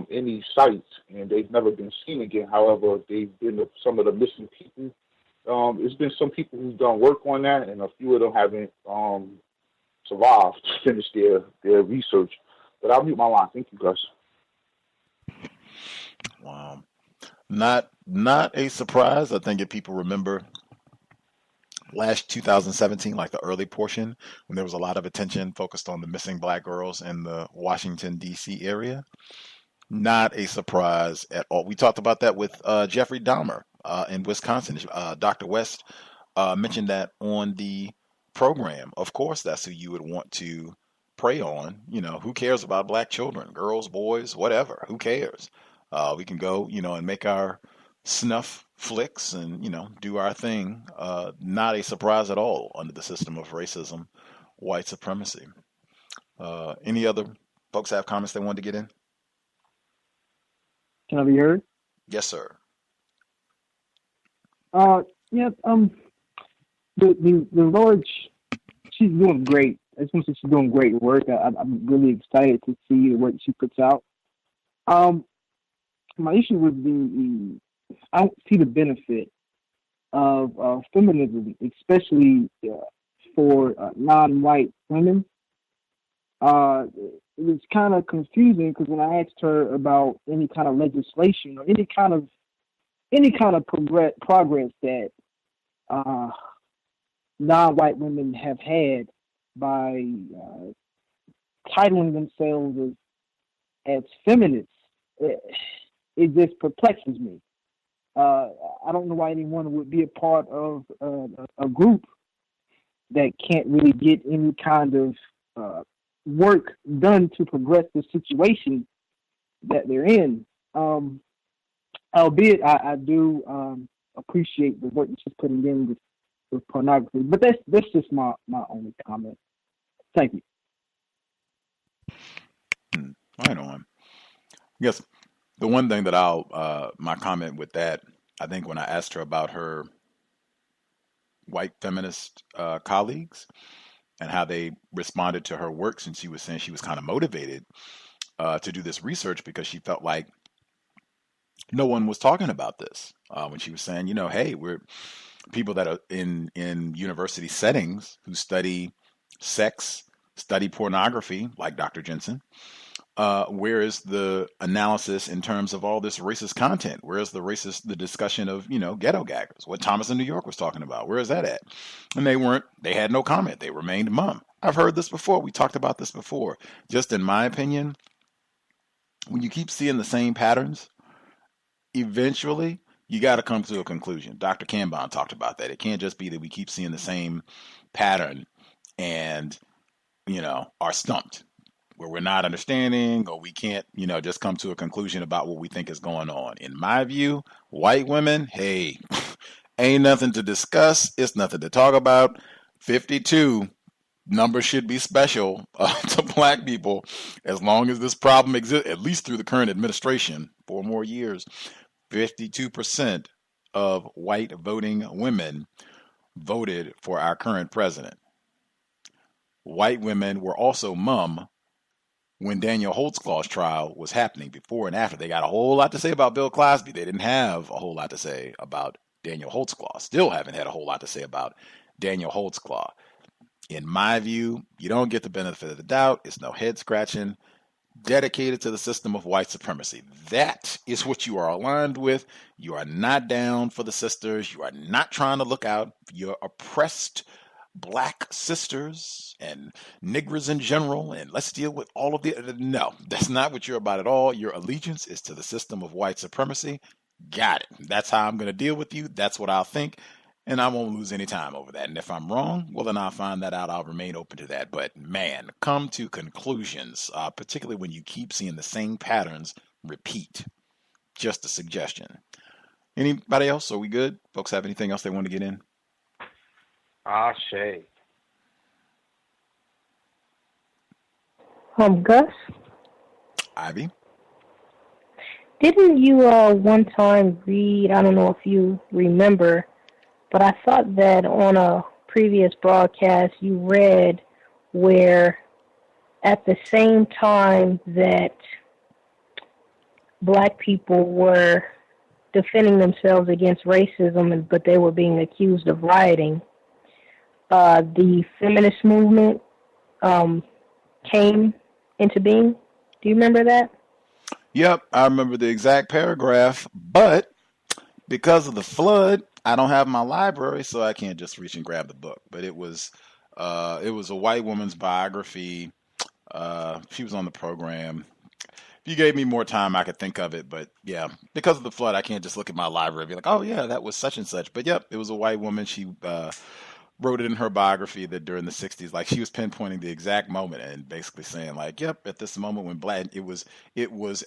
in these sites, and they've never been seen again. However, they've been some of the missing people. There's been some people who've done work on that, and a few of them haven't survived to finish their research. But I'll mute my line. Thank you, guys. Wow. Not a surprise. I think if people remember last 2017, like the early portion, when there was a lot of attention focused on the missing black girls in the Washington, D.C. area. Not a surprise at all. We talked about that with Jeffrey Dahmer in Wisconsin. Dr. West mentioned that on the program. Of course, that's who you would want to prey on. Who cares about black children, girls, boys, whatever? Who cares? We can go, and make our snuff flicks and, do our thing. Not a surprise at all under the system of racism, white supremacy. Any other folks have comments they wanted to get in? Can I be heard? Yes, sir. Yeah. The large, she's doing great. I just want to say she's doing great work. I'm really excited to see the work she puts out. My issue with I don't see the benefit of feminism, especially for non-white women. It was kind of confusing because when I asked her about any kind of legislation or any kind of progress that non-white women have had by titling themselves as feminists, it just perplexes me. I don't know why anyone would be a part of a group that can't really get any kind of work done to progress the situation that they're in. Albeit, I do appreciate the work that she's putting in with pornography, but that's just my only comment. Thank you. Right on. Yes, the one thing that my comment with that, I think when I asked her about her white feminist colleagues and how they responded to her work, since she was saying she was kind of motivated to do this research because she felt like no one was talking about this. When she was saying, hey, we're people that are in university settings who study sex, study pornography, like Dr. Jensen. Where is the analysis in terms of all this racist content? Where is the discussion of, ghetto gaggers, what Thomas in New York was talking about? Where is that at? And they had no comment. They remained mum. I've heard this before. We talked about this before. Just in my opinion, when you keep seeing the same patterns, eventually you got to come to a conclusion. Dr. Kanban talked about that. It can't just be that we keep seeing the same pattern and, are stumped, where we're not understanding or we can't, just come to a conclusion about what we think is going on. In my view, white women, hey, ain't nothing to discuss. It's nothing to talk about. 52 numbers should be special to black people as long as this problem exists, at least through the current administration, 4 more years. 52% of white voting women voted for our current president. White women were also mum when Daniel Holtzclaw's trial was happening, before and after. They got a whole lot to say about Bill Cosby. They didn't have a whole lot to say about Daniel Holtzclaw. Still haven't had a whole lot to say about Daniel Holtzclaw. In my view, you don't get the benefit of the doubt. It's no head scratching. Dedicated to the system of white supremacy. That is what you are aligned with. You are not down for the sisters. You are not trying to look out for your oppressed black sisters and niggers in general, and let's deal with all of the... No, that's not what you're about at all. Your allegiance is to the system of white supremacy. Got it. That's how I'm going to deal with you. That's what I'll think, and I won't lose any time over that. And if I'm wrong, well, then I'll find that out. I'll remain open to that. But man, come to conclusions, particularly when you keep seeing the same patterns repeat. Just a suggestion. Anybody else? Are we good? Folks have anything else they want to get in? Shay. Gus? Ivy? Didn't you one time read, I don't know if you remember, but I thought that on a previous broadcast you read where at the same time that black people were defending themselves against racism, but they were being accused of rioting, the feminist movement came into being. Do you remember that? Yep, I remember the exact paragraph, but because of the flood, I don't have my library, so I can't just reach and grab the book. But it was a white woman's biography. She was on the program. If you gave me more time, I could think of it. But yeah, because of the flood, I can't just look at my library and be like, oh yeah, that was such and such. But yep, it was a white woman. She wrote it in her biography that during the 60s, like she was pinpointing the exact moment and basically saying like, yep, at this moment when black, it was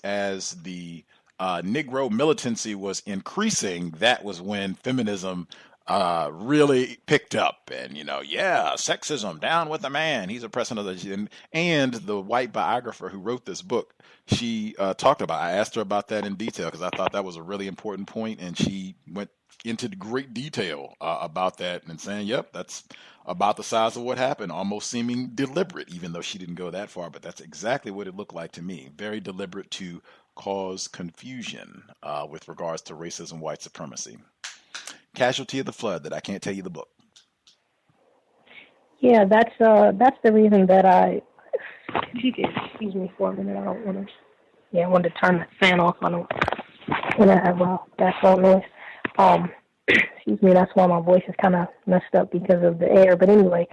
as the Negro militancy was increasing, that was when feminism really picked up. And, sexism, down with the man, he's oppressing others. And the white biographer who wrote this book, she talked about, I asked her about that in detail because I thought that was a really important point, and she went into great detail about that and saying, yep, that's about the size of what happened, almost seeming deliberate, even though she didn't go that far. But that's exactly what it looked like to me. Very deliberate to cause confusion with regards to racism, white supremacy. Casualty of the Flood, that I can't tell you the book. Yeah, that's the reason that if you could excuse me for a minute, I don't want to. Yeah, I wanted to turn the fan off when I have background noise. Excuse me, that's why my voice is kind of messed up because of the air. But anyway,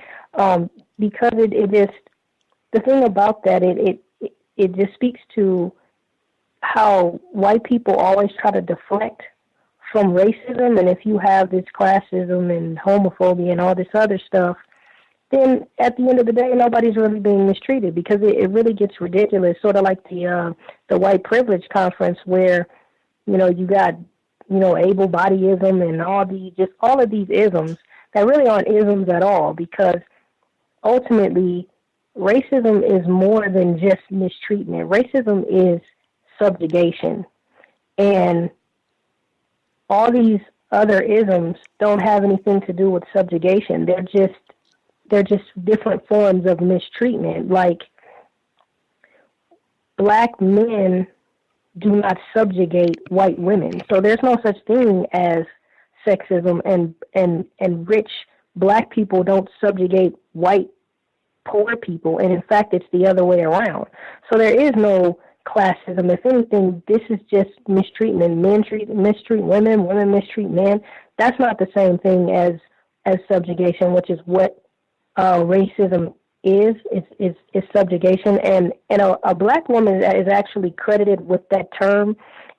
because it just, the thing about that, it just speaks to how white people always try to deflect from racism, and if you have this classism and homophobia and all this other stuff, then at the end of the day, nobody's really being mistreated, because it really gets ridiculous, sort of like the white privilege conference where, you got, able-bodyism and all of these isms that really aren't isms at all, because ultimately racism is more than just mistreatment. Racism is subjugation, and all these other isms don't have anything to do with subjugation. They're just different forms of mistreatment. Like, black men do not subjugate white women. So there's no such thing as sexism, and rich black people don't subjugate white poor people. And in fact, it's the other way around. So there is no classism. If anything, this is just mistreatment. Men mistreat women, women mistreat men. That's not the same thing as subjugation, which is what racism is subjugation. And a black woman is actually credited with that term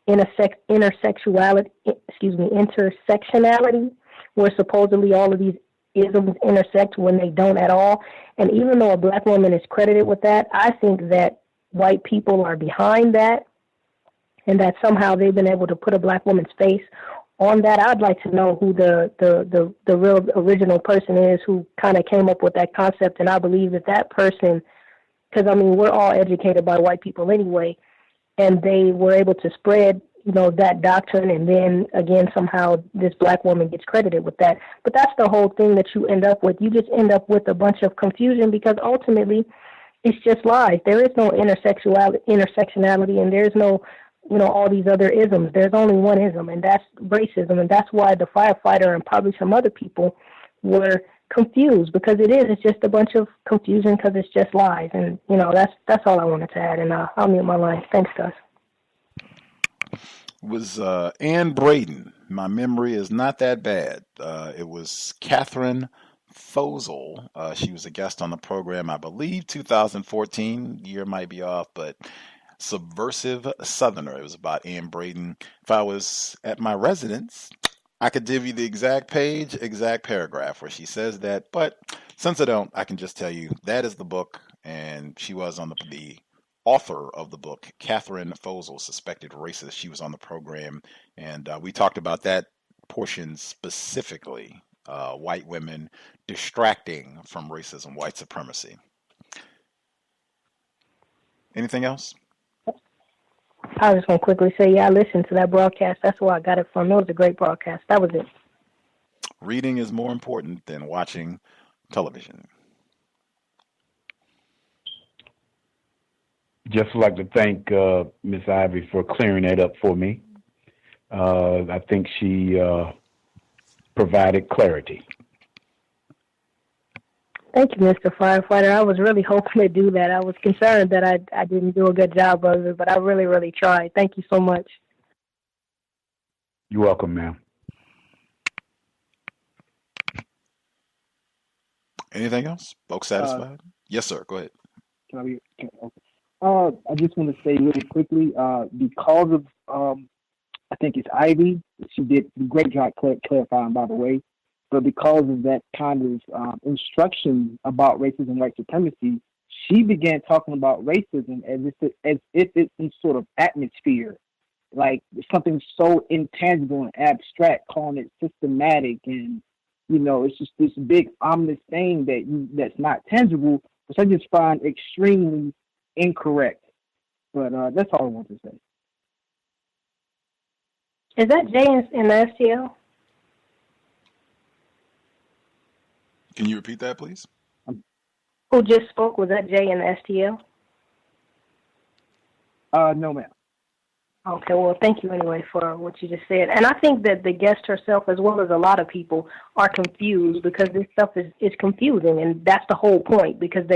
intersectionality, where supposedly all of these isms intersect when they don't at all. And even though a black woman is credited with that, I think that white people are behind that, and that somehow they've been able to put a black woman's face on that. I'd like to know who the real original person is who kind of came up with that concept. And I believe that person, because I mean, we're all educated by white people anyway, and they were able to spread, that doctrine, and then again somehow this black woman gets credited with that. But that's the whole thing that you end up with. You just end up with a bunch of confusion, because ultimately it's just lies. There is no intersectionality, and there's no, all these other isms. There's only one ism, and that's racism. And that's why the firefighter and probably some other people were confused, because it's just a bunch of confusion, because it's just lies. And, that's all I wanted to add. And I'll mute my line. Thanks, Gus. It was Ann Braden. My memory is not that bad. It was Catherine Fozell. She was a guest on the program, I believe, 2014. Year might be off, but Subversive Southerner. It was about Ann Braden. If I was at my residence, I could give you the exact page, exact paragraph where she says that. But since I don't, I can just tell you that is the book, and she was on the author of the book, Catherine Fozell, Suspected Racist. She was on the program, and we talked about that portion specifically, white women distracting from racism, white supremacy. Anything else? I was just going to quickly say, I listened to that broadcast. That's where I got it from. It was a great broadcast. That was it. Reading is more important than watching television. Just like to thank Miss Ivy for clearing that up for me. I think she provided clarity. Thank you, Mr. Firefighter. I was really hoping to do that. I was concerned that I didn't do a good job of it, but I really, really tried. Thank you so much. You're welcome, ma'am. Anything else? Folks satisfied? Yes, sir. Go ahead. Can I be? Okay. I just want to say really quickly, because of, I think it's Ivy, she did a great job clarifying, by the way, but because of that kind of instruction about racism and white supremacy, she began talking about racism as if it's some sort of atmosphere, like something so intangible and abstract, calling it systematic, and it's just this big ominous thing that's not tangible, which I just find extremely incorrect. But that's all I want to say. Is that Jay in the STL? Can you repeat that, please? Who just spoke? Was that Jay in the STL? No, ma'am. Okay, well, thank you anyway for what you just said. And I think that the guest herself, as well as a lot of people, are confused because this stuff is confusing, and that's the whole point, because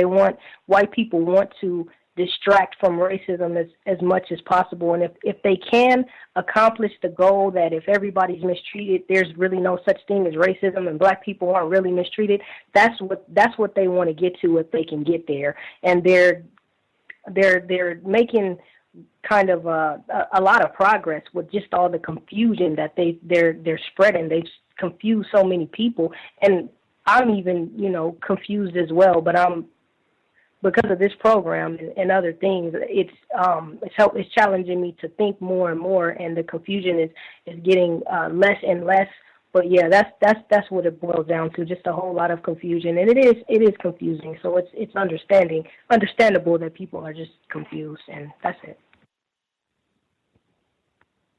white people want to distract from racism as much as possible. And if they can accomplish the goal that if everybody's mistreated, there's really no such thing as racism and black people aren't really mistreated, that's what they want to get to if they can get there. And they're making kind of a lot of progress with just all the confusion that they're spreading. They've confused so many people, and I'm even confused as well. But because of this program and other things, it's challenging me to think more and more, and the confusion is getting less and less. But yeah, that's what it boils down to, just a whole lot of confusion, and it is confusing. So it's understandable that people are just confused, and that's it.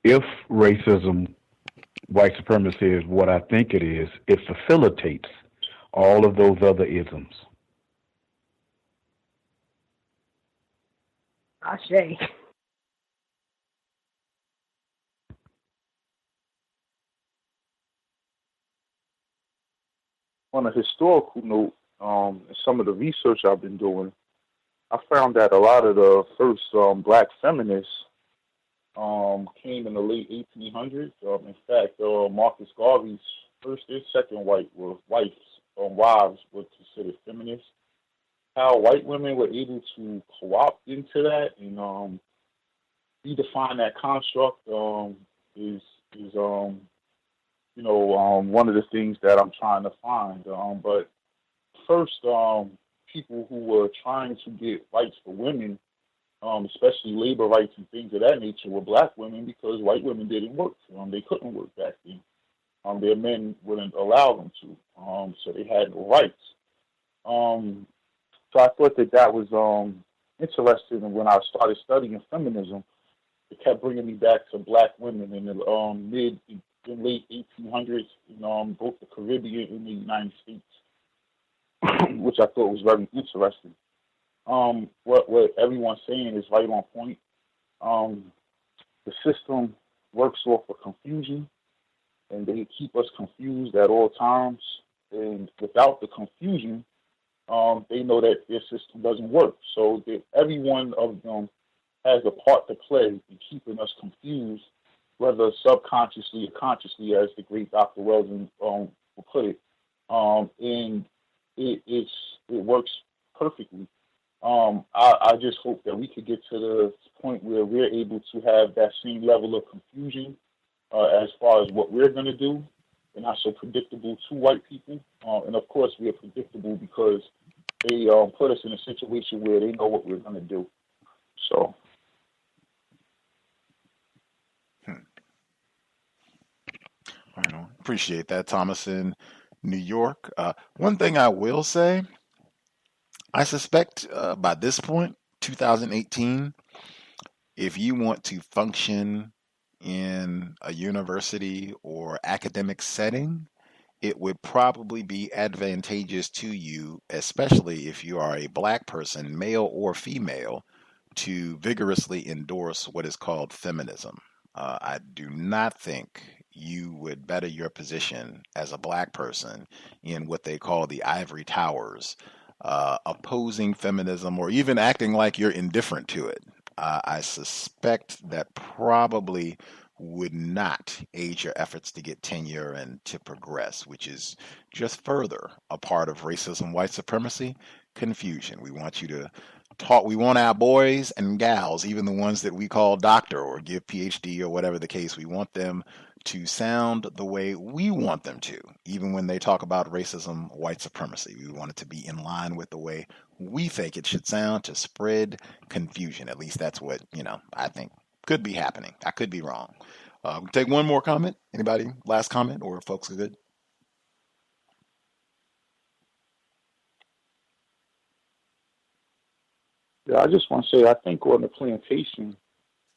If racism, white supremacy is what I think it is, it facilitates all of those other isms. Ashe. On a historical note, some of the research I've been doing, I found that a lot of the first black feminists came in the late 1800s. In fact, Marcus Garvey's first and second wives were considered feminists. How white women were able to co-opt into that and redefine that construct is one of the things that I'm trying to find. But first, people who were trying to get rights for women, especially labor rights and things of that nature, were black women because white women didn't work. They couldn't work back then. Their men wouldn't allow them to, so they had no rights. So I thought that was interesting, and when I started studying feminism, it kept bringing me back to black women in the late 1800s in both the Caribbean and the United States, which I thought was very interesting. What everyone's saying is right on point. The system works off of confusion, and they keep us confused at all times. And without the confusion, they know that their system doesn't work. So every one of them has a part to play in keeping us confused, whether subconsciously or consciously, as the great Dr. Weldon will put it. And it works perfectly. I just hope that we could get to the point where we're able to have that same level of confusion as far as what we're going to do, and not so predictable to white people. And of course, we are predictable because they put us in a situation where they know what we're going to do. So. Right on. Appreciate that, Thomas in New York. One thing I will say, I suspect by this point, 2018, if you want to function in a university or academic setting, it would probably be advantageous to you, especially if you are a black person, male or female, to vigorously endorse what is called feminism. I do not think you would better your position as a black person in what they call the ivory towers, opposing feminism or even acting like you're indifferent to it. I suspect that probably would not aid your efforts to get tenure and to progress, which is just further a part of racism, white supremacy, confusion. We want you to talk. We want our boys and gals, even the ones that we call doctor or give PhD or whatever the case, we want them to sound the way we want them to, even when they talk about racism, white supremacy. We want it to be in line with the way we think it should sound to spread confusion. At least that's what, I think could be happening. I could be wrong. We'll take one more comment. Anybody? Last comment, or folks are good? Yeah, I just want to say, I think on the plantation,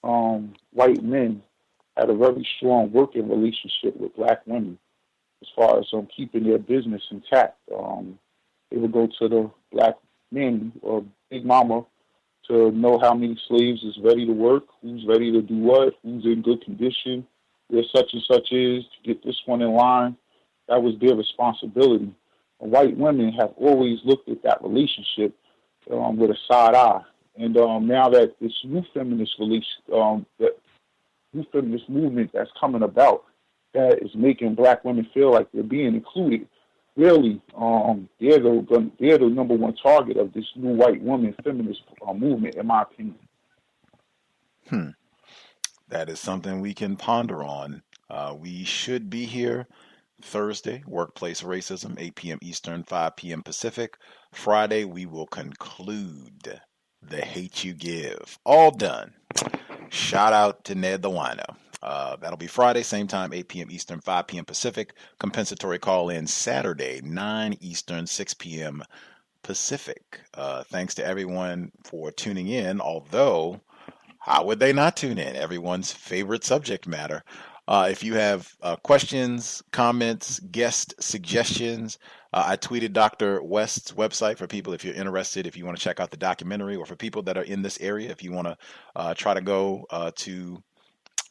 white men had a very strong working relationship with black women as far as keeping their business intact. They would go to the black men or big mama to know how many slaves is ready to work, who's ready to do what, who's in good condition, where such and such is, to get this one in line. That was their responsibility. And white women have always looked at that relationship with a side eye. And now that this new feminist that new feminist movement that's coming about, that is making black women feel like they're being included, really, they're the number one target of this new white woman feminist movement, in my opinion. That is something we can ponder on. We should be here Thursday, Workplace Racism, 8 p.m. Eastern, 5 p.m. Pacific. Friday, we will conclude The Hate You Give. All done. Shout out to Ned the Wino. That'll be Friday, same time, 8 p.m. Eastern, 5 p.m. Pacific. Compensatory call-in Saturday, 9 Eastern, 6 p.m. Pacific. Thanks to everyone for tuning in, although how would they not tune in? Everyone's favorite subject matter. If you have questions, comments, guest suggestions, I tweeted Dr. West's website for people if you're interested, if you want to check out the documentary, or for people that are in this area, if you want to try to go to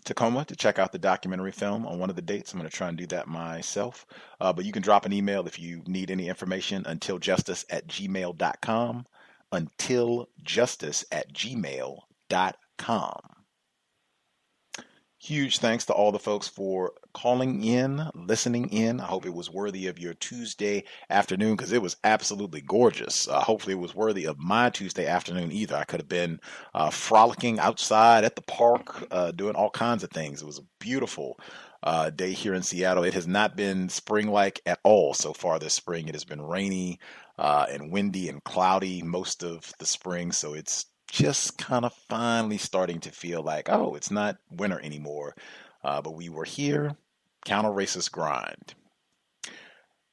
Tacoma to check out the documentary film on one of the dates. I'm going to try and do that myself. But you can drop an email if you need any information, untiljustice@gmail.com, untiljustice@gmail.com. Huge thanks to all the folks for calling in, listening in. I hope it was worthy of your Tuesday afternoon, because it was absolutely gorgeous. Hopefully it was worthy of my Tuesday afternoon either. I could have been frolicking outside at the park, doing all kinds of things. It was a beautiful day here in Seattle. It has not been spring-like at all so far this spring. It has been rainy and windy and cloudy most of the spring, so it's just kind of finally starting to feel like, oh, it's not winter anymore. But we were here, counter-racist grind.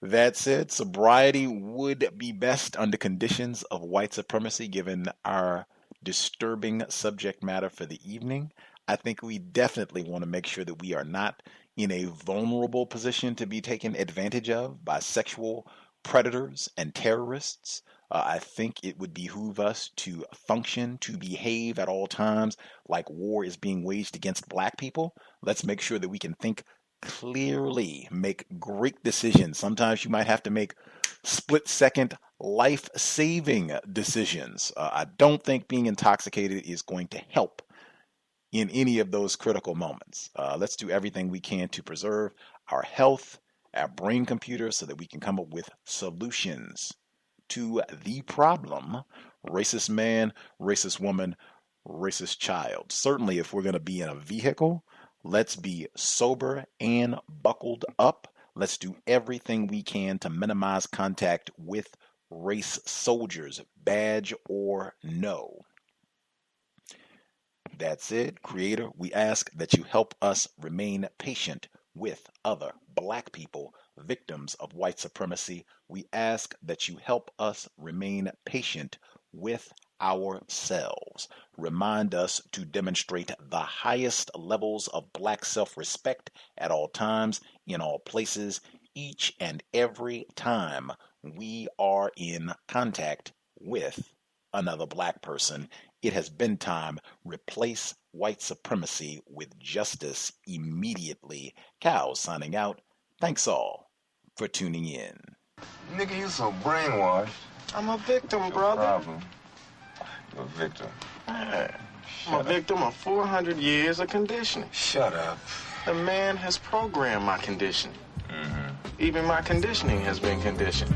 That said, sobriety would be best under conditions of white supremacy, given our disturbing subject matter for the evening. I think we definitely want to make sure that we are not in a vulnerable position to be taken advantage of by sexual predators and terrorists. I think it would behoove us to function, to behave at all times like war is being waged against black people. Let's make sure that we can think clearly, make great decisions. Sometimes you might have to make split-second, life-saving decisions. I don't think being intoxicated is going to help in any of those critical moments. Let's do everything we can to preserve our health, our brain computer, so that we can come up with solutions to the problem: racist man, racist woman, racist child. Certainly, if we're going to be in a vehicle, let's be sober and buckled up. Let's do everything we can to minimize contact with race soldiers, badge or no. That's it, Creator. We ask that you help us remain patient with other black people, victims of white supremacy. We ask that you help us remain patient with ourselves. Remind us to demonstrate the highest levels of black self-respect at all times, in all places, each and every time we are in contact with another black person. It has been time. Replace white supremacy with justice immediately. Cal signing out. Thanks all for tuning in. Nigga, you so brainwashed. I'm a victim, brother. Problem. You're a victim. I'm a victim of 400 years of conditioning. Shut up. The man has programmed my conditioning. Even my conditioning has been conditioned.